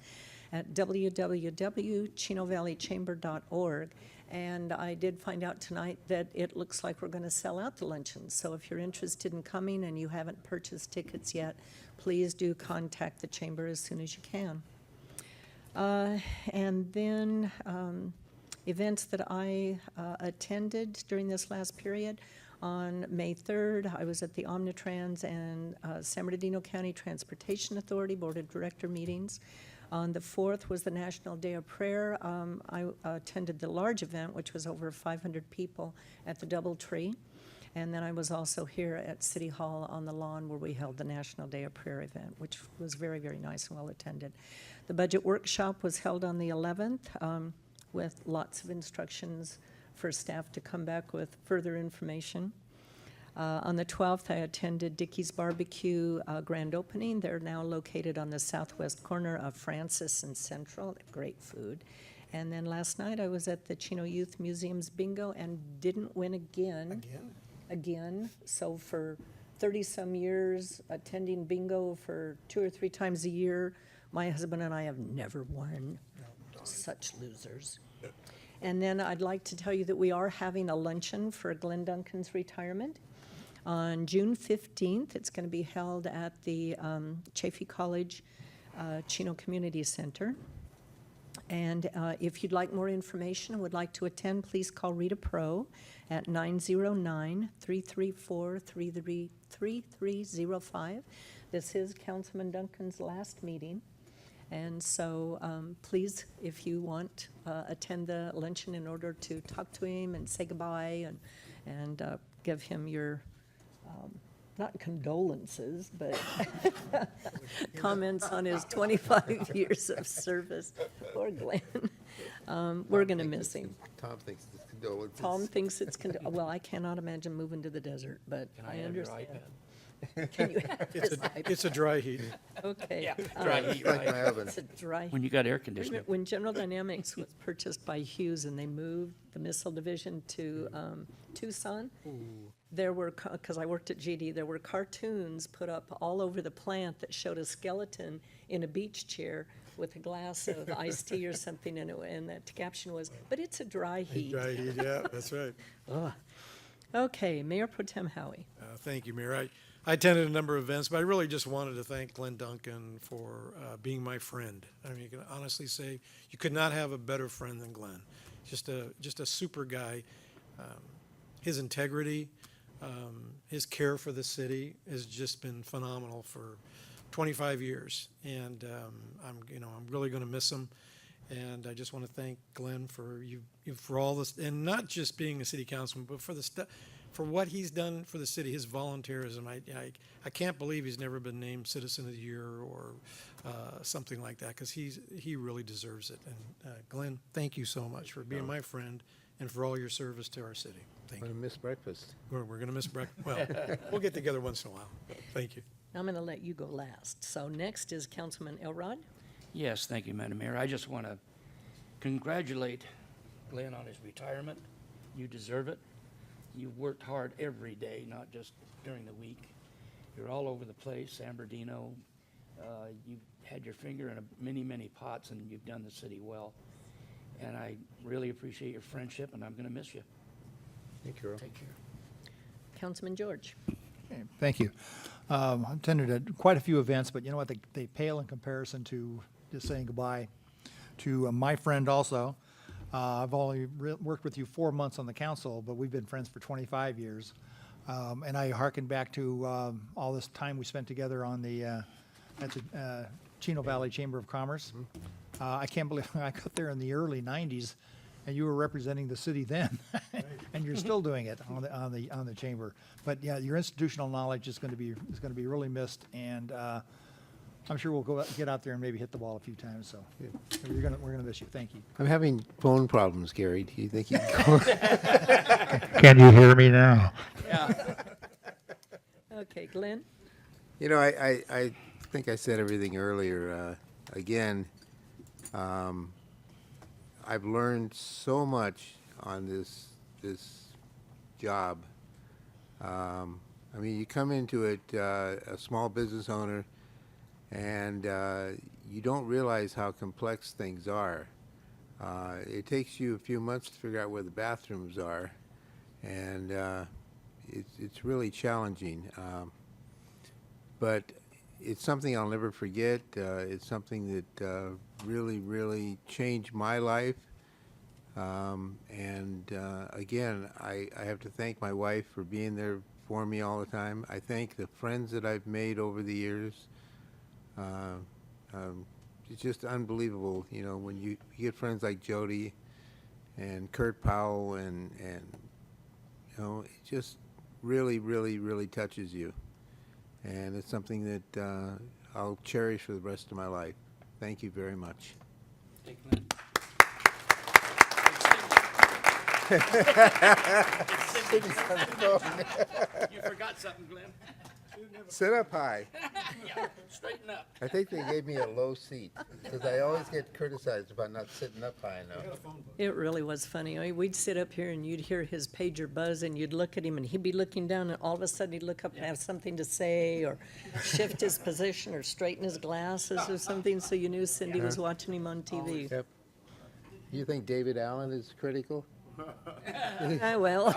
S1: at www.chinovalleychamber.org And I did find out tonight that it looks like we're going to sell out the luncheon. So if you're interested in coming and you haven't purchased tickets yet, please do contact the chamber as soon as you can. And then events that I attended during this last period. On May 3rd, I was at the Omnitrans and San Bernardino County Transportation Authority Board of Director meetings. On the 4th was the National Day of Prayer. I attended the large event, which was over 500 people at the DoubleTree. And then I was also here at City Hall on the lawn where we held the National Day of Prayer event, which was very, very nice and well attended. The budget workshop was held on the 11th with lots of instructions for staff to come back with further information. On the 12th, I attended Dickey's Barbecue grand opening. They're now located on the southwest corner of Francis and Central. Great food. And then last night, I was at the Chino Youth Museum's bingo and didn't win again. Again. So for 30-some years, attending bingo for 2 or 3 times a year, my husband and I have never won. Such losers. And then I'd like to tell you that we are having a luncheon for Glenn Duncan's retirement. On June 15th, it's going to be held at the Chaffey College Chino Community Center. And if you'd like more information and would like to attend, please call Rita Pro at 909-334-3305. This is Councilman Duncan's last meeting. And so please, if you want, attend the luncheon in order to talk to him and say goodbye and give him your, not condolences, but comments on his 25 years of service. Poor Glenn. We're going to miss him.
S10: Tom thinks it's condolences.
S1: Tom thinks it's, well, I cannot imagine moving to the desert, but I understand. Can you have
S20: It's
S1: his
S20: a,
S1: iPad?
S20: it's a dry heat.
S1: Okay.
S11: Yeah, dry heat,
S10: Like my oven.
S1: It's a dry
S11: When you got air conditioning.
S1: When General Dynamics was purchased by Hughes and they moved the missile division to Tucson, there were, because I worked at GD, there were cartoons put up all over the plant that showed a skeleton in a beach chair with a glass of iced tea or something in it, and that caption was, "But it's a dry heat."
S20: Dry heat, yeah, that's right.
S1: Ugh. Okay, Mayor Pro Tem Howie.
S20: Thank you, Mayor. I attended a number of events, but I really just wanted to thank Glenn Duncan for being my friend. I mean, you can honestly say you could not have a better friend than Glenn. Just a super guy. His integrity, his care for the city has just been phenomenal for 25 years, and I'm really going to miss him. And I just want to thank Glenn for for all this, and not just being a city councilman, but for the for what he's done for the city, his volunteerism. I can't believe he's never been named Citizen of the Year or something like that, because he really deserves it. And Glenn, thank you so much for being my friend and for all your service to our city. Thank you.
S10: I'm going to miss breakfast.
S20: We're going to miss breakfast. Well, we'll get together once in a while. Thank you.
S1: I'm going to let you go last. So next is Councilman Elrod.
S21: Yes, thank you, Madam Mayor. I just want to congratulate Glenn on his retirement. You deserve it. You've worked hard every day, not just during the week. You're all over the place, San Bernardino. You've had your finger in many, many pots, and you've done the city well. And I really appreciate your friendship, and I'm going to miss you.
S10: Thank you, Earl.
S21: Take care.
S1: Councilman George.
S15: Okay, thank you. I've attended quite a few events, but you know what? They pale in comparison to just saying goodbye to my friend also. I've only worked with you 4 months on the council, but we've been friends for 25 years. And I hearken back to all this time we spent together on the at the Chino Valley Chamber of Commerce. I can't believe I got there in the early 90s, and you were representing the city then, and you're still doing it on the chamber. But yeah, your institutional knowledge is going to be really missed, and I'm sure we'll get out there and maybe hit the ball a few times. So we're gonna miss you. Thank you.
S10: I'm having phone problems, Gary. Do you think you can
S15: Can you hear me now?
S1: Yeah. Okay, Glenn.
S10: You know, I think I said everything earlier. Again, I've learned so much on this job. I mean, you come into it a small business owner, and you don't realize how complex things are. It takes you a few months to figure out where the bathrooms are, and it's really challenging. But it's something I'll never forget. It's something that really, really changed my life. Again, I have to thank my wife for being there for me all the time. I thank the friends that I've made over the years. It's just unbelievable, you know, when you get friends like Jody and Kurt Powell, and you know, it just really, really, really touches you. And it's something that I'll cherish for the rest of my life. Thank you very much.
S21: You forgot something, Glenn.
S10: Sit up high.
S21: Yeah, straighten up.
S10: I think they gave me a low seat because I always get criticized about not sitting up high enough.
S1: It really was funny. I mean, we'd sit up here and you'd hear his pager buzz and you'd look at him and he'd be looking down and all of a sudden he'd look up and have something to say or shift his position or straighten his glasses or something, so you knew Cindy was watching him on TV.
S10: Yep. You think David Allen is critical?
S1: Well.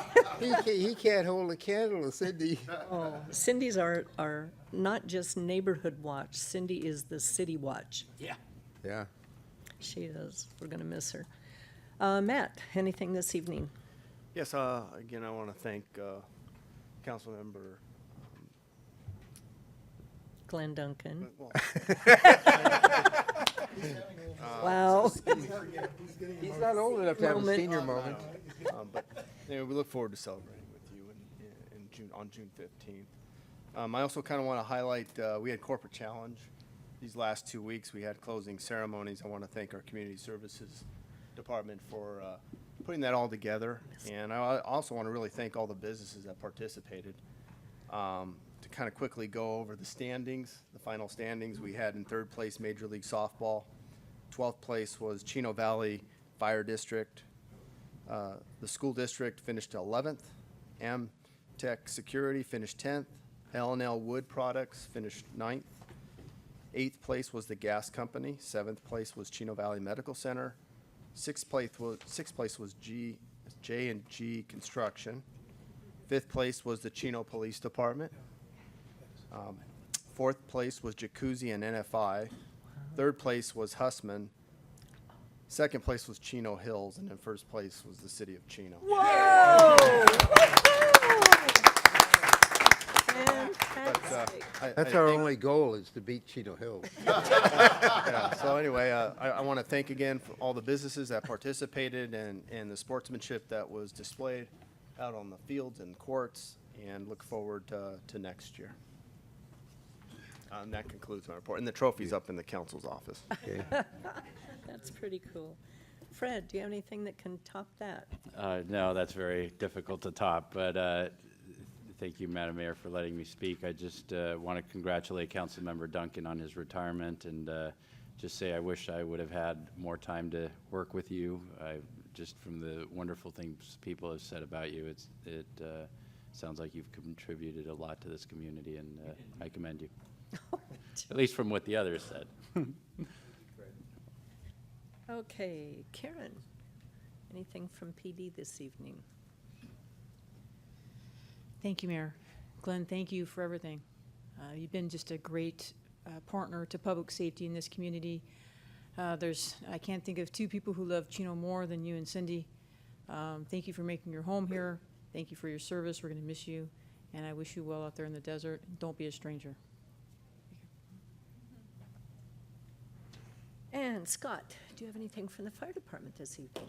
S10: He can't hold a candle to Cindy.
S1: Oh, Cindy's our not just neighborhood watch. Cindy is the city watch.
S21: Yeah.
S10: Yeah.
S1: She is. We're going to miss her. Matt, anything this evening?
S16: Yes, again, I want to thank Councilmember
S1: Glenn Duncan.
S16: Wow.
S10: He's not old enough to have a
S1: Moment.
S10: senior moment.
S16: But anyway, we look forward to celebrating with you in June, on June 15th. I also kind of want to highlight, we had Corporate Challenge. These last 2 weeks, we had closing ceremonies. I want to thank our Community Services Department for putting that all together. And I also want to really thank all the businesses that participated. To kind of quickly go over the standings, the final standings, we had in third place Major League Softball. 12th place was Chino Valley Fire District. The school district finished 11th. Tech Security finished 10th. L&L Wood Products finished 9th. 8th place was the gas company. 7th place was Chino Valley Medical Center. 6th place was J&G Construction. 5th place was the Chino Police Department. 4th place was Jacuzzi and NFI. 3rd place was Hussman. 2nd place was Chino Hills, and then 1st place was the city of Chino.
S1: Whoa!
S10: That's our only goal, is to beat Chino Hills.
S16: Yeah, so anyway, I want to thank again for all the businesses that participated and the sportsmanship that was displayed out on the fields and courts, and look forward to next year. And that concludes my report. And the trophy's up in the council's office.
S10: Okay.
S1: That's pretty cool. Fred, do you have anything that can top that?
S11: No, that's very difficult to top, but thank you, Madam Mayor, for letting me speak. I just want to congratulate Councilmember Duncan on his retirement and just say I wish I would have had more time to work with you. Just from the wonderful things people have said about you, it sounds like you've contributed a lot to this community, and I commend you. At least from what the others said.
S1: Okay, Karen, anything from PD this evening?
S17: Thank you, Mayor. Glenn, thank you for everything. You've been just a great partner to public safety in this community. I can't think of two people who love Chino more than you and Cindy. Thank you for making your home here. Thank you for your service. We're going to miss you. And I wish you well out there in the desert. Don't be a stranger.
S1: And Scott, do you have anything from the fire department this evening?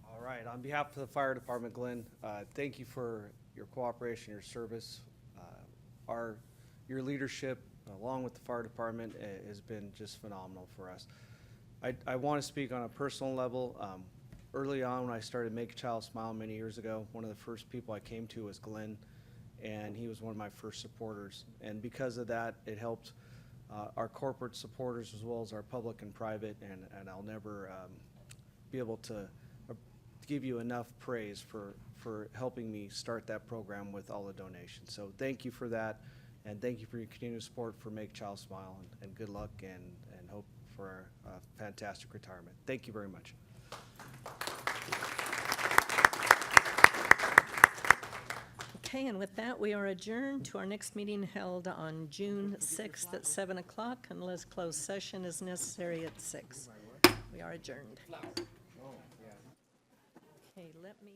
S23: All right, on behalf of the fire department, Glenn, thank you for your cooperation, your service. Your leadership, along with the fire department, has been just phenomenal for us. I want to speak on a personal level. Early on, when I started Make a Child Smile many years ago, one of the first people I came to was Glenn, and he was one of my first supporters. And because of that, it helped our corporate supporters as well as our public and private, and I'll never be able to give you enough praise for helping me start that program with all the donations. So thank you for that, and thank you for your continued support for Make Child Smile, and good luck, and hope for a fantastic retirement. Thank you very much.
S1: Okay, and with that, we are adjourned to our next meeting held on June 6th at 7 o'clock, unless closed session is necessary at 6. We are adjourned. Okay, let me.